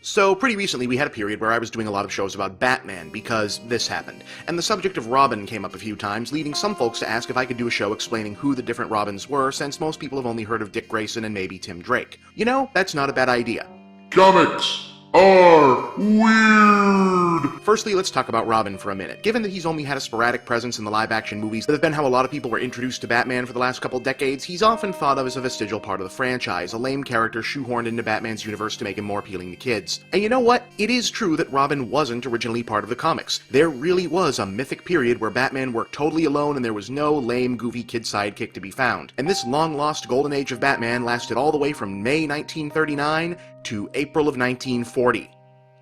So, pretty recently we had a period where I was doing a lot of shows about Batman, because this happened. And the subject of Robin came up a few times, leading some folks to ask if I could do a show explaining who the different Robins were, since most people have only heard of Dick Grayson and maybe Tim Drake. You know, that's not a bad idea. Comics are weird. nerd! Firstly, let's talk about Robin for a minute. Given that he's only had a sporadic presence in the live-action movies that have been how a lot of people were introduced to Batman for the last couple decades, he's often thought of as a vestigial part of the franchise, a lame character shoehorned into Batman's universe to make him more appealing to kids. And you know what? It is true that Robin wasn't originally part of the comics. There really was a mythic period where Batman worked totally alone and there was no lame, goofy kid sidekick to be found. And this long-lost golden age of Batman lasted all the way from May 1939 to April of 1940.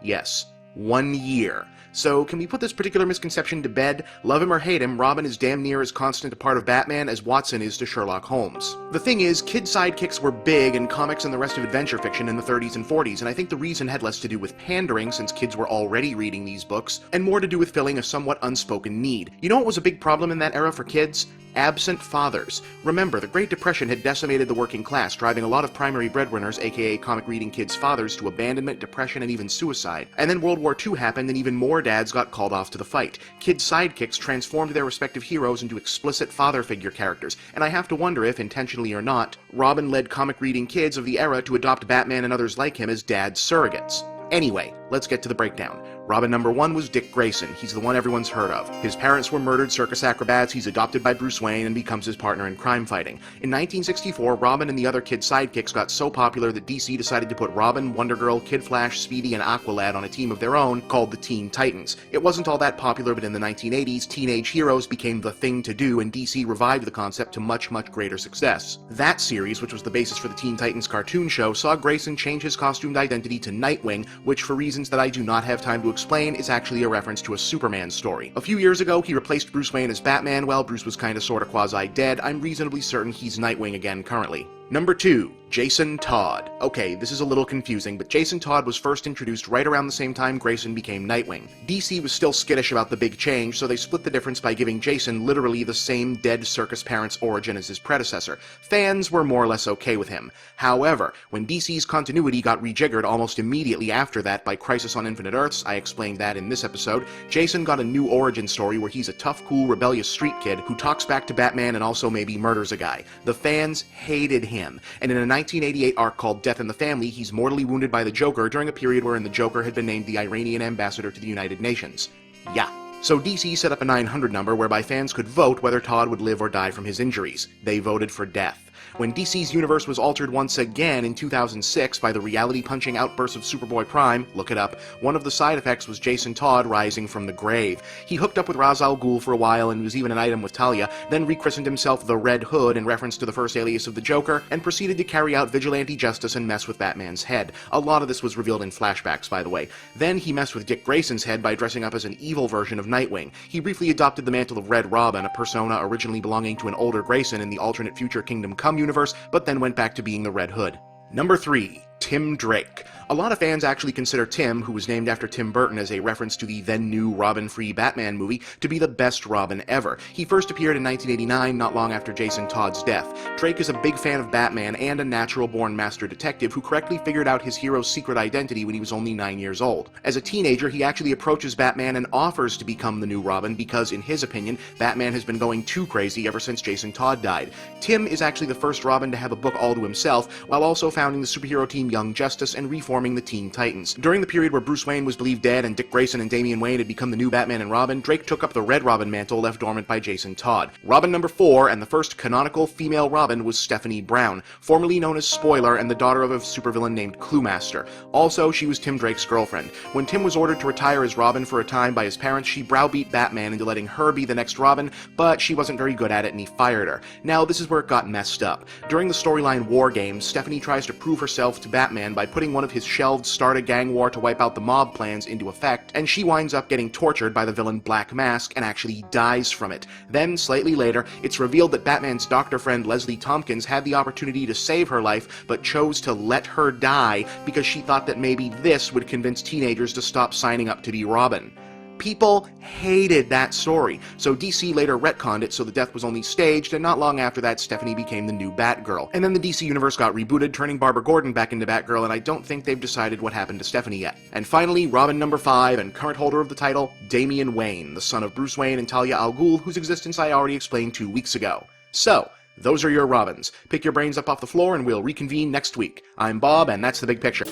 Yes, 1 year. So can we put this particular misconception to bed? Love him or hate him, Robin is damn near as constant a part of Batman as Watson is to Sherlock Holmes. The thing is, kid sidekicks were big in comics and the rest of adventure fiction in the 30s and 40s, and I think the reason had less to do with pandering, since kids were already reading these books, and more to do with filling a somewhat unspoken need. You know what was a big problem in that era for kids? Absent fathers. Remember, the Great Depression had decimated the working class, driving a lot of primary breadwinners, aka comic-reading kids' fathers, to abandonment, depression, and even suicide. And then World War II happened, and even more dads got called off to the fight. Kid sidekicks transformed their respective heroes into explicit father figure characters, and I have to wonder if, intentionally or not, Robin led comic-reading kids of the era to adopt Batman and others like him as dad surrogates. Anyway, let's get to the breakdown. Robin number 1 was Dick Grayson. He's the one everyone's heard of. His parents were murdered circus acrobats, he's adopted by Bruce Wayne, and becomes his partner in crime fighting. In 1964, Robin and the other kid sidekicks got so popular that DC decided to put Robin, Wonder Girl, Kid Flash, Speedy, and Aqualad on a team of their own called the Teen Titans. It wasn't all that popular, but in the 1980s, teenage heroes became the thing to do, and DC revived the concept to much, much greater success. That series, which was the basis for the Teen Titans cartoon show, saw Grayson change his costumed identity to Nightwing, which, for reasons that I do not have time to explain, is actually a reference to a Superman story. A few years ago, he replaced Bruce Wayne as Batman. While Bruce was kinda sorta quasi-dead, I'm reasonably certain he's Nightwing again currently. Number 2. Jason Todd. Okay, this is a little confusing, but Jason Todd was first introduced right around the same time Grayson became Nightwing. DC was still skittish about the big change, so they split the difference by giving Jason literally the same dead circus parent's origin as his predecessor. Fans were more or less okay with him. However, when DC's continuity got rejiggered almost immediately after that by Crisis on Infinite Earths, I explained that in this episode, Jason got a new origin story where he's a tough, cool, rebellious street kid who talks back to Batman and also maybe murders a guy. The fans hated him, and in a 1988 arc called Death in the Family, he's mortally wounded by the Joker during a period wherein the Joker had been named the Iranian ambassador to the United Nations. Yeah. So DC set up a 900 number whereby fans could vote whether Todd would live or die from his injuries. They voted for death. When DC's universe was altered once again in 2006 by the reality-punching outbursts of Superboy Prime, look it up, one of the side effects was Jason Todd rising from the grave. He hooked up with Ra's al Ghul for a while and was even an item with Talia, then rechristened himself the Red Hood in reference to the first alias of the Joker, and proceeded to carry out vigilante justice and mess with Batman's head. A lot of this was revealed in flashbacks, by the way. Then he messed with Dick Grayson's head by dressing up as an evil version of Nightwing. He briefly adopted the mantle of Red Robin, a persona originally belonging to an older Grayson in the alternate future Kingdom Come universe, but then went back to being the Red Hood. Number 3. Tim Drake. A lot of fans actually consider Tim, who was named after Tim Burton as a reference to the then-new Robin-free Batman movie, to be the best Robin ever. He first appeared in 1989, not long after Jason Todd's death. Drake is a big fan of Batman and a natural-born master detective who correctly figured out his hero's secret identity when he was only 9 years old. As a teenager, he actually approaches Batman and offers to become the new Robin because, in his opinion, Batman has been going too crazy ever since Jason Todd died. Tim is actually the first Robin to have a book all to himself, while also founding the superhero team Young Justice and reforming the Teen Titans. During the period where Bruce Wayne was believed dead and Dick Grayson and Damian Wayne had become the new Batman and Robin, Drake took up the Red Robin mantle left dormant by Jason Todd. Robin number 4, and the first canonical female Robin, was Stephanie Brown, formerly known as Spoiler and the daughter of a supervillain named Cluemaster. Also, she was Tim Drake's girlfriend. When Tim was ordered to retire as Robin for a time by his parents, she browbeat Batman into letting her be the next Robin, but she wasn't very good at it and he fired her. Now, this is where it got messed up. During the storyline War Games, Stephanie tries to prove herself to Batman by putting one of his shelved start a gang war to wipe out the mob plans into effect, and she winds up getting tortured by the villain Black Mask and actually dies from it. Then, slightly later, it's revealed that Batman's doctor friend Leslie Tompkins had the opportunity to save her life, but chose to let her die because she thought that maybe this would convince teenagers to stop signing up to be Robin. People hated that story, so DC later retconned it so the death was only staged, and not long after that, Stephanie became the new Batgirl. And then the DC universe got rebooted, turning Barbara Gordon back into Batgirl, and I don't think they've decided what happened to Stephanie yet. And finally, Robin number 5, and current holder of the title, Damian Wayne, the son of Bruce Wayne and Talia al Ghul, whose existence I already explained 2 weeks ago. So, those are your Robins. Pick your brains up off the floor and we'll reconvene next week. I'm Bob, and that's the big picture.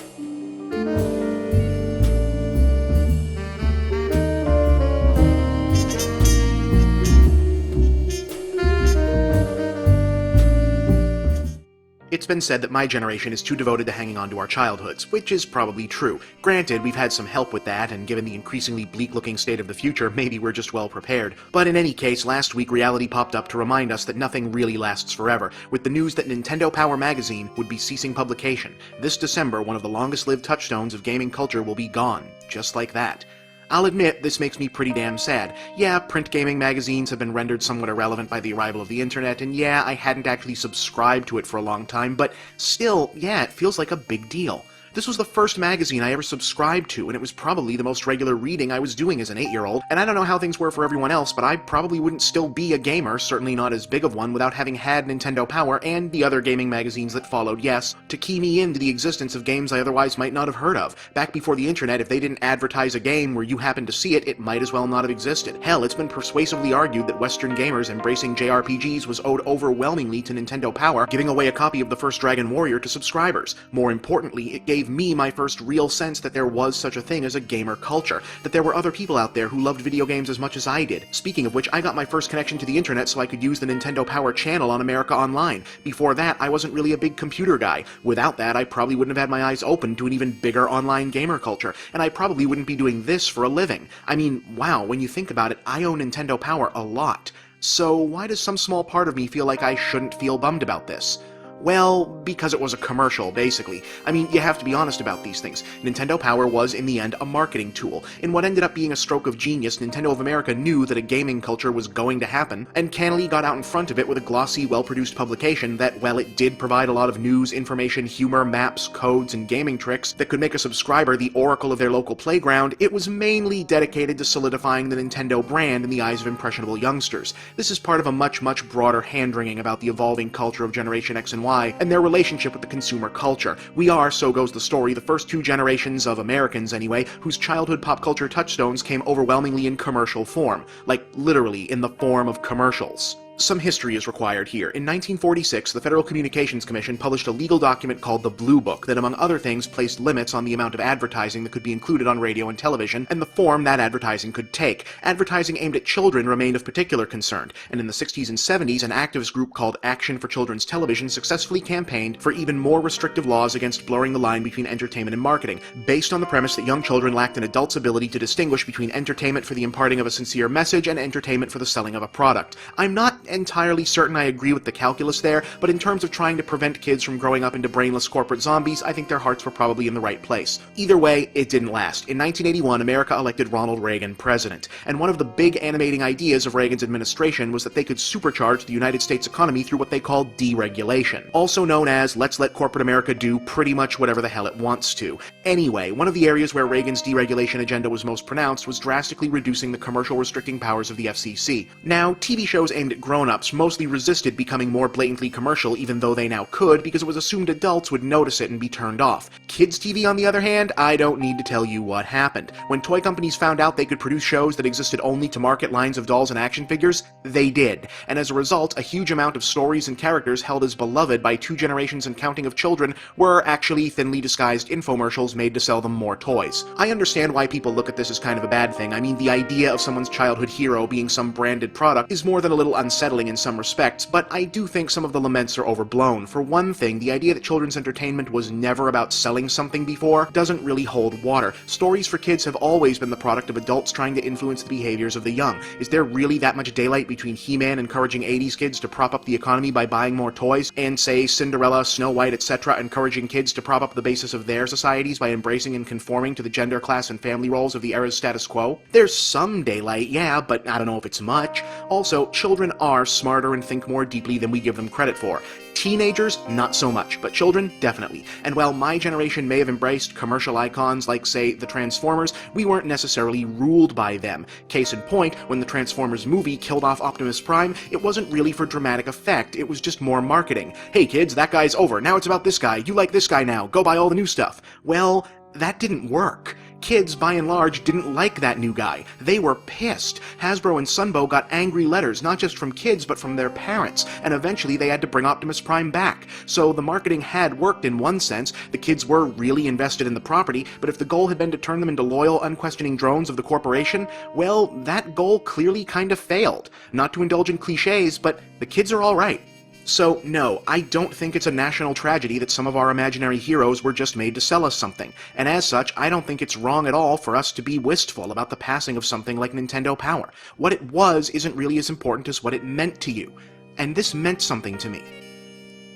It's been said that my generation is too devoted to hanging on to our childhoods, which is probably true. Granted, we've had some help with that, and given the increasingly bleak-looking state of the future, maybe we're just well prepared. But in any case, last week reality popped up to remind us that nothing really lasts forever, with the news that Nintendo Power magazine would be ceasing publication. This December, one of the longest-lived touchstones of gaming culture will be gone, just like that. I'll admit, this makes me pretty damn sad. Yeah, print gaming magazines have been rendered somewhat irrelevant by the arrival of the internet, and yeah, I hadn't actually subscribed to it for a long time, but still, yeah, it feels like a big deal. This was the first magazine I ever subscribed to, and it was probably the most regular reading I was doing as an 8-year-old, and I don't know how things were for everyone else, but I probably wouldn't still be a gamer, certainly not as big of one, without having had Nintendo Power and the other gaming magazines that followed, yes, to key me into the existence of games I otherwise might not have heard of. Back before the internet, if they didn't advertise a game where you happened to see it, it might as well not have existed. Hell, it's been persuasively argued that Western gamers embracing JRPGs was owed overwhelmingly to Nintendo Power, giving away a copy of the first Dragon Warrior to subscribers. More importantly, it gave me my first real sense that there was such a thing as a gamer culture, that there were other people out there who loved video games as much as I did. Speaking of which, I got my first connection to the internet so I could use the Nintendo Power channel on America Online. Before that, I wasn't really a big computer guy. Without that, I probably wouldn't have had my eyes open to an even bigger online gamer culture, and I probably wouldn't be doing this for a living. I mean, wow, when you think about it, I own Nintendo Power a lot. So why does some small part of me feel like I shouldn't feel bummed about this? Well, because it was a commercial, basically. I mean, you have to be honest about these things. Nintendo Power was, in the end, a marketing tool. In what ended up being a stroke of genius, Nintendo of America knew that a gaming culture was going to happen, and cannily got out in front of it with a glossy, well-produced publication that, while it did provide a lot of news, information, humor, maps, codes, and gaming tricks that could make a subscriber the oracle of their local playground, it was mainly dedicated to solidifying the Nintendo brand in the eyes of impressionable youngsters. This is part of a much, much broader hand-wringing about the evolving culture of Generation X and Y, and their relationship with the consumer culture. We are, so goes the story, the first two generations of Americans anyway, whose childhood pop culture touchstones came overwhelmingly in commercial form. Like, literally, in the form of commercials. Some history is required here. In 1946, the Federal Communications Commission published a legal document called the Blue Book that, among other things, placed limits on the amount of advertising that could be included on radio and television, and the form that advertising could take. Advertising aimed at children remained of particular concern, and in the 60s and 70s, an activist group called Action for Children's Television successfully campaigned for even more restrictive laws against blurring the line between entertainment and marketing, based on the premise that young children lacked an adult's ability to distinguish between entertainment for the imparting of a sincere message and entertainment for the selling of a product. I'm not entirely certain I agree with the calculus there, but in terms of trying to prevent kids from growing up into brainless corporate zombies, I think their hearts were probably in the right place. Either way, it didn't last. In 1981, America elected Ronald Reagan president, and one of the big animating ideas of Reagan's administration was that they could supercharge the United States economy through what they called deregulation, also known as let's let corporate America do pretty much whatever the hell it wants to. Anyway, one of the areas where Reagan's deregulation agenda was most pronounced was drastically reducing the commercial restricting powers of the FCC. Now, TV shows aimed at grown-ups mostly resisted becoming more blatantly commercial, even though they now could, because it was assumed adults would notice it and be turned off. Kids' TV, on the other hand, I don't need to tell you what happened. When toy companies found out they could produce shows that existed only to market lines of dolls and action figures, they did. And as a result, a huge amount of stories and characters held as beloved by 2 generations and counting of children were actually thinly disguised infomercials made to sell them more toys. I understand why people look at this as kind of a bad thing. I mean, the idea of someone's childhood hero being some branded product is more than a little unsettling in some respects, but I do think some of the laments are overblown. For one thing, the idea that children's entertainment was never about selling something before doesn't really hold water. Stories for kids have always been the product of adults trying to influence the behaviors of the young. Is there really that much daylight between He-Man encouraging 80s kids to prop up the economy by buying more toys, and, say, Cinderella, Snow White, etc. encouraging kids to prop up the basis of their societies by embracing and conforming to the gender, class, and family roles of the era's status quo? There's some daylight, yeah, but I don't know if it's much. Also, children are smarter and think more deeply than we give them credit for. Teenagers, not so much, but children, definitely. And while my generation may have embraced commercial icons like, say, the Transformers, we weren't necessarily ruled by them. Case in point, when the Transformers movie killed off Optimus Prime, it wasn't really for dramatic effect, it was just more marketing. Hey kids, that guy's over, now it's about this guy, you like this guy now, go buy all the new stuff. Well, that didn't work. Kids, by and large, didn't like that new guy. They were pissed. Hasbro and Sunbow got angry letters, not just from kids, but from their parents, and eventually they had to bring Optimus Prime back. So the marketing had worked in one sense, the kids were really invested in the property, but if the goal had been to turn them into loyal, unquestioning drones of the corporation, well, that goal clearly kind of failed. Not to indulge in cliches, but the kids are alright. So, no, I don't think it's a national tragedy that some of our imaginary heroes were just made to sell us something, and as such, I don't think it's wrong at all for us to be wistful about the passing of something like Nintendo Power. What it was isn't really as important as what it meant to you, and this meant something to me.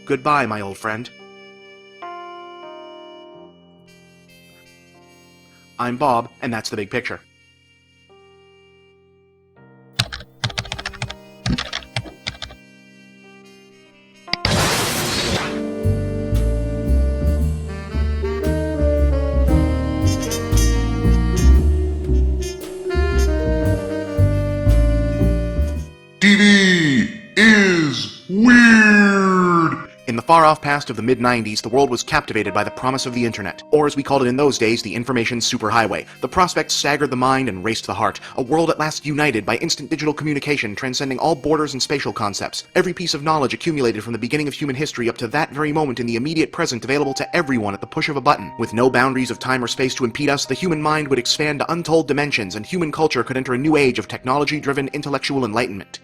Goodbye, my old friend. I'm Bob, and that's the big picture. TV is weird! In the far-off past of the mid-90s, the world was captivated by the promise of the internet, or as we called it in those days, the information superhighway. The prospect staggered the mind and raced the heart. A world at last united by instant digital communication, transcending all borders and spatial concepts. Every piece of knowledge accumulated from the beginning of human history up to that very moment in the immediate present, available to everyone at the push of a button. With no boundaries of time or space to impede us, the human mind would expand to untold dimensions, and human culture could enter a new age of technology-driven intellectual enlightenment.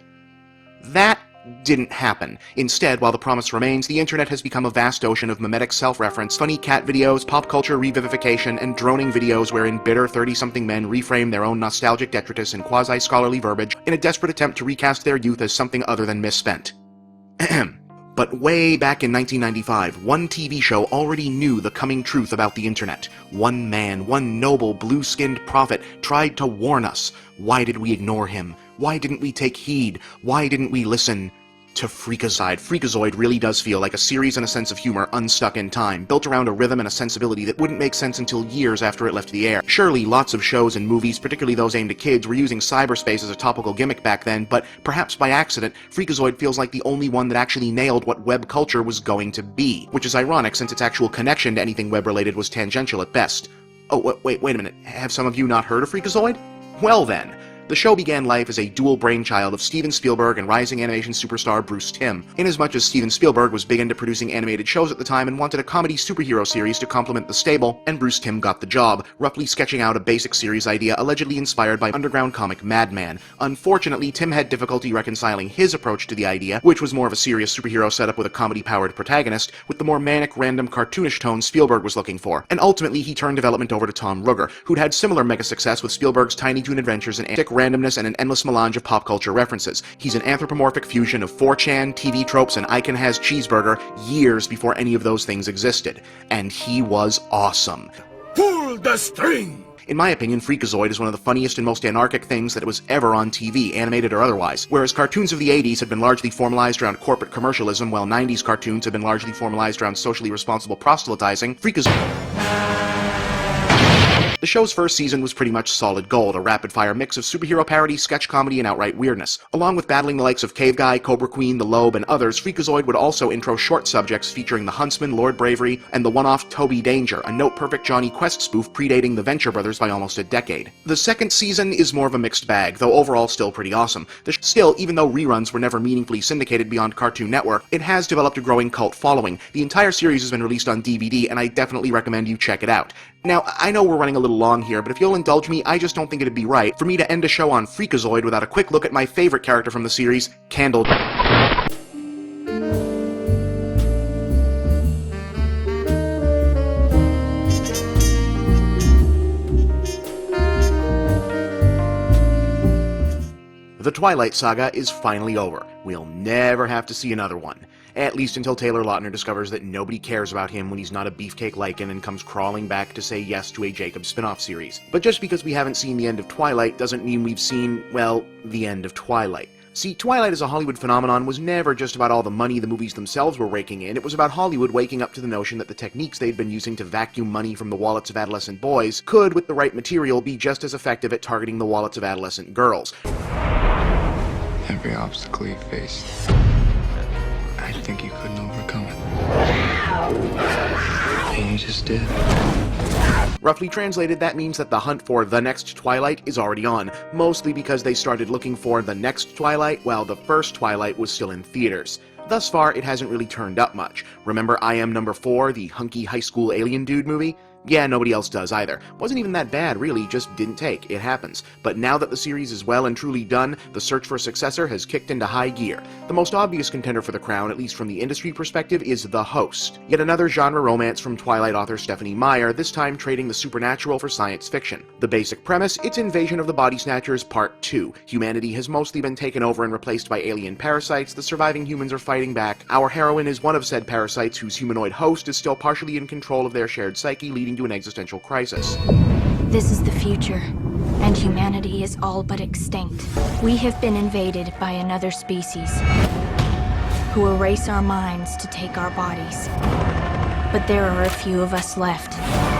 That didn't happen. Instead, while the promise remains, the internet has become a vast ocean of mimetic self-reference, funny cat videos, pop culture revivification, and droning videos wherein bitter 30-something men reframe their own nostalgic detritus in quasi-scholarly verbiage in a desperate attempt to recast their youth as something other than misspent. But way back in 1995, one TV show already knew the coming truth about the internet. One man, one noble, blue-skinned prophet, tried to warn us. Why did we ignore him? Why didn't we take heed? Why didn't we listen to Freakazoid? Freakazoid really does feel like a series and a sense of humor unstuck in time, built around a rhythm and a sensibility that wouldn't make sense until years after it left the air. Surely lots of shows and movies, particularly those aimed at kids, were using cyberspace as a topical gimmick back then, but perhaps by accident, Freakazoid feels like the only one that actually nailed what web culture was going to be, which is ironic since its actual connection to anything web-related was tangential at best. Oh, wait a minute, have some of you not heard of Freakazoid? Well then. The show began life as a dual brainchild of Steven Spielberg and rising animation superstar Bruce Timm. Inasmuch as Steven Spielberg was big into producing animated shows at the time and wanted a comedy superhero series to complement the stable, and Bruce Timm got the job, roughly sketching out a basic series idea allegedly inspired by underground comic Madman. Unfortunately, Timm had difficulty reconciling his approach to the idea, which was more of a serious superhero setup with a comedy-powered protagonist, with the more manic, random, cartoonish tone Spielberg was looking for, and ultimately he turned development over to Tom Ruegger, who'd had similar mega success with Spielberg's Tiny Toon Adventures and antic randomness and an endless melange of pop culture references. He's an anthropomorphic fusion of 4chan, TV tropes, and I Can Has Cheeseburger years before any of those things existed. And he was awesome. Pull the string! In my opinion, Freakazoid is one of the funniest and most anarchic things that was ever on TV, animated or otherwise. Whereas cartoons of the 80s had been largely formalized around corporate commercialism, while 90s cartoons had been largely formalized around socially responsible proselytizing, Freakazoid... The show's first season was pretty much solid gold, a rapid-fire mix of superhero parody, sketch comedy, and outright weirdness. Along with battling the likes of Cave Guy, Cobra Queen, The Lobe, and others, Freakazoid would also intro short subjects featuring the Huntsman, Lord Bravery, and the one-off Toby Danger, a note-perfect Johnny Quest spoof predating the Venture Brothers by almost a decade. The second season is more of a mixed bag, though overall still pretty awesome. Still, even though reruns were never meaningfully syndicated beyond Cartoon Network, it has developed a growing cult following. The entire series has been released on DVD, and I definitely recommend you check it out. Now, I know we're running a little long here, but if you'll indulge me, I just don't think it'd be right for me to end a show on Freakazoid without a quick look at my favorite character from the series, Candle. The Twilight Saga is finally over. We'll never have to see another one. At least until Taylor Lautner discovers that nobody cares about him when he's not a beefcake lichen and comes crawling back to say yes to a Jacob spin-off series. But just because we haven't seen the end of Twilight doesn't mean we've seen, well, the end of Twilight. See, Twilight as a Hollywood phenomenon was never just about all the money the movies themselves were raking in, it was about Hollywood waking up to the notion that the techniques they'd been using to vacuum money from the wallets of adolescent boys could, with the right material, be just as effective at targeting the wallets of adolescent girls. Every obstacle you faced, I think you couldn't overcome it. And you just did. Roughly translated, that means that the hunt for the next Twilight is already on, mostly because they started looking for the next Twilight while the first Twilight was still in theaters. Thus far, it hasn't really turned up much. Remember I Am Number 4, the hunky high school alien dude movie? Yeah, nobody else does either. Wasn't even that bad, really, just didn't take. It happens. But now that the series is well and truly done, the search for a successor has kicked into high gear. The most obvious contender for the crown, at least from the industry perspective, is The Host. Yet another genre romance from Twilight author Stephanie Meyer, this time trading the supernatural for science fiction. The basic premise, it's Invasion of the Body Snatchers Part 2. Humanity has mostly been taken over and replaced by alien parasites. The surviving humans are fighting back. Our heroine is one of said parasites whose humanoid host is still partially in control of their shared psyche, leading to an existential crisis. This is the future, and humanity is all but extinct. We have been invaded by another species who erase our minds to take our bodies. But there are a few of us left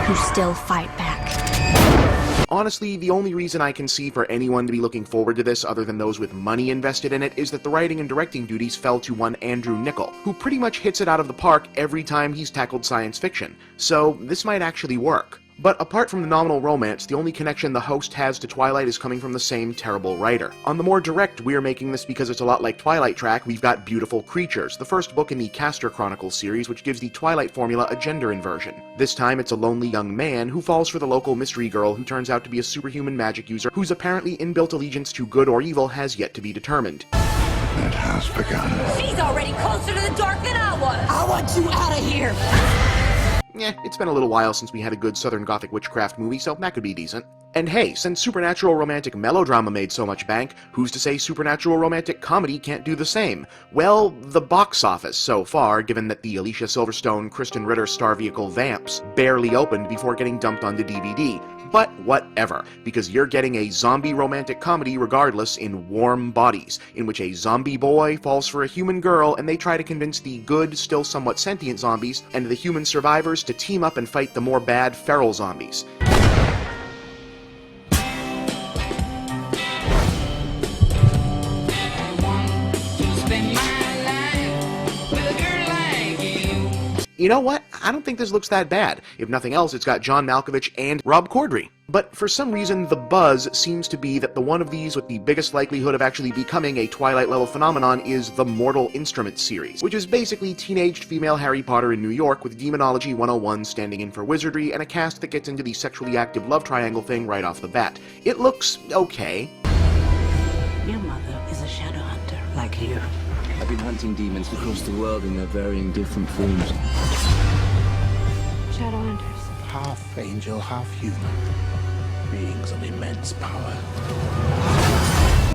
who still fight back. Honestly, the only reason I can see for anyone to be looking forward to this other than those with money invested in it is that the writing and directing duties fell to one Andrew Niccol, who pretty much hits it out of the park every time he's tackled science fiction, so this might actually work. But apart from the nominal romance, the only connection The Host has to Twilight is coming from the same terrible writer. On the more direct, we're making this because it's a lot like Twilight track, we've got Beautiful Creatures, the first book in the Castor Chronicles series, which gives the Twilight formula a gender inversion. This time it's a lonely young man who falls for the local mystery girl who turns out to be a superhuman magic user whose apparently inbuilt allegiance to good or evil has yet to be determined. It has begun. She's already closer to the dark than I was. I want you out of here. It's been a little while since we had a good Southern Gothic witchcraft movie, so that could be decent. And hey, since supernatural romantic melodrama made so much bank, who's to say supernatural romantic comedy can't do the same? Well, the box office so far, given that the Alicia Silverstone, Kristen Ritter star vehicle Vamps barely opened before getting dumped onto DVD. But whatever, because you're getting a zombie romantic comedy regardless in Warm Bodies, in which a zombie boy falls for a human girl and they try to convince the good, still somewhat sentient zombies and the human survivors to team up and fight the more bad feral zombies. You know what? I don't think this looks that bad. If nothing else, it's got John Malkovich and Rob Corddry. But for some reason, the buzz seems to be that the one of these with the biggest likelihood of actually becoming a Twilight-level phenomenon is the Mortal Instruments series, which is basically teenaged female Harry Potter in New York with Demonology 101 standing in for wizardry and a cast that gets into the sexually active love triangle thing right off the bat. It looks okay. Your mother is a shadow hunter, like you. I've been hunting demons across the world in their varying different forms. Shadowhunters. Half angel, half human. Beings of immense power.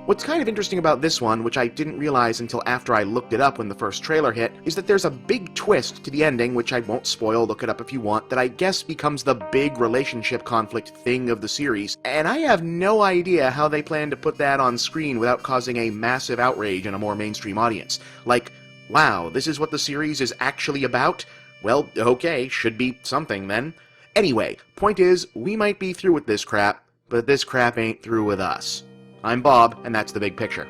What's kind of interesting about this one, which I didn't realize until after I looked it up when the first trailer hit, is that there's a big twist to the ending, which I won't spoil, look it up if you want, that I guess becomes the big relationship conflict thing of the series, and I have no idea how they plan to put that on screen without causing a massive outrage in a more mainstream audience. Like, wow, this is what the series is actually about? Well, okay, should be something then. Anyway, point is, we might be through with this crap, but this crap ain't through with us. I'm Bob, and that's the big picture.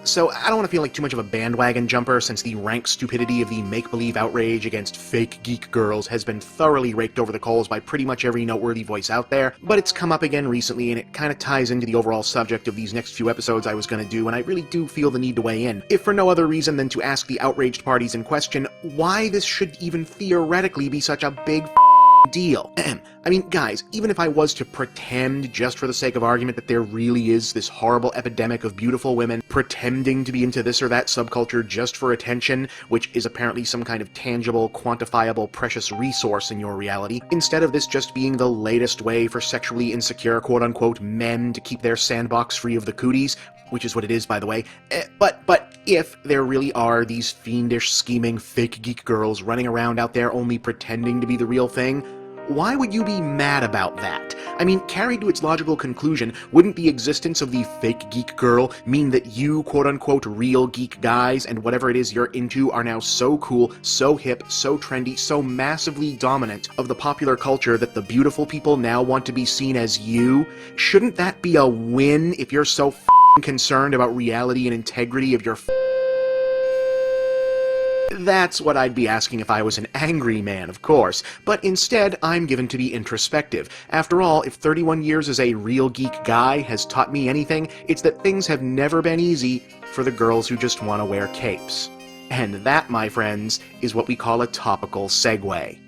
So, I don't want to feel like too much of a bandwagon jumper since the rank stupidity of the make-believe outrage against fake geek girls has been thoroughly raked over the coals by pretty much every noteworthy voice out there, but it's come up again recently and it kind of ties into the overall subject of these next few episodes I was going to do, and I really do feel the need to weigh in, if for no other reason than to ask the outraged parties in question why this should even theoretically be such a big deal. I mean, guys, even if I was to pretend, just for the sake of argument, that there really is this horrible epidemic of beautiful women pretending to be into this or that subculture just for attention, which is apparently some kind of tangible, quantifiable, precious resource in your reality, instead of this just being the latest way for sexually insecure quote-unquote men to keep their sandbox free of the cooties, which is what it is, by the way. But if there really are these fiendish, scheming, fake geek girls running around out there only pretending to be the real thing, why would you be mad about that? I mean, carried to its logical conclusion, wouldn't the existence of the fake geek girl mean that you, quote-unquote, real geek guys and whatever it is you're into are now so cool, so hip, so trendy, so massively dominant of the popular culture that the beautiful people now want to be seen as you? Shouldn't that be a win if you're so concerned about reality and integrity of your That's what I'd be asking if I was an angry man, of course, but instead I'm given to be introspective. After all, if 31 years as a real geek guy has taught me anything, it's that things have never been easy for the girls who just want to wear capes. And that, my friends, is what we call a topical segue.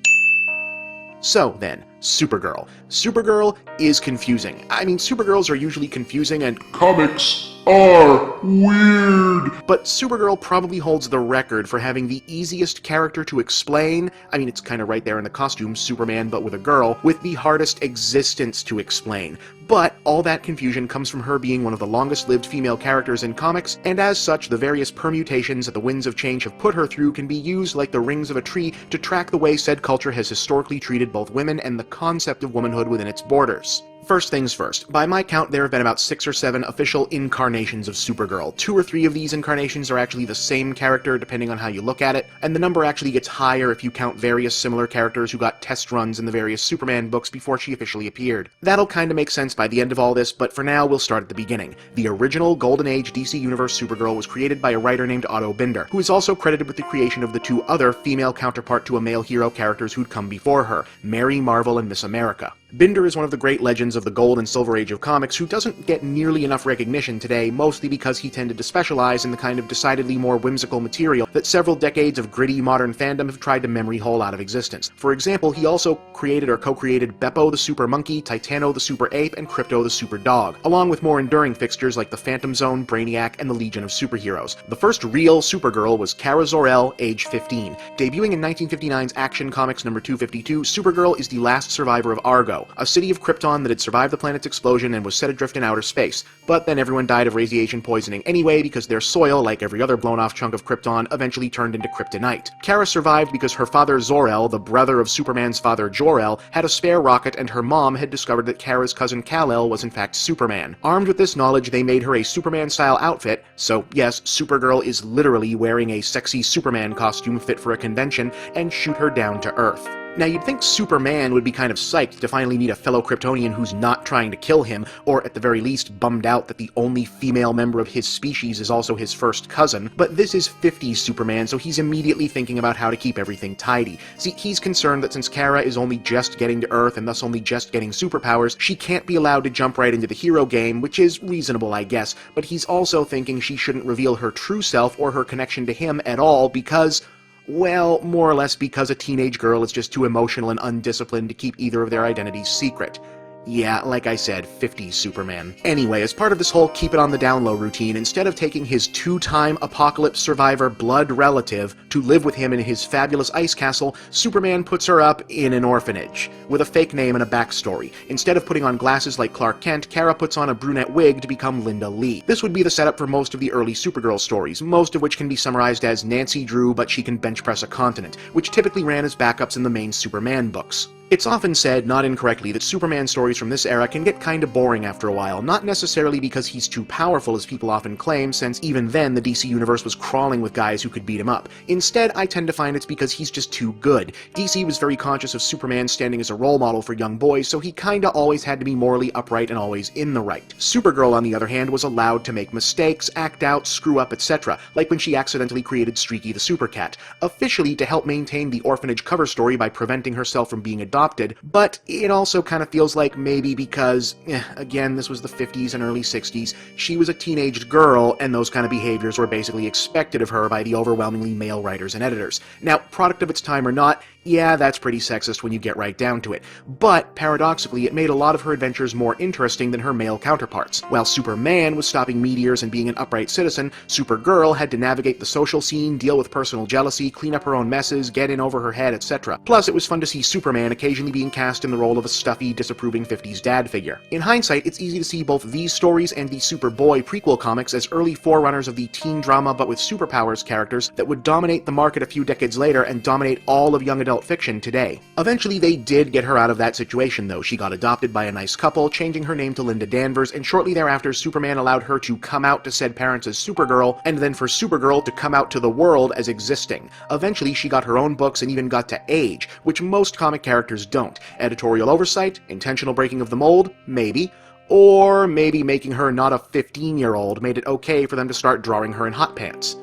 So then, Supergirl. Supergirl is confusing. I mean, Supergirls are usually confusing and comics are weird. But Supergirl probably holds the record for having the easiest character to explain. I mean, it's kind of right there in the costume, Superman but with a girl, with the hardest existence to explain. But all that confusion comes from her being one of the longest-lived female characters in comics, and as such, the various permutations that the winds of change have put her through can be used like the rings of a tree to track the way said culture has historically treated both women and the concept of womanhood within its borders. First things first, by my count there have been about 6 or 7 official incarnations of Supergirl. 2 or 3 of these incarnations are actually the same character depending on how you look at it, and the number actually gets higher if you count various similar characters who got test runs in the various Superman books before she officially appeared. That'll kinda make sense by the end of all this, but for now we'll start at the beginning. The original Golden Age DC Universe Supergirl was created by a writer named Otto Binder, who is also credited with the creation of the 2 other female counterpart to a male hero characters who'd come before her, Mary Marvel and Miss America. Binder is one of the great legends of the Gold and Silver Age of comics who doesn't get nearly enough recognition today, mostly because he tended to specialize in the kind of decidedly more whimsical material that several decades of gritty modern fandom have tried to memory hole out of existence. For example, he also created or co-created Beppo the Super Monkey, Titano the Super Ape, and Crypto the Super Dog, along with more enduring fixtures like the Phantom Zone, Brainiac, and the Legion of Superheroes. The first real Supergirl was Kara Zor-El, age 15. Debuting in 1959's Action Comics number 252, Supergirl is the last survivor of Argo, a city of Krypton that had survived the planet's explosion and was set adrift in outer space. But then everyone died of radiation poisoning anyway because their soil, like every other blown-off chunk of Krypton, eventually turned into kryptonite. Kara survived because her father Zor-El, the brother of Superman's father Jor-El, had a spare rocket, and her mom had discovered that Kara's cousin Kal-El was in fact Superman. Armed with this knowledge, they made her a Superman-style outfit, so yes, Supergirl is literally wearing a sexy Superman costume fit for a convention, and shoot her down to Earth. Now, you'd think Superman would be kind of psyched to finally meet a fellow Kryptonian who's not trying to kill him, or at the very least bummed out that the only female member of his species is also his first cousin, but this is 50s Superman, so he's immediately thinking about how to keep everything tidy. See, he's concerned that since Kara is only just getting to Earth and thus only just getting superpowers, she can't be allowed to jump right into the hero game, which is reasonable, I guess, but he's also thinking she shouldn't reveal her true self or her connection to him at all because, well, more or less because a teenage girl is just too emotional and undisciplined to keep either of their identities secret. Yeah, like I said, 50s Superman. Anyway, as part of this whole keep it on the down low routine, instead of taking his 2-time apocalypse survivor blood relative to live with him in his fabulous ice castle, Superman puts her up in an orphanage, with a fake name and a backstory. Instead of putting on glasses like Clark Kent, Kara puts on a brunette wig to become Linda Lee. This would be the setup for most of the early Supergirl stories, most of which can be summarized as Nancy Drew but she can bench press a continent, which typically ran as backups in the main Superman books. It's often said, not incorrectly, that Superman stories from this era can get kinda boring after a while, not necessarily because he's too powerful as people often claim, since even then the DC Universe was crawling with guys who could beat him up. Instead, I tend to find it's because he's just too good. DC was very conscious of Superman standing as a role model for young boys, so he kinda always had to be morally upright and always in the right. Supergirl, on the other hand, was allowed to make mistakes, act out, screw up, etc., like when she accidentally created Streaky the Supercat, officially to help maintain the orphanage cover story by preventing herself from being adopted, but it also kind of feels like maybe because, again, this was the 50s and early 60s, she was a teenage girl, and those kind of behaviors were basically expected of her by the overwhelmingly male writers and editors. Now, product of its time or not, yeah, that's pretty sexist when you get right down to it. But, paradoxically, it made a lot of her adventures more interesting than her male counterparts. While Superman was stopping meteors and being an upright citizen, Supergirl had to navigate the social scene, deal with personal jealousy, clean up her own messes, get in over her head, etc. Plus, it was fun to see Superman occasionally being cast in the role of a stuffy, disapproving 50s dad figure. In hindsight, it's easy to see both these stories and the Superboy prequel comics as early forerunners of the teen drama but with superpowers characters that would dominate the market a few decades later and dominate all of young adult fiction today. Eventually, they did get her out of that situation, though. She got adopted by a nice couple, changing her name to Linda Danvers, and shortly thereafter, Superman allowed her to come out to said parents as Supergirl, and then for Supergirl to come out to the world as existing. Eventually, she got her own books and even got to age, which most comic characters don't. Editorial oversight? Intentional breaking of the mold? Maybe. Or maybe making her not a 15-year-old made it okay for them to start drawing her in hot pants.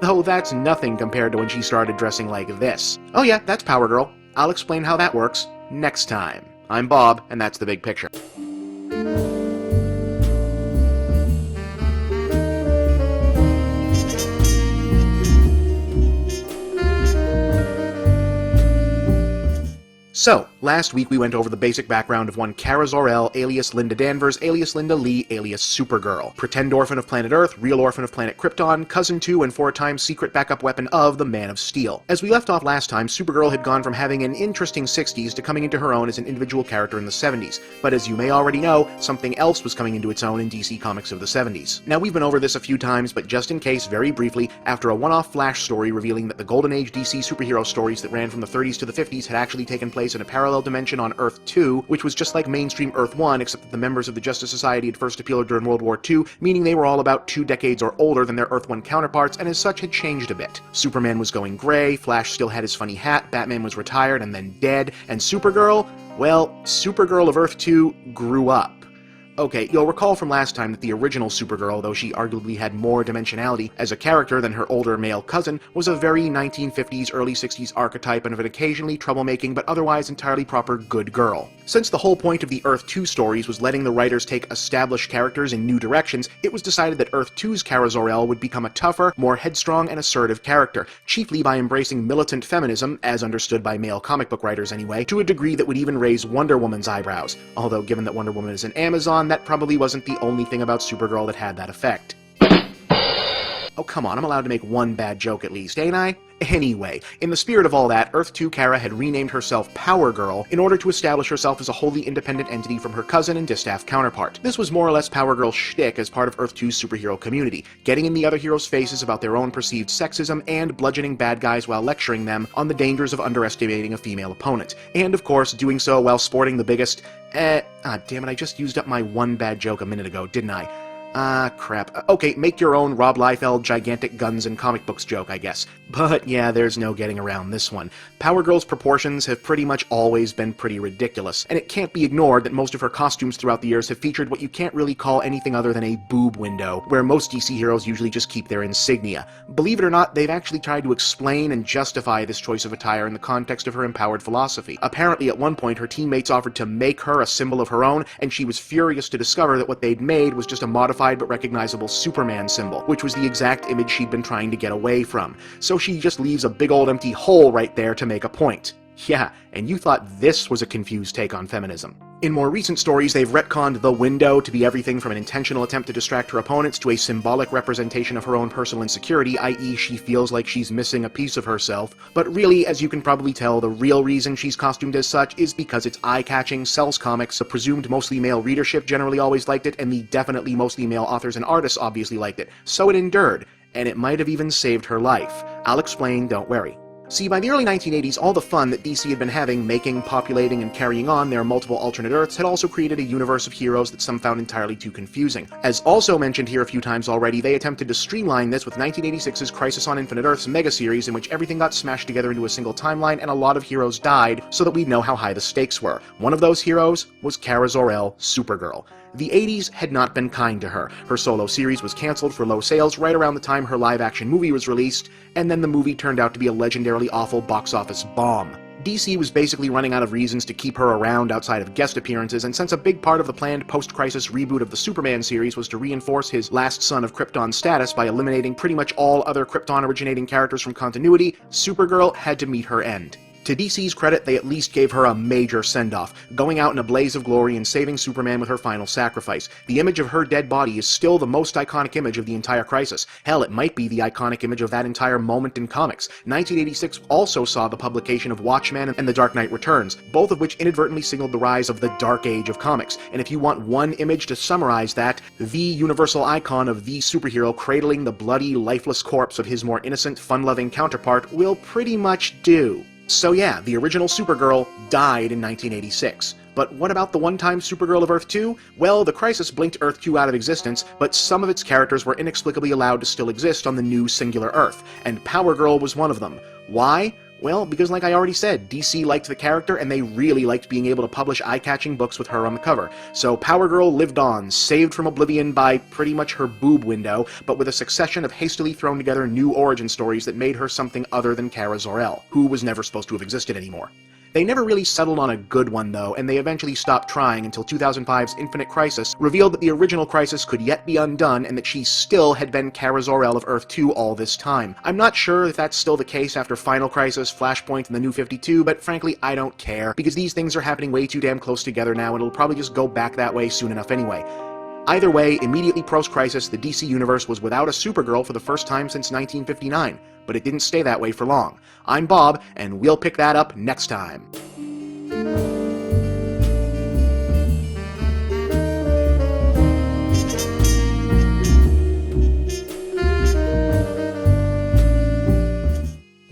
Though that's nothing compared to when she started dressing like this. Oh yeah, that's Power Girl. I'll explain how that works next time. I'm Bob, and that's the big picture. So, last week we went over the basic background of one Kara Zor-El, alias Linda Danvers, alias Linda Lee, alias Supergirl. Pretend orphan of planet Earth, real orphan of planet Krypton, cousin to and 4-time secret backup weapon of the Man of Steel. As we left off last time, Supergirl had gone from having an interesting 60s to coming into her own as an individual character in the 70s. But as you may already know, something else was coming into its own in DC Comics of the 70s. Now we've been over this a few times, but just in case, very briefly, after a one-off Flash story revealing that the Golden Age DC superhero stories that ran from the 30s to the 50s had actually taken place in a parallel dimension on Earth 2, which was just like mainstream Earth 1, except that the members of the Justice Society had first appeared during World War II, meaning they were all about 2 decades or older than their Earth 1 counterparts, and as such had changed a bit. Superman was going gray, Flash still had his funny hat, Batman was retired and then dead, and Supergirl, well, Supergirl of Earth 2 grew up. Okay, you'll recall from last time that the original Supergirl, though she arguably had more dimensionality as a character than her older male cousin, was a very 1950s, early 60s archetype of an occasionally troublemaking but otherwise entirely proper good girl. Since the whole point of the Earth 2 stories was letting the writers take established characters in new directions, it was decided that Earth 2's Kara Zor-El would become a tougher, more headstrong and assertive character, chiefly by embracing militant feminism, as understood by male comic book writers anyway, to a degree that would even raise Wonder Woman's eyebrows. Although given that Wonder Woman is an Amazon, that probably wasn't the only thing about Supergirl that had that effect. Oh, come on, I'm allowed to make one bad joke at least, ain't I? Anyway, in the spirit of all that, Earth 2 Kara had renamed herself Power Girl in order to establish herself as a wholly independent entity from her cousin and distaff counterpart. This was more or less Power Girl's shtick as part of Earth 2's superhero community, getting in the other heroes' faces about their own perceived sexism and bludgeoning bad guys while lecturing them on the dangers of underestimating a female opponent. And of course, doing so while sporting the biggest, damn it, I just used up my one bad joke a minute ago, didn't I? Crap. Okay, make your own Rob Liefeld gigantic guns and comic books joke, I guess. But yeah, there's no getting around this one. Power Girl's proportions have pretty much always been pretty ridiculous, and it can't be ignored that most of her costumes throughout the years have featured what you can't really call anything other than a boob window, where most DC heroes usually just keep their insignia. Believe it or not, they've actually tried to explain and justify this choice of attire in the context of her empowered philosophy. Apparently, at one point, her teammates offered to make her a symbol of her own, and she was furious to discover that what they'd made was just a modified but recognizable Superman symbol, which was the exact image she'd been trying to get away from. So she just leaves a big old empty hole right there to make a point. Yeah, and you thought this was a confused take on feminism. In more recent stories, they've retconned the window to be everything from an intentional attempt to distract her opponents to a symbolic representation of her own personal insecurity, i.e. she feels like she's missing a piece of herself. But really, as you can probably tell, the real reason she's costumed as such is because it's eye-catching, sells comics, the presumed mostly male readership generally always liked it, and the definitely mostly male authors and artists obviously liked it. So it endured, and it might have even saved her life. I'll explain, don't worry. See, by the early 1980s, all the fun that DC had been having, making, populating, and carrying on their multiple alternate Earths had also created a universe of heroes that some found entirely too confusing. As also mentioned here a few times already, they attempted to streamline this with 1986's Crisis on Infinite Earths mega-series, in which everything got smashed together into a single timeline and a lot of heroes died so that we'd know how high the stakes were. One of those heroes was Kara Zor-El, Supergirl. The 80s had not been kind to her. Her solo series was cancelled for low sales right around the time her live-action movie was released, and then the movie turned out to be a legendarily awful box office bomb. DC was basically running out of reasons to keep her around outside of guest appearances, and since a big part of the planned post-crisis reboot of the Superman series was to reinforce his last son of Krypton status by eliminating pretty much all other Krypton-originating characters from continuity, Supergirl had to meet her end. To DC's credit, they at least gave her a major send-off, going out in a blaze of glory and saving Superman with her final sacrifice. The image of her dead body is still the most iconic image of the entire crisis. Hell, it might be the iconic image of that entire moment in comics. 1986 also saw the publication of Watchmen and The Dark Knight Returns, both of which inadvertently signaled the rise of the Dark Age of comics. And if you want one image to summarize that, the universal icon of the superhero cradling the bloody, lifeless corpse of his more innocent, fun-loving counterpart will pretty much do. So yeah, the original Supergirl died in 1986. But what about the one-time Supergirl of Earth 2? Well, the crisis blinked Earth 2 out of existence, but some of its characters were inexplicably allowed to still exist on the new singular Earth, and Power Girl was one of them. Why? Well, because like I already said, DC liked the character and they really liked being able to publish eye-catching books with her on the cover. So Power Girl lived on, saved from oblivion by pretty much her boob window, but with a succession of hastily thrown together new origin stories that made her something other than Kara Zor-El, who was never supposed to have existed anymore. They never really settled on a good one, though, and they eventually stopped trying until 2005's Infinite Crisis revealed that the original Crisis could yet be undone and that she still had been Kara Zor-El of Earth 2 all this time. I'm not sure if that's still the case after Final Crisis, Flashpoint, and the New 52, but frankly, I don't care, because these things are happening way too damn close together now, and it'll probably just go back that way soon enough anyway. Either way, immediately post-Crisis, the DC Universe was without a Supergirl for the first time since 1959, but it didn't stay that way for long. I'm Bob, and we'll pick that up next time.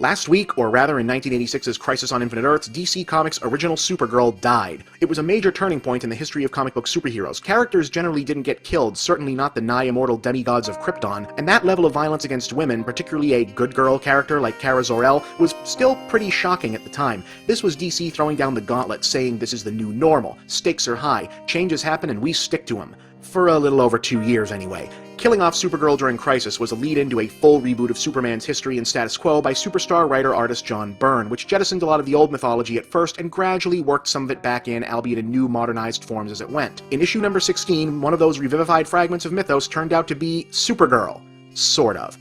Last week, or rather in 1986's Crisis on Infinite Earths, DC Comics' original Supergirl died. It was a major turning point in the history of comic book superheroes. Characters generally didn't get killed, certainly not the nigh-immortal demigods of Krypton, and that level of violence against women, particularly a good girl character like Kara Zor-El, was still pretty shocking at the time. This was DC throwing down the gauntlet, saying this is the new normal, stakes are high, changes happen and we stick to them. For a little over 2 years anyway. Killing off Supergirl during Crisis was a lead-in to a full reboot of Superman's history and status quo by Superstar writer-artist John Byrne, which jettisoned a lot of the old mythology at first and gradually worked some of it back in, albeit in new, modernized forms as it went. In issue number 16, one of those revivified fragments of mythos turned out to be Supergirl. Sort of.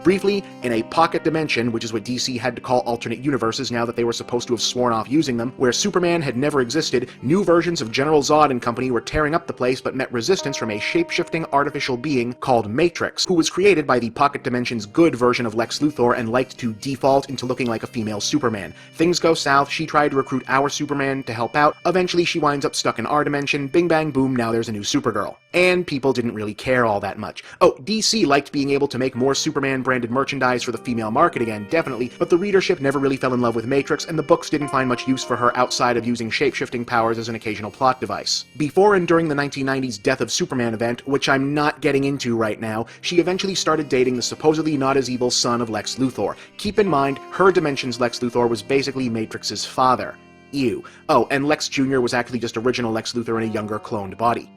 Briefly, in a pocket dimension, which is what DC had to call alternate universes now that they were supposed to have sworn off using them, where Superman had never existed, new versions of General Zod and company were tearing up the place but met resistance from a shape-shifting artificial being called Matrix, who was created by the pocket dimension's good version of Lex Luthor and liked to default into looking like a female Superman. Things go south, she tried to recruit our Superman to help out, eventually she winds up stuck in our dimension, bing bang boom, now there's a new Supergirl. And people didn't really care all that much. Oh, DC liked being able to make more Superman-branded merchandise for the female market again, definitely, but the readership never really fell in love with Matrix, and the books didn't find much use for her outside of using shape-shifting powers as an occasional plot device. Before and during the 1990s Death of Superman event, which I'm not getting into right now, she eventually started dating the supposedly not-as-evil son of Lex Luthor. Keep in mind, her dimension's Lex Luthor was basically Matrix's father. Ew. Oh, and Lex Jr. was actually just original Lex Luthor in a younger cloned body.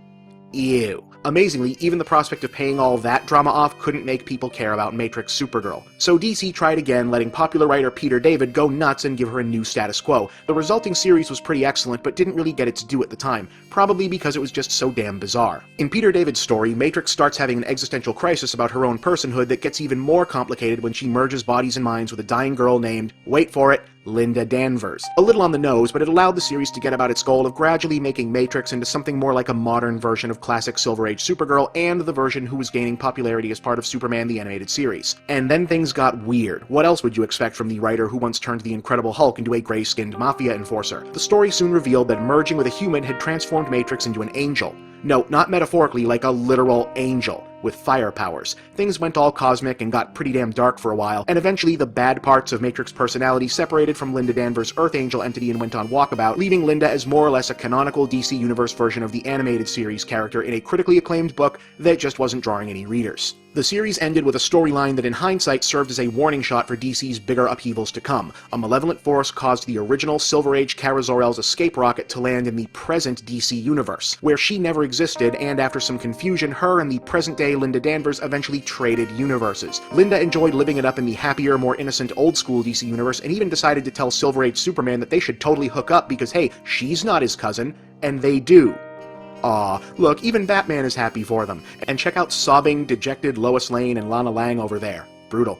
Ew. Amazingly, even the prospect of paying all that drama off couldn't make people care about Matrix Supergirl. So DC tried again, letting popular writer Peter David go nuts and give her a new status quo. The resulting series was pretty excellent, but didn't really get its due at the time, probably because it was just so damn bizarre. In Peter David's story, Matrix starts having an existential crisis about her own personhood that gets even more complicated when she merges bodies and minds with a dying girl named, wait for it, Linda Danvers. A little on the nose, but it allowed the series to get about its goal of gradually making Matrix into something more like a modern version of classic Silver Age Supergirl and the version who was gaining popularity as part of Superman the Animated Series. And then things got weird. What else would you expect from the writer who once turned the Incredible Hulk into a gray-skinned mafia enforcer? The story soon revealed that merging with a human had transformed Matrix into an angel. No, not metaphorically, like a literal angel, with fire powers. Things went all cosmic and got pretty damn dark for a while, and eventually the bad parts of Matrix personality separated from Linda Danvers' Earth Angel entity and went on walkabout, leaving Linda as more or less a canonical DC Universe version of the animated series character in a critically acclaimed book that just wasn't drawing any readers. The series ended with a storyline that in hindsight served as a warning shot for DC's bigger upheavals to come. A malevolent force caused the original Silver Age Kara Zor-El's escape rocket to land in the present DC Universe, where she never existed, and after some confusion, her and the present-day Linda Danvers eventually traded universes. Linda enjoyed living it up in the happier, more innocent old-school DC Universe, and even decided to tell Silver Age Superman that they should totally hook up because, hey, she's not his cousin, and they do. Aw, look, even Batman is happy for them. And check out sobbing, dejected Lois Lane and Lana Lang over there. Brutal.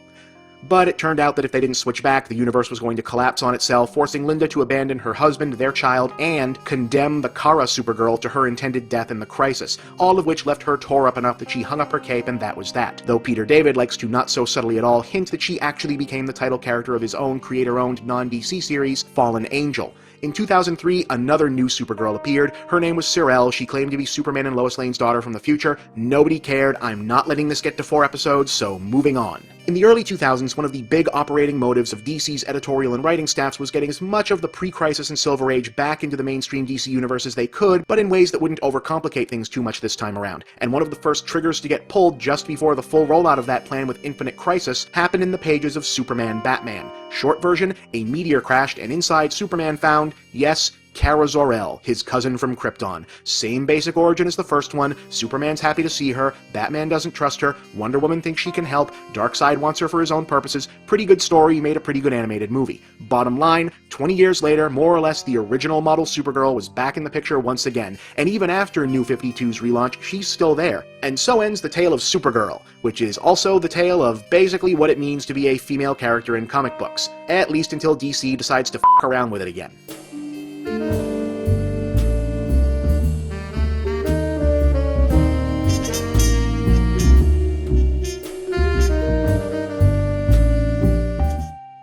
But it turned out that if they didn't switch back, the universe was going to collapse on itself, forcing Linda to abandon her husband, their child, and condemn the Kara Supergirl to her intended death in the Crisis, all of which left her tore up enough that she hung up her cape and that was that. Though Peter David likes to not so subtly at all hint that she actually became the title character of his own creator-owned non-DC series, Fallen Angel. In 2003, another new Supergirl appeared. Her name was Sir-El. She claimed to be Superman and Lois Lane's daughter from the future. Nobody cared. I'm not letting this get to 4 episodes, so moving on. In the early 2000s, one of the big operating motives of DC's editorial and writing staffs was getting as much of the pre-Crisis and Silver Age back into the mainstream DC universe as they could, but in ways that wouldn't overcomplicate things too much this time around. And one of the first triggers to get pulled just before the full rollout of that plan with Infinite Crisis happened in the pages of Superman Batman. Short version, a meteor crashed and inside Superman found, yes, Kara Zor-El, his cousin from Krypton. Same basic origin as the first one, Superman's happy to see her, Batman doesn't trust her, Wonder Woman thinks she can help, Darkseid wants her for his own purposes, pretty good story, made a pretty good animated movie. Bottom line, 20 years later, more or less the original model Supergirl was back in the picture once again, and even after New 52's relaunch, she's still there. And so ends the tale of Supergirl, which is also the tale of basically what it means to be a female character in comic books, at least until DC decides to f*** around with it again.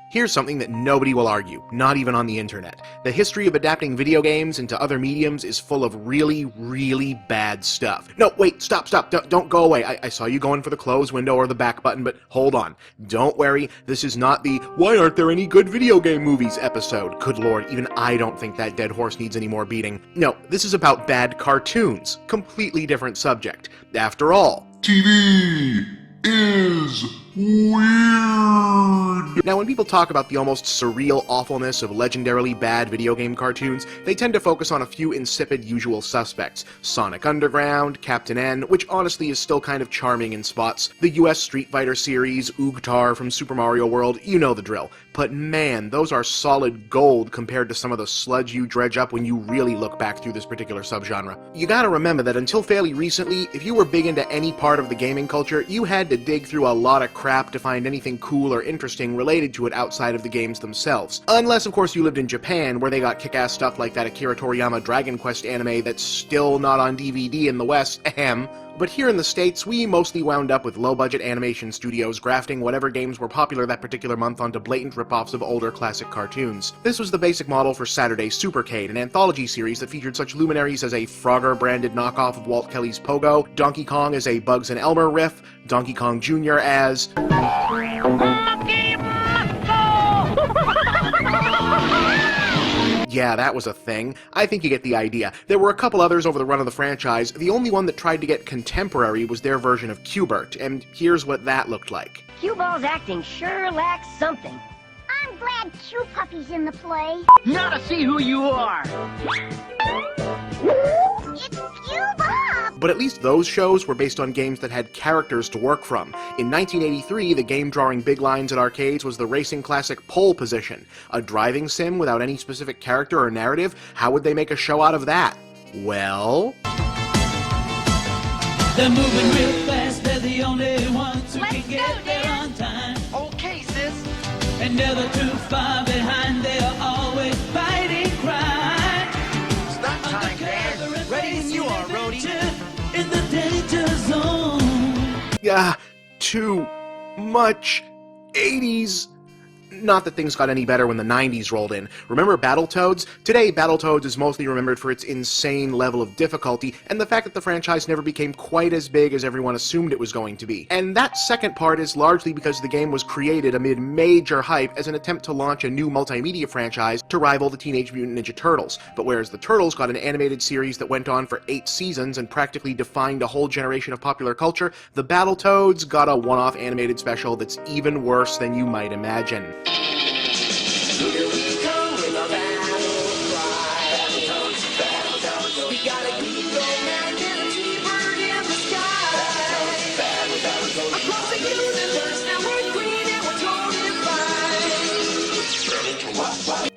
Here's something that nobody will argue, not even on the internet. The history of adapting video games into other mediums is full of really, really bad stuff. No, wait, stop, don't go away. I saw you going for the close window or the back button, but hold on. Don't worry, this is not the "why aren't there any good video game movies" episode. Good lord, even I don't think that dead horse needs any more beating. No, this is about bad cartoons. Completely different subject. After all, TV is weird. Now, when people talk about the almost surreal awfulness of legendarily bad video game cartoons, they tend to focus on a few insipid usual suspects. Sonic Underground, Captain N, which honestly is still kind of charming in spots, the US Street Fighter series, Oogtar from Super Mario World, you know the drill. But man, those are solid gold compared to some of the sludge you dredge up when you really look back through this particular subgenre. You gotta remember that until fairly recently, if you were big into any part of the gaming culture, you had to dig through a lot of crap to find anything cool or interesting related to it outside of the games themselves. Unless, of course, you lived in Japan, where they got kick-ass stuff like that Akira Toriyama Dragon Quest anime that's still not on DVD in the West, ahem. But here in the States, we mostly wound up with low-budget animation studios grafting whatever games were popular that particular month onto blatant rip-offs of older classic cartoons. This was the basic model for Saturday's Supercade, an anthology series that featured such luminaries as a Frogger-branded knockoff of Walt Kelly's Pogo, Donkey Kong as a Bugs and Elmer riff, Donkey Kong Jr. as... Yeah, that was a thing. I think you get the idea. There were a couple others over the run of the franchise. The only one that tried to get contemporary was their version of Q*bert, and here's what that looked like. Q-Ball's acting sure lacks something. I'm glad Q-Puppy's in the play. Now to see who you are! It's Q-Bob! But at least those shows were based on games that had characters to work from. In 1983, the game drawing big lines at arcades was the racing classic Pole Position. A driving sim without any specific character or narrative? How would they make a show out of that? Well... They're moving real fast, they're the only ones who can get there on time. Okay, sis. And never too far behind, they are always fighting crime. Stop time, Dan. Ready when you are, Rhodey. In the danger zone. Yeah, too much 80s. Not that things got any better when the 90s rolled in. Remember Battletoads? Today, Battletoads is mostly remembered for its insane level of difficulty, and the fact that the franchise never became quite as big as everyone assumed it was going to be. And that second part is largely because the game was created amid major hype as an attempt to launch a new multimedia franchise to rival the Teenage Mutant Ninja Turtles. But whereas the Turtles got an animated series that went on for 8 seasons and practically defined a whole generation of popular culture, the Battletoads got a one-off animated special that's even worse than you might imagine.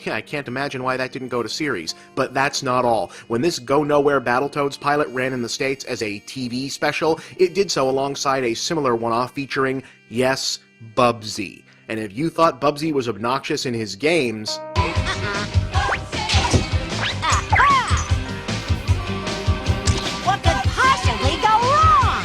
Yeah, I can't imagine why that didn't go to series. But that's not all. When this Go Nowhere Battletoads pilot ran in the States as a TV special, it did so alongside a similar one-off featuring, yes, Bubsy. And if you thought Bubsy was obnoxious in his games... What could possibly go wrong?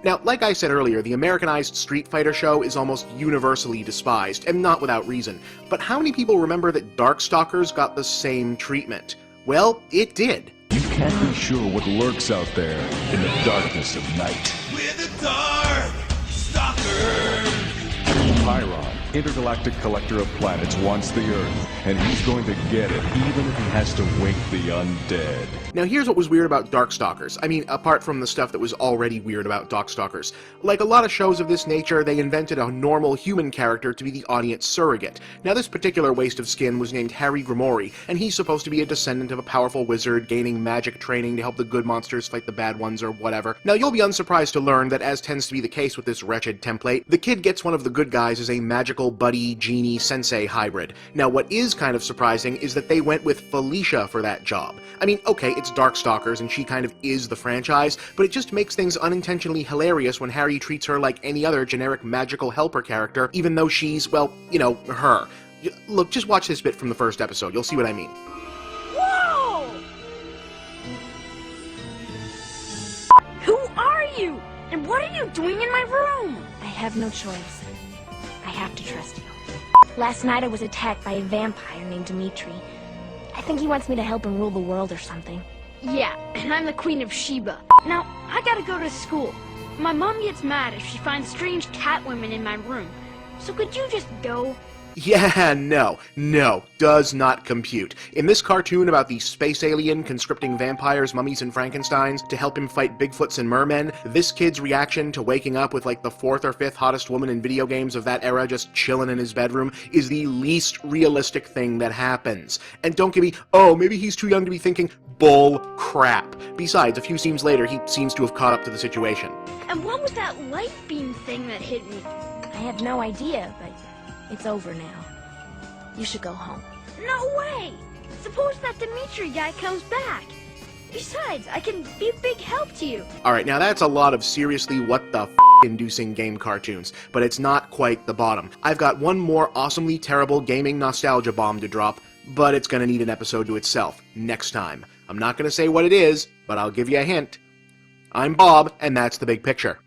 Now, like I said earlier, the Americanized Street Fighter show is almost universally despised, and not without reason. But how many people remember that Darkstalkers got the same treatment? Well, it did. You can't be sure what lurks out there in the darkness of night. We're the intergalactic collector of planets wants the Earth, and he's going to get it, even if he has to wake the undead. Now here's what was weird about Darkstalkers. I mean, apart from the stuff that was already weird about Darkstalkers. Like a lot of shows of this nature, they invented a normal human character to be the audience surrogate. Now this particular waste of skin was named Harry Grimoire, and he's supposed to be a descendant of a powerful wizard gaining magic training to help the good monsters fight the bad ones or whatever. Now you'll be unsurprised to learn that, as tends to be the case with this wretched template, the kid gets one of the good guys as a magical buddy genie sensei hybrid. Now what is kind of surprising is that they went with Felicia for that job. I mean, okay, it's Darkstalkers and she kind of is the franchise, but it just makes things unintentionally hilarious when Harry treats her like any other generic magical helper character, even though she's, well, you know, her. Look, just watch this bit from the first episode, you'll see what I mean. Whoa! Who are you? And what are you doing in my room? I have no choice. I have to trust you. Last night I was attacked by a vampire named Dimitri. I think he wants me to help him rule the world or something. Yeah, and I'm the Queen of Sheba. Now, I gotta go to school. My mom gets mad if she finds strange cat women in my room. So could you just go? Yeah, no, does not compute. In this cartoon about the space alien conscripting vampires, mummies, and Frankensteins to help him fight Bigfoots and mermen, this kid's reaction to waking up with like the 4th or 5th hottest woman in video games of that era just chilling in his bedroom is the least realistic thing that happens. And don't give me, oh, maybe he's too young to be thinking, bull crap. Besides, a few scenes later, he seems to have caught up to the situation. And what was that light beam thing that hit me? I have no idea, but it's over now. You should go home. No way! Suppose that Dimitri guy comes back. Besides, I can be a big help to you. Alright, now that's a lot of seriously what the inducing game cartoons, but it's not quite the bottom. I've got one more awesomely terrible gaming nostalgia bomb to drop, but it's gonna need an episode to itself next time. I'm not gonna say what it is, but I'll give you a hint. I'm Bob, and that's the big picture.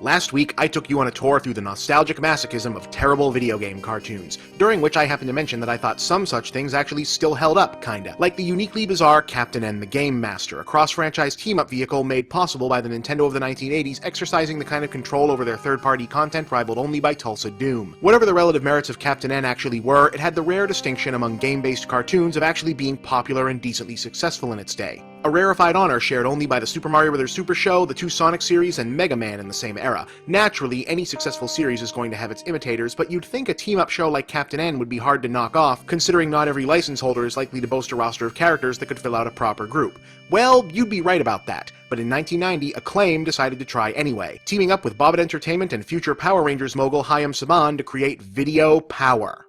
Last week, I took you on a tour through the nostalgic masochism of terrible video game cartoons, during which I happened to mention that I thought some such things actually still held up, kinda. Like the uniquely bizarre Captain N the Game Master, a cross-franchise team-up vehicle made possible by the Nintendo of the 1980s exercising the kind of control over their third-party content rivaled only by Tulsa Doom. Whatever the relative merits of Captain N actually were, it had the rare distinction among game-based cartoons of actually being popular and decently successful in its day. A rarefied honor shared only by the Super Mario Bros. Super Show, the two Sonic series, and Mega Man in the same era. Naturally, any successful series is going to have its imitators, but you'd think a team-up show like Captain N would be hard to knock off, considering not every license holder is likely to boast a roster of characters that could fill out a proper group. Well, you'd be right about that, but in 1990, Acclaim decided to try anyway, teaming up with Bobbit Entertainment and future Power Rangers mogul Hayam Saban to create Video Power.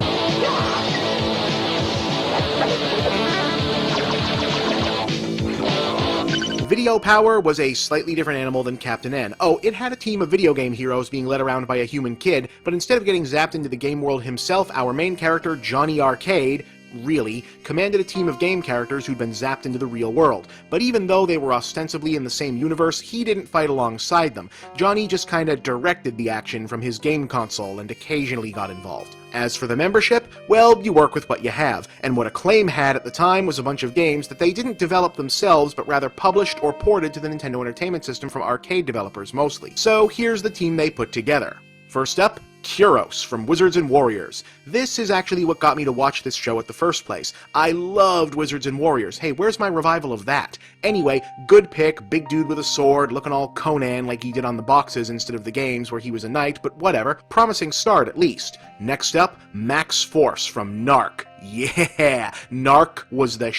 Video Power was a slightly different animal than Captain N. Oh, it had a team of video game heroes being led around by a human kid, but instead of getting zapped into the game world himself, our main character, Johnny Arcade, really, commanded a team of game characters who'd been zapped into the real world. But even though they were ostensibly in the same universe, he didn't fight alongside them. Johnny just kinda directed the action from his game console and occasionally got involved. As for the membership, well, you work with what you have, and what Acclaim had at the time was a bunch of games that they didn't develop themselves, but rather published or ported to the Nintendo Entertainment System from arcade developers mostly. So here's the team they put together. First up, Kuros from Wizards and Warriors. This is actually what got me to watch this show at the first place. I loved Wizards and Warriors. Hey, where's my revival of that? Anyway, good pick, big dude with a sword, looking all Conan like he did on the boxes instead of the games where he was a knight, but whatever. Promising start at least. Next up, Max Force from Narc. Yeah, Narc was the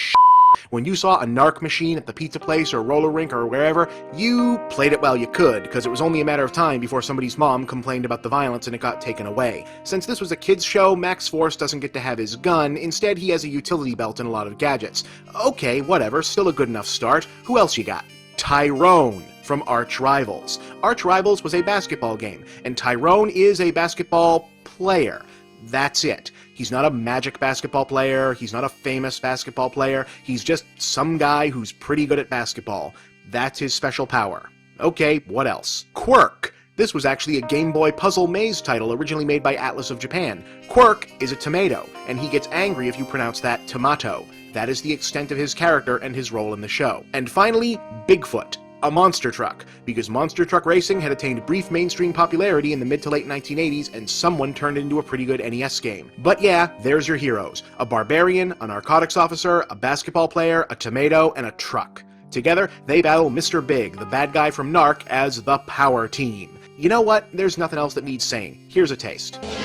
When you saw a narc machine at the pizza place or roller rink or wherever, you played it while you could, because it was only a matter of time before somebody's mom complained about the violence and it got taken away. Since this was a kid's show, Max Force doesn't get to have his gun, instead he has a utility belt and a lot of gadgets. Okay, whatever, still a good enough start. Who else you got? Tyrone from Arch Rivals. Arch Rivals was a basketball game, and Tyrone is a basketball player. That's it. He's not a magic basketball player, he's not a famous basketball player, he's just some guy who's pretty good at basketball. That's his special power. Okay, what else? Quirk. This was actually a Game Boy puzzle maze title originally made by Atlas of Japan. Quirk is a tomato, and he gets angry if you pronounce that tomato. That is the extent of his character and his role in the show. And finally, Bigfoot, a monster truck, because monster truck racing had attained brief mainstream popularity in the mid to late 1980s, and someone turned it into a pretty good NES game. But yeah, there's your heroes. A barbarian, a narcotics officer, a basketball player, a tomato, and a truck. Together, they battle Mr. Big, the bad guy from Narc, as the Power Team. You know what? There's nothing else that needs saying. Here's a taste. Wait.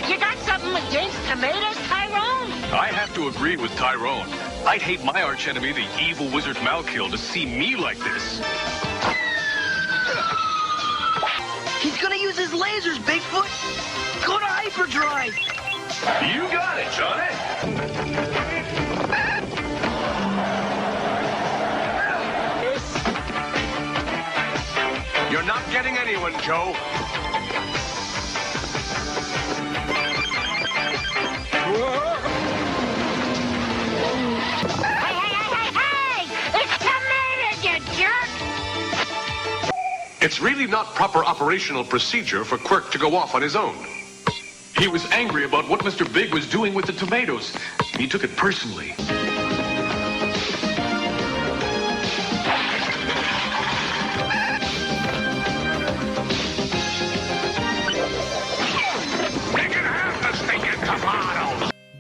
You got something against tomatoes, Tyrone? I have to agree with Tyrone. I'd hate my archenemy, the evil wizard Malkiel, to see me like this. He's gonna use his lasers, Bigfoot. Go to hyperdrive. You got it, Johnny. You're not getting anyone, Joe. Hey! It's tomatoes, you jerk! It's really not proper operational procedure for Quirk to go off on his own. He was angry about what Mr. Big was doing with the tomatoes. He took it personally.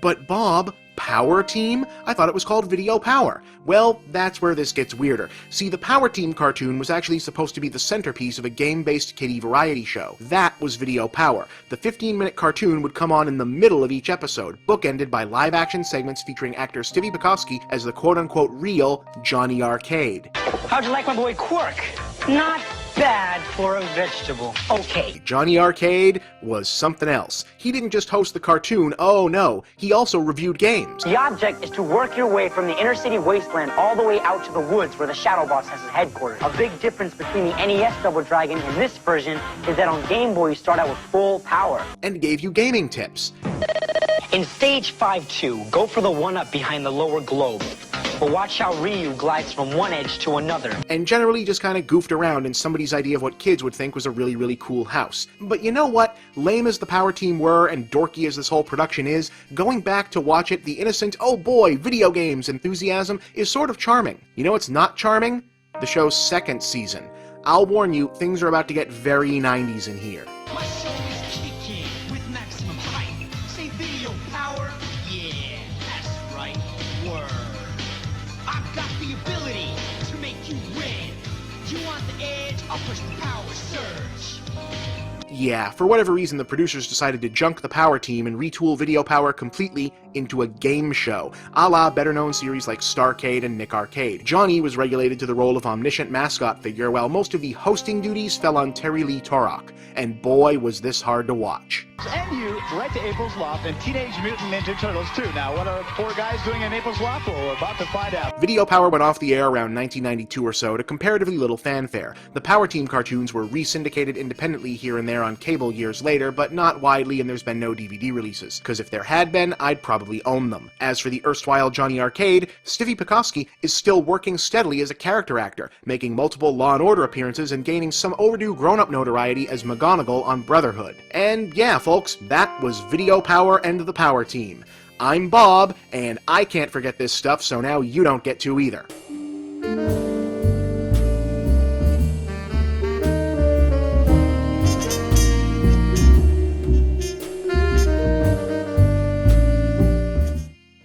But Bob, Power Team? I thought it was called Video Power. Well, that's where this gets weirder. See, the Power Team cartoon was actually supposed to be the centerpiece of a game-based kiddie variety show. That was Video Power. The 15-minute cartoon would come on in the middle of each episode, bookended by live-action segments featuring actor Stevie Bukowski as the quote-unquote real Johnny Arcade. How'd you like my boy Quirk? Not bad for a vegetable. Okay. Johnny Arcade was something else. He didn't just host the cartoon, oh no, he also reviewed games. The object is to work your way from the inner city wasteland all the way out to the woods where the Shadow Boss has his headquarters. A big difference between the NES Double Dragon and this version is that on Game Boy you start out with full power. And gave you gaming tips. In stage 5-2, go for the one-up behind the lower globe. But watch how Ryu glides from one edge to another. And generally just kind of goofed around in somebody's idea of what kids would think was a really, really cool house. But you know what? Lame as the Power Team were and dorky as this whole production is, going back to watch it, the innocent, oh boy, video games enthusiasm is sort of charming. You know what's not charming? The show's second season. I'll warn you, things are about to get very 90s in here. My show is kicking with maximum hype. Say video power? Yeah, that's right. Word. I've got the ability to make you win. You want the edge? I'll push the power surge. Yeah, for whatever reason, the producers decided to junk the Power Team and retool Video Power completely into a game show, a la better-known series like Starcade and Nick Arcade. Johnny was regulated to the role of omniscient mascot figure, while most of the hosting duties fell on Terry Lee Torok. And boy, was this hard to watch. And you, right to April's Loft and Teenage Mutant Ninja Turtles too. Now, what are four guys doing in April's Loft? Well, we're about to find out. Video Power went off the air around 1992 or so to comparatively little fanfare. The Power Team cartoons were re-syndicated independently here and there on cable years later, but not widely, and there's been no DVD releases. Because if there had been, I'd probably own them. As for the erstwhile Johnny Arcade, Stevie Bukowski is still working steadily as a character actor, making multiple Law & Order appearances and gaining some overdue grown-up notoriety as McGonagall on Brotherhood. And yeah, folks, that was Video Power and the Power Team. I'm Bob, and I can't forget this stuff, so now you don't get to either.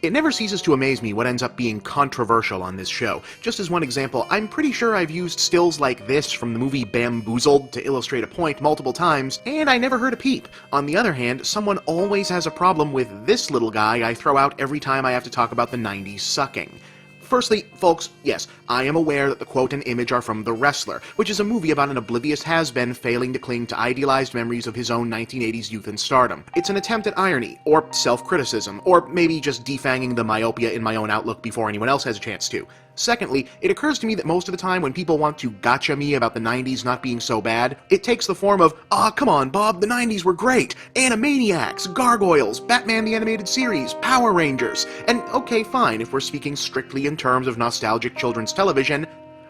It never ceases to amaze me what ends up being controversial on this show. Just as one example, I'm pretty sure I've used stills like this from the movie Bamboozled to illustrate a point multiple times, and I never heard a peep. On the other hand, someone always has a problem with this little guy I throw out every time I have to talk about the 90s sucking. Firstly, folks, yes, I am aware that the quote and image are from The Wrestler, which is a movie about an oblivious has-been failing to cling to idealized memories of his own 1980s youth and stardom. It's an attempt at irony, or self-criticism, or maybe just defanging the myopia in my own outlook before anyone else has a chance to. Secondly, it occurs to me that most of the time when people want to gotcha me about the 90s not being so bad, it takes the form of, come on, Bob, the 90s were great! Animaniacs, Gargoyles, Batman the Animated Series, Power Rangers, and okay, fine, if we're speaking strictly in terms of nostalgic children's television,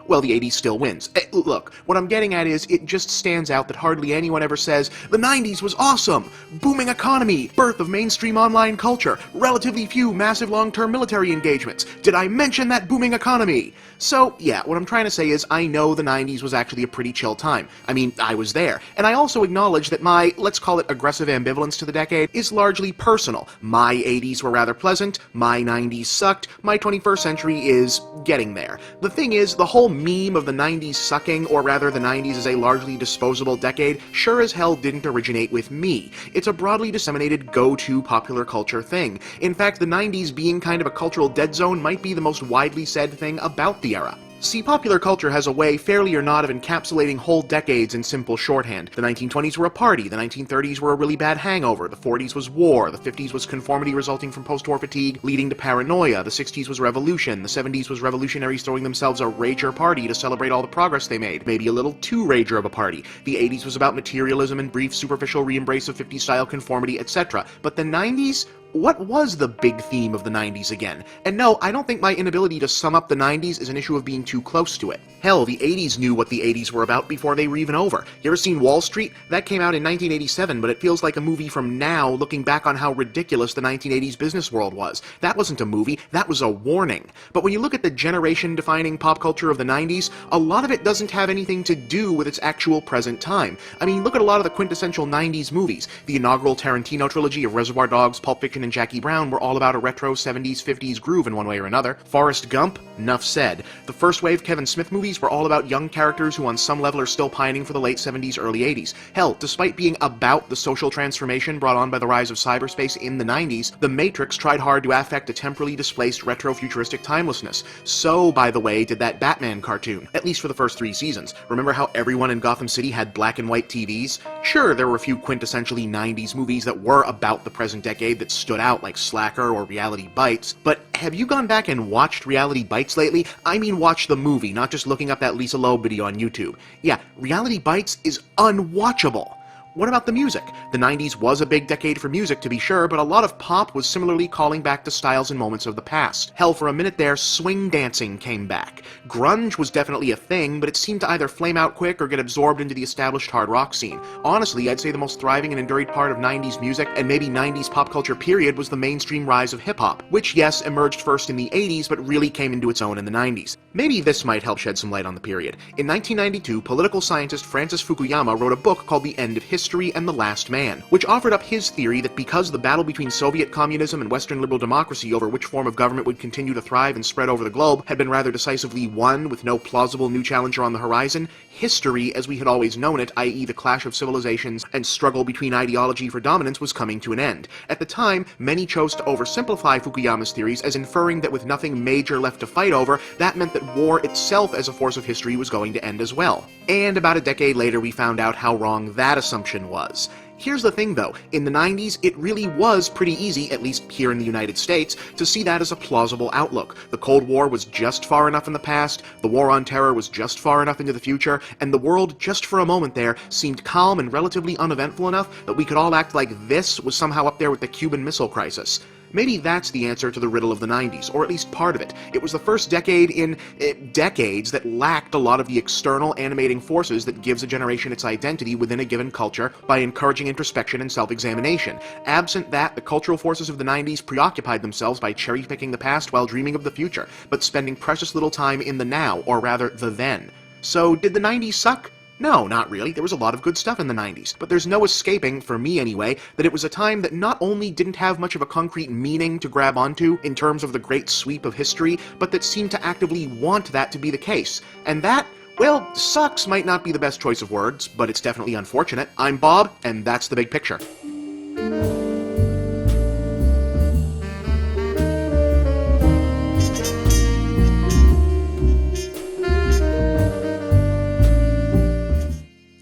well, the 80s still wins. Look, what I'm getting at is, it just stands out that hardly anyone ever says, the 90s was awesome! Booming economy, birth of mainstream online culture, relatively few massive long-term military engagements. Did I mention that booming economy? So, yeah, what I'm trying to say is, I know the 90s was actually a pretty chill time. I mean, I was there. And I also acknowledge that my, let's call it aggressive ambivalence to the decade, is largely personal. My 80s were rather pleasant, my 90s sucked, my 21st century is getting there. The thing is, the whole meme of the 90s sucking, or rather the 90s as a largely disposable decade, sure as hell didn't originate with me. It's a broadly disseminated go-to popular culture thing. In fact, the 90s being kind of a cultural dead zone might be the most widely said thing about the era. See, popular culture has a way, fairly or not, of encapsulating whole decades in simple shorthand. The 1920s were a party, the 1930s were a really bad hangover, the 40s was war, the 50s was conformity resulting from post-war fatigue leading to paranoia, the 60s was revolution, the 70s was revolutionaries throwing themselves a rager party to celebrate all the progress they made, maybe a little too rager of a party. The 80s was about materialism and brief superficial re-embrace of 50s-style conformity, etc. But the 90s? What was the big theme of the 90s again? And no, I don't think my inability to sum up the 90s is an issue of being too close to it. Hell, the 80s knew what the 80s were about before they were even over. You ever seen Wall Street? That came out in 1987, but it feels like a movie from now looking back on how ridiculous the 1980s business world was. That wasn't a movie, that was a warning. But when you look at the generation-defining pop culture of the 90s, a lot of it doesn't have anything to do with its actual present time. I mean, look at a lot of the quintessential 90s movies. The inaugural Tarantino trilogy of Reservoir Dogs, Pulp Fiction, and Jackie Brown were all about a retro 70s, 50s groove in one way or another. Forrest Gump? Nuff said. The first wave Kevin Smith movies were all about young characters who on some level are still pining for the late 70s, early 80s. Hell, despite being about the social transformation brought on by the rise of cyberspace in the 90s, The Matrix tried hard to affect a temporally displaced retro-futuristic timelessness. So, by the way, did that Batman cartoon, at least for the first 3 seasons. Remember how everyone in Gotham City had black and white TVs? Sure, there were a few quintessentially 90s movies that were about the present decade that stood out, like Slacker or Reality Bites, but have you gone back and watched Reality Bites lately? I mean watch the movie, not just looking up that Lisa Loeb video on YouTube. Yeah, Reality Bites is unwatchable. What about the music? The 90s was a big decade for music, to be sure, but a lot of pop was similarly calling back to styles and moments of the past. Hell, for a minute there, swing dancing came back. Grunge was definitely a thing, but it seemed to either flame out quick or get absorbed into the established hard rock scene. Honestly, I'd say the most thriving and enduring part of 90s music, and maybe 90s pop culture period, was the mainstream rise of hip-hop, which, yes, emerged first in the 80s, but really came into its own in the 90s. Maybe this might help shed some light on the period. In 1992, political scientist Francis Fukuyama wrote a book called The End of History and the Last Man, which offered up his theory that because the battle between Soviet communism and Western liberal democracy over which form of government would continue to thrive and spread over the globe had been rather decisively won with no plausible new challenger on the horizon, history as we had always known it, i.e. the clash of civilizations and struggle between ideology for dominance, was coming to an end. At the time, many chose to oversimplify Fukuyama's theories as inferring that with nothing major left to fight over, that meant that war itself as a force of history was going to end as well. And about a decade later we found out how wrong that assumption was. Here's the thing though, in the 90s it really was pretty easy, at least here in the United States, to see that as a plausible outlook. The Cold War was just far enough in the past, the War on Terror was just far enough into the future, and the world, just for a moment there, seemed calm and relatively uneventful enough that we could all act like this was somehow up there with the Cuban Missile Crisis. Maybe that's the answer to the riddle of the 90s, or at least part of it. It was the first decade in decades that lacked a lot of the external animating forces that gives a generation its identity within a given culture by encouraging introspection and self-examination. Absent that, the cultural forces of the 90s preoccupied themselves by cherry-picking the past while dreaming of the future, but spending precious little time in the now, or rather, the then. So, did the 90s suck? No, not really. There was a lot of good stuff in the 90s, but there's no escaping, for me anyway, that it was a time that not only didn't have much of a concrete meaning to grab onto in terms of the great sweep of history, but that seemed to actively want that to be the case. And that, well, sucks might not be the best choice of words, but it's definitely unfortunate. I'm Bob, and that's the big picture.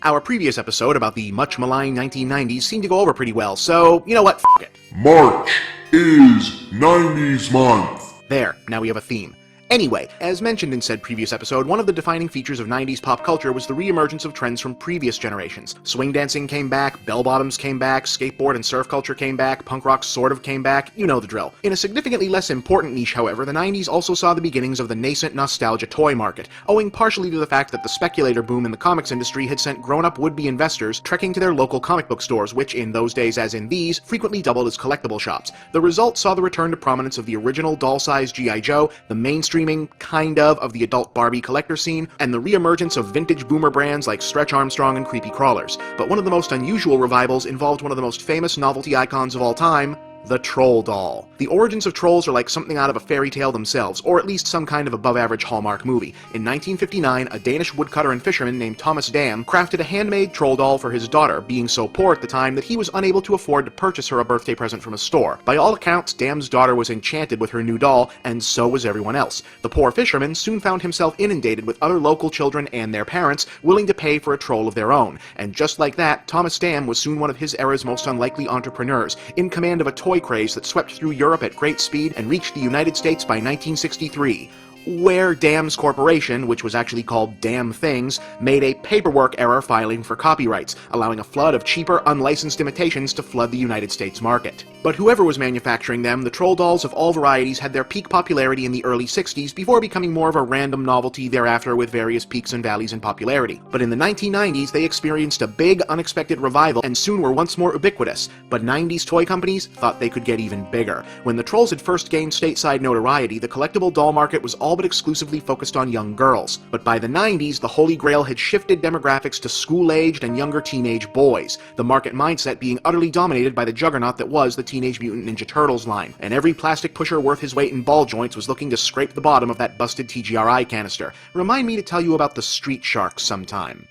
Our previous episode about the much-maligned 1990s seemed to go over pretty well, so, you know what, f*** it. March is 90s month. There, now we have a theme. Anyway, as mentioned in said previous episode, one of the defining features of 90s pop culture was the re-emergence of trends from previous generations. Swing dancing came back, bell-bottoms came back, skateboard and surf culture came back, punk rock sort of came back, you know the drill. In a significantly less important niche, however, the 90s also saw the beginnings of the nascent nostalgia toy market, owing partially to the fact that the speculator boom in the comics industry had sent grown-up would-be investors trekking to their local comic book stores, which in those days as in these, frequently doubled as collectible shops. The result saw the return to prominence of the original doll-sized G.I. Joe, the mainstreaming, kind of the adult Barbie collector scene, and the re-emergence of vintage boomer brands like Stretch Armstrong and Creepy Crawlers. But one of the most unusual revivals involved one of the most famous novelty icons of all time, the troll doll. The origins of trolls are like something out of a fairy tale themselves, or at least some kind of above-average Hallmark movie. In 1959, a Danish woodcutter and fisherman named Thomas Dam crafted a handmade troll doll for his daughter, being so poor at the time that he was unable to afford to purchase her a birthday present from a store. By all accounts, Dam's daughter was enchanted with her new doll, and so was everyone else. The poor fisherman soon found himself inundated with other local children and their parents willing to pay for a troll of their own. And just like that, Thomas Dam was soon one of his era's most unlikely entrepreneurs, in command of a toy craze that swept through Europe at great speed and reached the United States by 1963. Where Dam's corporation, which was actually called Damn Things, made a paperwork error filing for copyrights, allowing a flood of cheaper, unlicensed imitations to flood the United States market. But whoever was manufacturing them, the troll dolls of all varieties had their peak popularity in the early 60s before becoming more of a random novelty thereafter with various peaks and valleys in popularity. But in the 1990s, they experienced a big, unexpected revival and soon were once more ubiquitous. But 90s toy companies thought they could get even bigger. When the trolls had first gained stateside notoriety, the collectible doll market was all but exclusively focused on young girls. But by the 90s, the Holy Grail had shifted demographics to school-aged and younger teenage boys, the market mindset being utterly dominated by the juggernaut that was the Teenage Mutant Ninja Turtles line, and every plastic pusher worth his weight in ball joints was looking to scrape the bottom of that busted TGRI canister. Remind me to tell you about the Street Sharks sometime.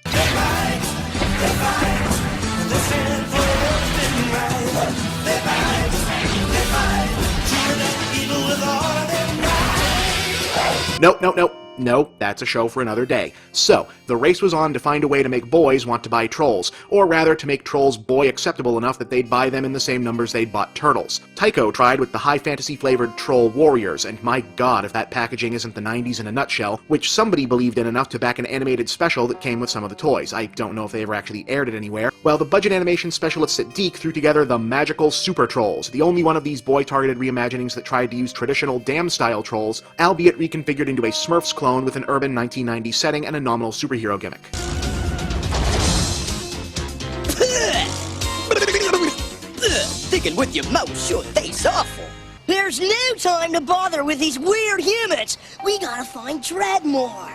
No, that's a show for another day. So, the race was on to find a way to make boys want to buy trolls, or rather to make trolls boy-acceptable enough that they'd buy them in the same numbers they'd bought turtles. Tycho tried with the high fantasy-flavored Troll Warriors, and my god if that packaging isn't the 90s in a nutshell, which somebody believed in enough to back an animated special that came with some of the toys. I don't know if they ever actually aired it anywhere. Well, the budget animation specialists at DiC threw together the Magical Super Trolls, the only one of these boy-targeted reimaginings that tried to use traditional Dam-style trolls, albeit reconfigured into a Smurfs clone with an urban 1990s setting and a nominal superhero gimmick. Thinking with your mouth sure tastes awful. There's no time to bother with these weird humans. We gotta find Dreadmore.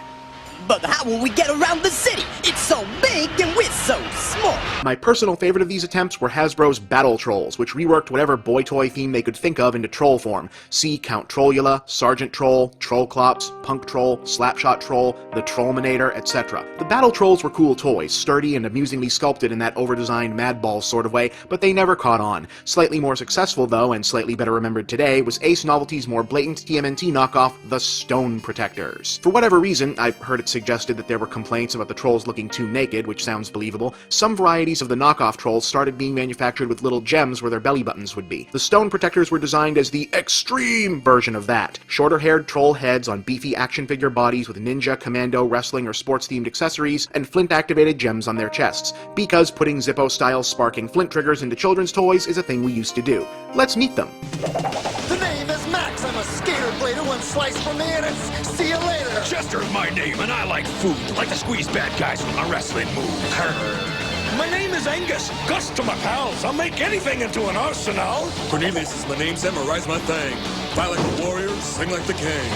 But how will we get around the city? It's so big and we're so small. My personal favorite of these attempts were Hasbro's Battle Trolls, which reworked whatever boy toy theme they could think of into troll form. See Count Trollula, Sergeant Troll, Trollclops, Punk Troll, Slapshot Troll, the Trollminator, etc. The Battle Trolls were cool toys, sturdy and amusingly sculpted in that over-designed Madball sort of way, but they never caught on. Slightly more successful though, and slightly better remembered today, was Ace Novelty's more blatant TMNT knockoff, the Stone Protectors. For whatever reason, I've heard it suggested that there were complaints about the trolls looking too naked, which sounds believable. Some varieties of the knockoff trolls started being manufactured with little gems where their belly buttons would be. The Stone Protectors were designed as the extreme version of that. Shorter-haired troll heads on beefy action figure bodies with ninja, commando, wrestling, or sports-themed accessories, and flint-activated gems on their chests, because putting Zippo-style sparking flint triggers into children's toys is a thing we used to do. Let's meet them. The name is Max. I'm a skater blader. One slice from me and it's see you later. Chester's my name and I like food. Like to squeeze bad guys with my wrestling moves. My name is Angus. Gus to my pals. I'll make anything into an arsenal. Cornelius is my name. Memorize my thing. Fight like a warrior. Sing like the king.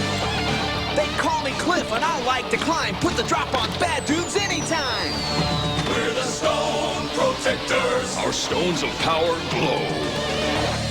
They call me Cliff and I like to climb. Put the drop on bad dudes anytime. We're the Stone Protectors. Our stones of power glow.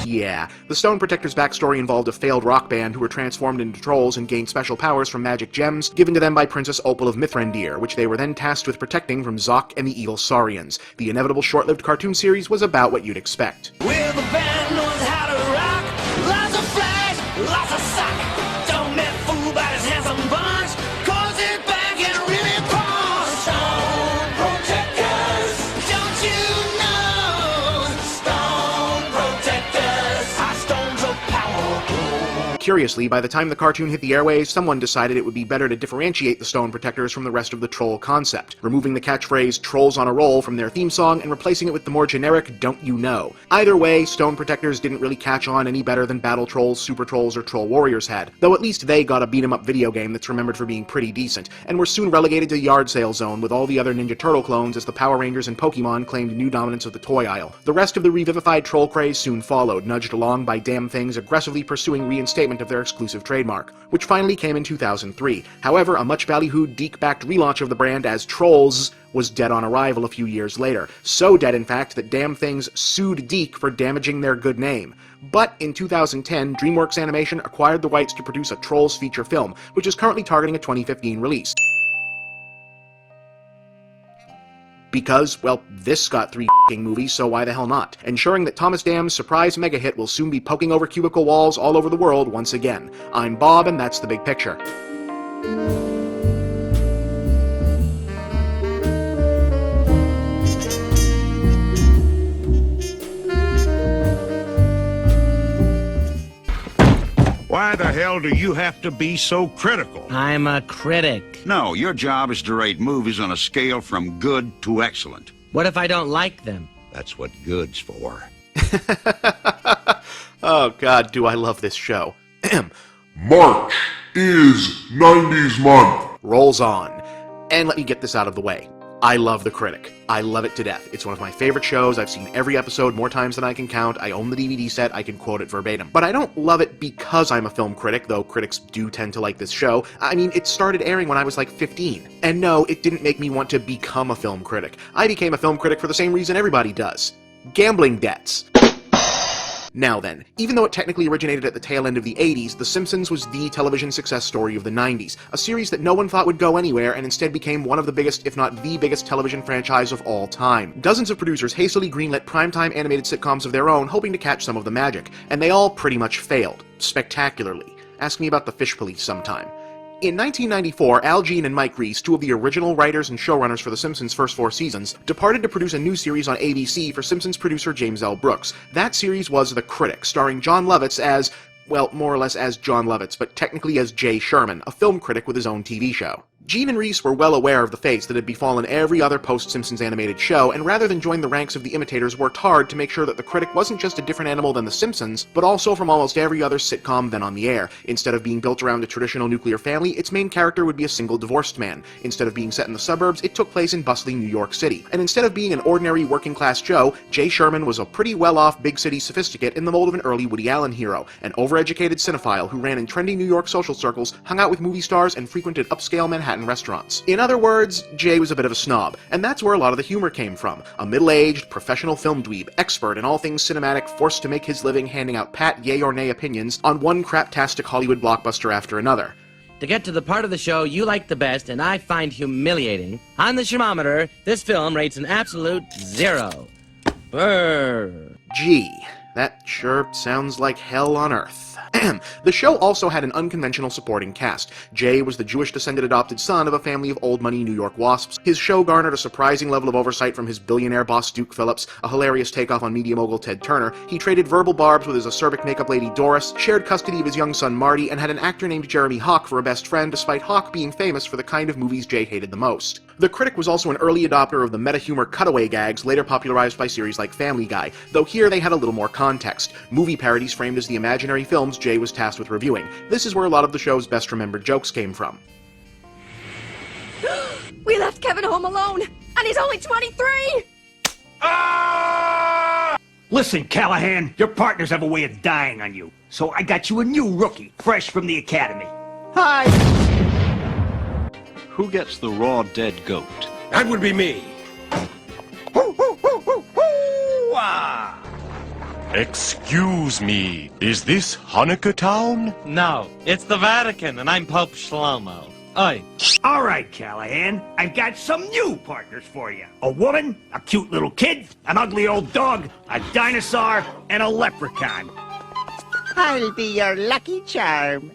Yeah, the Stone Protectors' backstory involved a failed rock band who were transformed into trolls and gained special powers from magic gems given to them by Princess Opal of Mithrandir, which they were then tasked with protecting from Zoc and the evil Saurians. The inevitable short-lived cartoon series was about what you'd expect. Well, the band knows how to rock. Lots of flash, lots of sock. Don't let fool by his handsome bunch. Cause it back and really punch. Stone Protectors, don't you know? Stone Protectors, our stones of power glow. Curiously, by the time the cartoon hit the airwaves, someone decided it would be better to differentiate the stone protectors from the rest of the troll concept, removing the catchphrase "Trolls on a Roll" from their theme song and replacing it with the more generic "Don't You Know." Either way, stone protectors didn't really catch on any better than Battle Trolls, Super Trolls, or Troll Warriors had, though at least they got a beat-em-up video game that's remembered for being pretty decent, and were soon relegated to yard sale zone with all the other Ninja Turtle clones as the Power Rangers and Pokemon claimed new dominance of the toy aisle. The rest of the revivified troll craze soon followed, nudged along by Damn Things aggressively pursuing reinstatement of their exclusive trademark, which finally came in 2003. However, a much ballyhooed DiC-backed relaunch of the brand as Trolls was dead on arrival a few years later. So dead, in fact, that Damn Things sued DiC for damaging their good name. But in 2010, DreamWorks Animation acquired the rights to produce a Trolls feature film, which is currently targeting a 2015 release. Because, well, this got 3 f***ing movies, so why the hell not? Ensuring that Thomas Dam's surprise mega hit will soon be poking over cubicle walls all over the world once again. I'm Bob, and that's the big picture. Why the hell do you have to be so critical? I'm a critic. No, your job is to rate movies on a scale from good to excellent. What if I don't like them? That's what good's for. Oh god, do I love this show. March is 90s month. Rolls on. And let me get this out of the way. I love The Critic. I love it to death. It's one of my favorite shows. I've seen every episode more times than I can count. I own the DVD set. I can quote it verbatim. But I don't love it because I'm a film critic, though critics do tend to like this show. I mean, it started airing when I was like 15. And no, it didn't make me want to become a film critic. I became a film critic for the same reason everybody does. Gambling debts. Now then, even though it technically originated at the tail end of the 80s, The Simpsons was the television success story of the 90s, a series that no one thought would go anywhere and instead became one of the biggest, if not the biggest, television franchise of all time. Dozens of producers hastily greenlit primetime animated sitcoms of their own, hoping to catch some of the magic, and they all pretty much failed. Spectacularly. Ask me about The Fish Police sometime. In 1994, Al Jean and Mike Reiss, two of the original writers and showrunners for The Simpsons' first 4 seasons, departed to produce a new series on ABC for Simpsons producer James L. Brooks. That series was The Critic, starring Jon Lovitz as, well, more or less as Jon Lovitz, but technically as Jay Sherman, a film critic with his own TV show. Jean and Reiss were well aware of the fate that had befallen every other post-Simpsons animated show, and rather than join the ranks of the imitators, worked hard to make sure that The Critic wasn't just a different animal than The Simpsons, but also from almost every other sitcom then on the air. Instead of being built around a traditional nuclear family, its main character would be a single divorced man. Instead of being set in the suburbs, it took place in bustling New York City. And instead of being an ordinary working-class Joe, Jay Sherman was a pretty well-off big-city sophisticate in the mold of an early Woody Allen hero, an overeducated cinephile who ran in trendy New York social circles, hung out with movie stars, and frequented upscale Manhattan restaurants. In other words, Jay was a bit of a snob, and that's where a lot of the humor came from. A middle-aged, professional film dweeb, expert in all things cinematic, forced to make his living handing out pat yay or nay opinions on one craptastic Hollywood blockbuster after another. To get to the part of the show you like the best and I find humiliating, on the Schumacher, this film rates an absolute 0. Brrr. Gee, that sure sounds like hell on earth. The show also had an unconventional supporting cast. Jay was the Jewish-descended adopted son of a family of old-money New York wasps. His show garnered a surprising level of oversight from his billionaire boss Duke Phillips, a hilarious takeoff on media mogul Ted Turner. He traded verbal barbs with his acerbic makeup lady Doris, shared custody of his young son Marty, and had an actor named Jeremy Hawk for a best friend, despite Hawk being famous for the kind of movies Jay hated the most. The Critic was also an early adopter of the meta-humor cutaway gags later popularized by series like Family Guy, though here they had a little more context. Movie parodies framed as the imaginary films Jay was tasked with reviewing. This is where a lot of the show's best remembered jokes came from. We left Kevin home alone, and he's only 23! Listen, Callahan, your partners have a way of dying on you, so I got you a new rookie, fresh from the academy. Hi! Who gets the raw dead goat? That would be me. Excuse me, is this Hanukkah Town? No, it's the Vatican, and I'm Pope Shlomo. Oi. All right, Callahan, I've got some new partners for you. A woman, a cute little kid, an ugly old dog, a dinosaur, and a leprechaun. I'll be your lucky charm.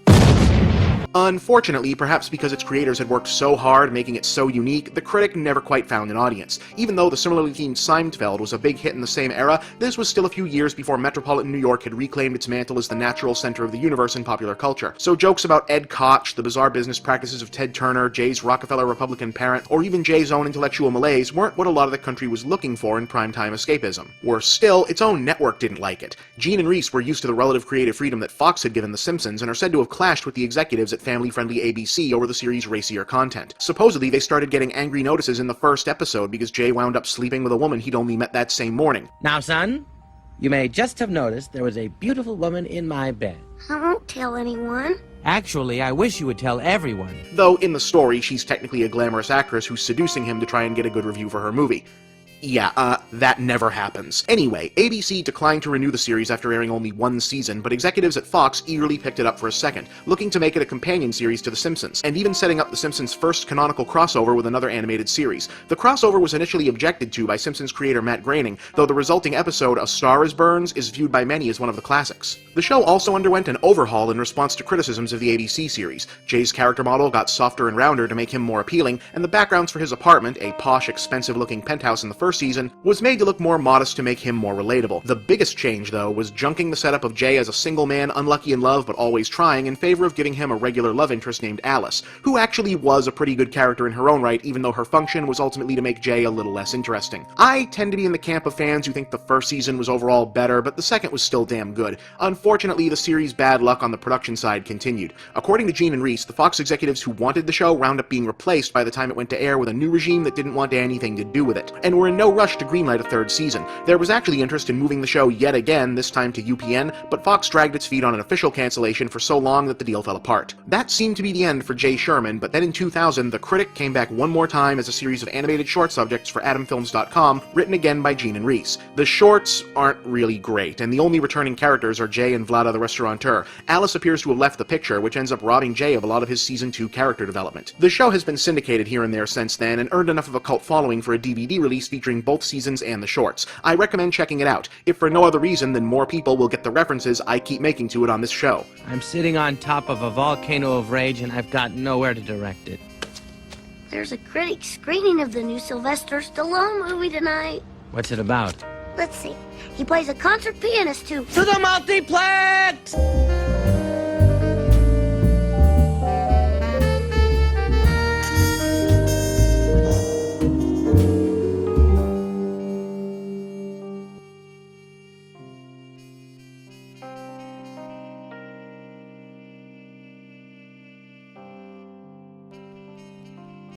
Unfortunately, perhaps because its creators had worked so hard making it so unique, the Critic never quite found an audience. Even though the similarly themed Seinfeld was a big hit in the same era, this was still a few years before metropolitan New York had reclaimed its mantle as the natural center of the universe in popular culture. So jokes about Ed Koch, the bizarre business practices of Ted Turner, Jay's Rockefeller Republican parent, or even Jay's own intellectual malaise weren't what a lot of the country was looking for in primetime escapism. Worse still, its own network didn't like it. Gene and Reese were used to the relative creative freedom that Fox had given The Simpsons and are said to have clashed with the executives at family-friendly ABC over the series' racier content. Supposedly, they started getting angry notices in the first episode because Jay wound up sleeping with a woman he'd only met that same morning. Now, son, you may just have noticed there was a beautiful woman in my bed. I won't tell anyone. Actually, I wish you would tell everyone. Though, in the story, she's technically a glamorous actress who's seducing him to try and get a good review for her movie. Yeah, that never happens. Anyway, ABC declined to renew the series after airing only one season, but executives at Fox eagerly picked it up for a second, looking to make it a companion series to The Simpsons, and even setting up The Simpsons' first canonical crossover with another animated series. The crossover was initially objected to by Simpsons creator Matt Groening, though the resulting episode, A Star is Burns, is viewed by many as one of the classics. The show also underwent an overhaul in response to criticisms of the ABC series. Jay's character model got softer and rounder to make him more appealing, and the backgrounds for his apartment, a posh, expensive-looking penthouse in the first season, was made to look more modest to make him more relatable. The biggest change, though, was junking the setup of Jay as a single man, unlucky in love but always trying, in favor of giving him a regular love interest named Alice, who actually was a pretty good character in her own right, even though her function was ultimately to make Jay a little less interesting. I tend to be in the camp of fans who think the first season was overall better, but the second was still damn good. Unfortunately, the series' bad luck on the production side continued. According to Gene and Reese, the Fox executives who wanted the show wound up being replaced by the time it went to air with a new regime that didn't want anything to do with it, and were in no rush to greenlight a third season. There was actually interest in moving the show yet again, this time to UPN, but Fox dragged its feet on an official cancellation for so long that the deal fell apart. That seemed to be the end for Jay Sherman, but then in 2000, The Critic came back one more time as a series of animated short subjects for AdamFilms.com, written again by Gene and Reese. The shorts aren't really great, and the only returning characters are Jay and Vlada the Restaurateur. Alice appears to have left the picture, which ends up robbing Jay of a lot of his Season 2 character development. The show has been syndicated here and there since then, and earned enough of a cult following for a DVD release featuring both seasons and the shorts. I recommend checking it out, if for no other reason than more people will get the references I keep making to it on this show. I'm sitting on top of a volcano of rage and I've got nowhere to direct it. There's a critic screening of the new Sylvester Stallone movie tonight. What's it about? Let's see. He plays a concert pianist too. To the multiplex!